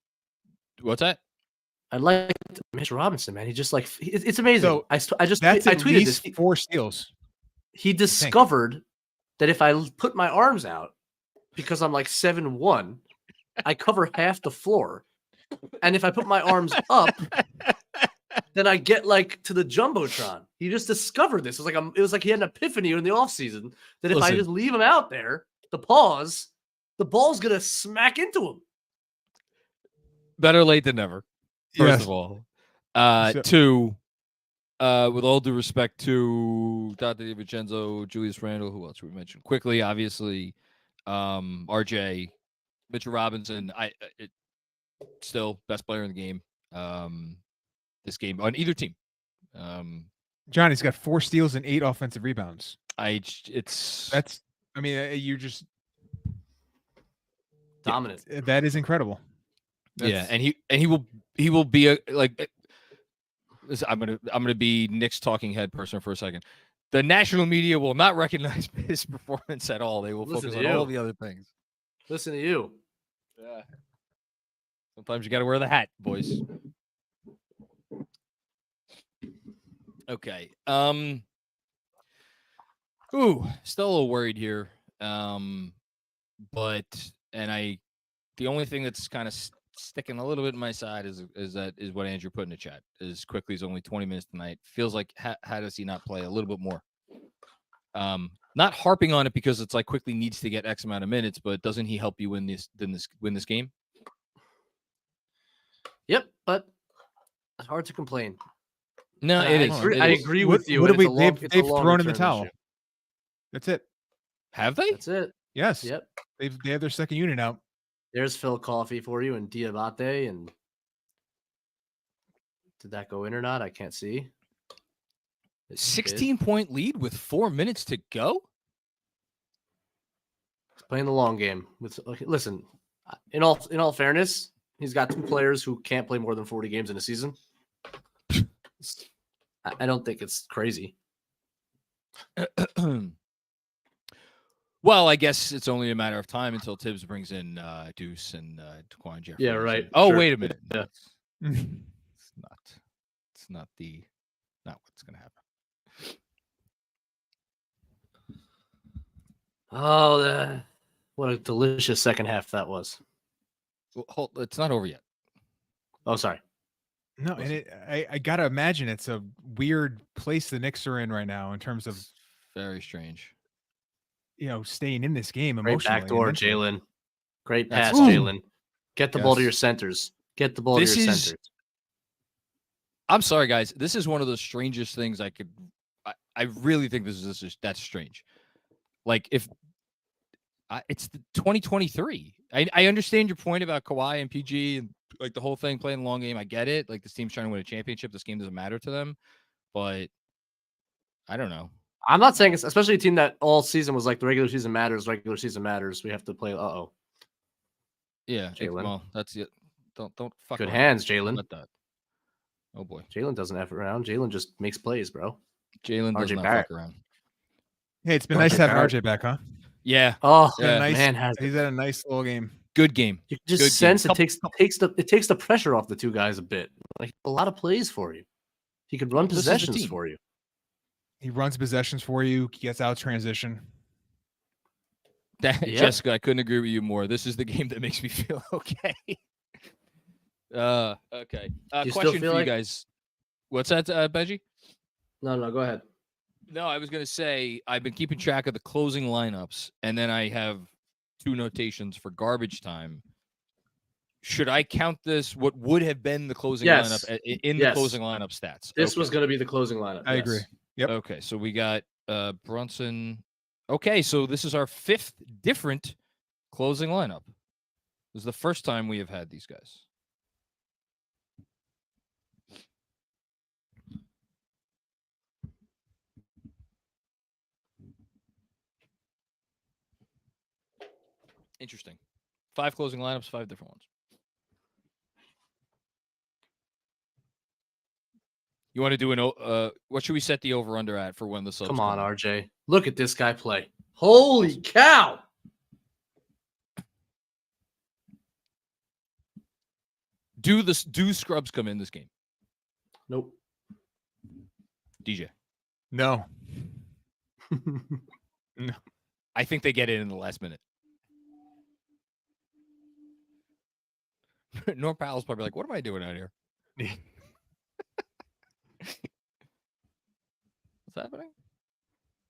What's that? I like Mitch Robinson, man. He just it's amazing. So I tweeted this. 4 steals. He discovered that if I put my arms out, because I'm like 7'1", I cover half the floor. And if I put my arms up, then I get to the Jumbotron. He just discovered this. It was like he had an epiphany in the offseason that if I just leave him out there, the the ball's going to smack into him. Better late than never. First of all. Two, with all due respect to Dante DiVincenzo, Julius Randle, who else we mentioned quickly, obviously, RJ, Mitchell Robinson, still best player in the game. This game on either team. Johnny's got 4 steals and 8 offensive rebounds. You're just dominant. That is incredible. And he will be I'm gonna be Knicks talking head person for a second. The national media will not recognize his performance at all. They will focus on all the other things. Listen to you. Yeah. Sometimes you got to wear the hat, boys. Okay. Still a little worried here. The only thing that's kind of sticking a little bit in my side is what Andrew put in the chat. As quickly as only 20 minutes tonight. Feels like how does he not play a little bit more? Not harping on it because it's like quickly needs to get X amount of minutes, but doesn't he help you win this game? Yep, but it's hard to complain. No, it is. I agree with you. They've thrown in the towel. That's it. Have they? That's it. Yes. Yep. They have their second unit out. There's Phil Coffey for you and Diabate. And did that go in or not? I can't see. 16-point lead with 4 minutes to go. He's playing the long game. Listen, in all fairness, he's got 2 players who can't play more than 40 games in a season. I don't think it's crazy. Well, I guess it's only a matter of time until Tibs brings in Deuce and Taquan Jeffries. Yeah, right. Oh, sure. Wait a minute. Yeah. It's not what's going to happen. Oh, what a delicious second half that was. Well, it's not over yet. Oh, sorry. No, and I gotta imagine it's a weird place the Knicks are in right now in terms of very strange. Staying in this game emotionally. Great backdoor, Jalen. Great pass, Jalen. Get the ball to your centers. I'm sorry, guys. This is one of the strangest things I really think that's strange. Like it's the 2023. I understand your point about Kawhi and PG and like the whole thing playing the long game. I get it. Like this team's trying to win a championship. This game doesn't matter to them, but I don't know. I'm not saying it's especially a team that all season was like the regular season matters. We have to play. Yeah. Jalen. Well, that's it. Don't fuck. Good around. hands, Jalen. Let that. Oh boy. Jalen doesn't F around. Jalen just makes plays, bro. Jalen does not fuck around. Hey, it's been nice to have RJ back, huh? Yeah. Oh, yeah. He's had a nice little game. Good game. You just sense it takes the pressure off the two guys a bit. Like a lot of plays for you. He could run possessions for you. He runs possessions for you. He gets out transition. Jessica, I couldn't agree with you more. This is the game that makes me feel okay. Okay. Question for you guys. What's that, Benji? No, go ahead. No, I was going to say I've been keeping track of the closing lineups, and then I have 2 notations for garbage time. Should I count this? What would have been the closing lineup in the closing lineup stats? This was going to be the closing lineup. I agree. Yep. Okay, so we got Brunson. Okay, so this is our 5th different closing lineup. This is the first time we have had these guys. Interesting. 5 closing lineups, 5 different ones. You want to do what should we set the over-under at for when the subs come on, RJ. Look at this guy play. Holy cow. Do scrubs come in this game? Nope. DJ. No. No. I think they get it in the last minute. Norm Powell's probably like, what am I doing out here? What's happening?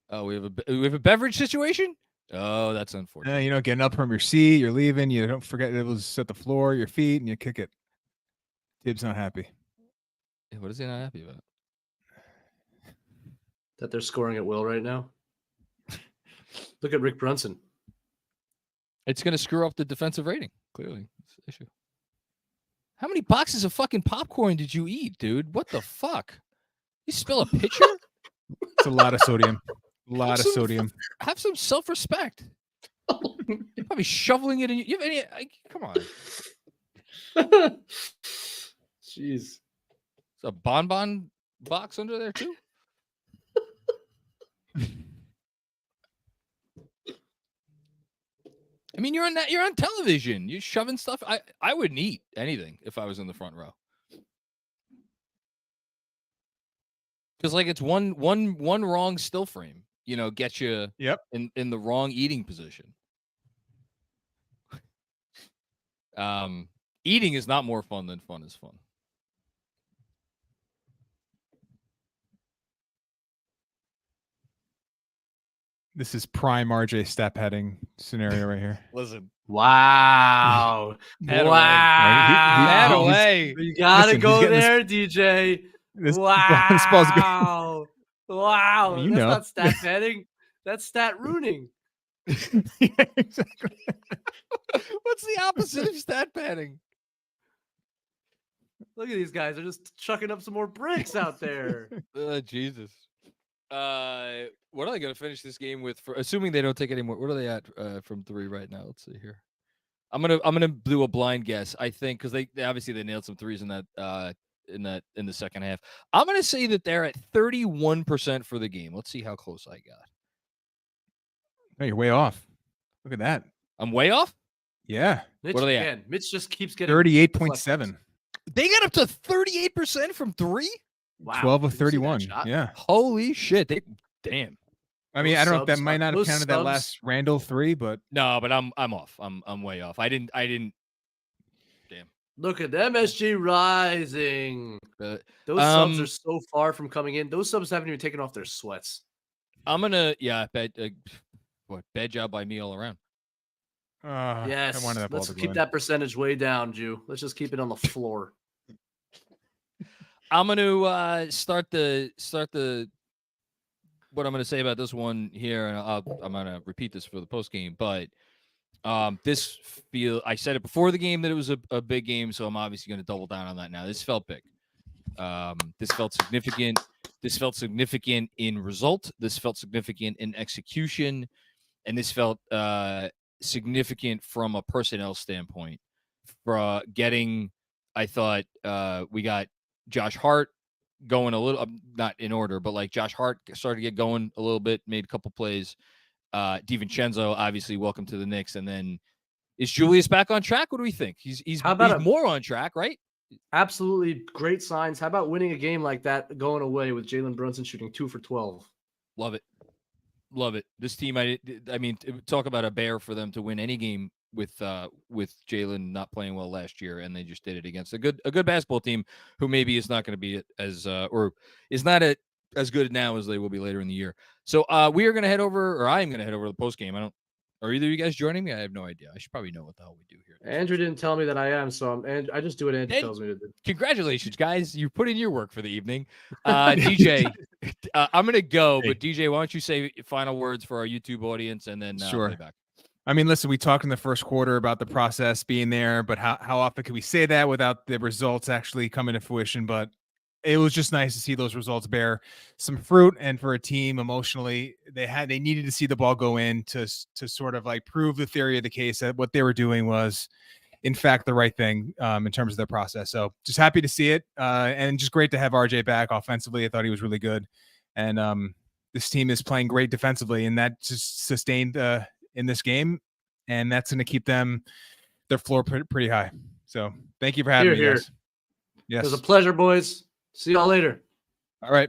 Oh, we have a beverage situation? Oh, that's unfortunate. You know, getting up from your seat, you're leaving. You don't forget it was at the floor, your feet, and you kick it. Tibs not happy. What is he not happy about? That they're scoring at will right now. Look at Rick Brunson. It's going to screw up the defensive rating. Clearly, it's an issue. How many boxes of fucking popcorn did you eat, dude? What the fuck? You spill a pitcher? It's a lot of sodium. A lot of sodium. Have some self-respect. You're probably shoveling it in. You have any? Come on. Jeez. Is a bonbon box under there too? I mean, you're on television. You're shoving stuff. I wouldn't eat anything if I was in the front row. Because like it's one wrong still frame, you know, gets you in the wrong eating position. Eating is not more fun than fun is fun. This is prime RJ step heading scenario right here. Listen. Wow. That away. You gotta go there, DJ. Wow. Wow. You That's know. not stat padding. That's stat ruining. Yeah, exactly. What's the opposite of stat padding? Look at these guys. They're just chucking up some more bricks out there. Jesus. What are they going to finish this game with? For assuming they don't take any more. What are they at from 3 right now? Let's see here. I'm gonna do a blind guess. I think because they obviously they nailed some threes in that in the second half. I'm gonna say that they're at 31% for the game. Let's see how close I got. No, you're way off. Look at that. I'm way off. Yeah. Mitch, what are they again, at? Mitch just keeps getting 38.7. They got up to 38% from 3. Wow. 12 of 31. Yeah. Holy shit! Damn. I mean, Those I don't know if that subs- might not have those counted that subs- last Randle 3, but No, but I'm off. I'm way off. I didn't. Damn. Look at MSG rising. Those subs are so far from coming in. Those subs haven't even taken off their sweats. I'm gonna bad job by me all around. Yes. I wanted that ball Let's to go keep in. that percentage way down, Jew. Let's just keep it on the floor. I'm gonna start the what I'm gonna say about this one here, and I'm gonna repeat this for the post game, but I said it before the game that it was a big game, so I'm obviously gonna double down on that now. This felt big. This felt significant. This felt significant in result. This felt significant in execution, and this felt significant from a personnel standpoint. For getting, I thought we got Josh Hart going a little, not in order, but like Josh Hart started to get going a little bit, made a couple plays. DiVincenzo, obviously, welcome to the Knicks. And then is Julius back on track? What do we think? He's more on track, right? Absolutely great signs. How about winning a game like that going away with Jalen Brunson shooting 2 for 12? Love it. Love it. This team, I mean, talk about a bear for them to win any game with Jalen not playing well last year, and they just did it against a good basketball team who maybe is not going to be as or is not as good now as they will be later in the year. So we are going to head over, or I am going to head over to the post game. Are either of you guys joining me? I have no idea. I should probably know what the hell we do here. Andrew didn't tell me that I am, so I just do what Andrew tells me to do. Congratulations, guys. You put in your work for the evening. DJ, I'm going to go, but DJ, why don't you say final words for our YouTube audience and then sure. play back. I mean, listen, we talked in the first quarter about the process being there, but how often can we say that without the results actually coming to fruition? But it was just nice to see those results bear some fruit. And for a team emotionally, they needed to see the ball go in to sort of like prove the theory of the case that what they were doing was in fact the right thing in terms of their process. So just happy to see it. And just great to have RJ back offensively. I thought he was really good. And this team is playing great defensively, and that just sustained in this game. And that's going to keep their floor pretty high. So thank you for having me, guys. Yes. It was a pleasure, boys. See y'all later. All right.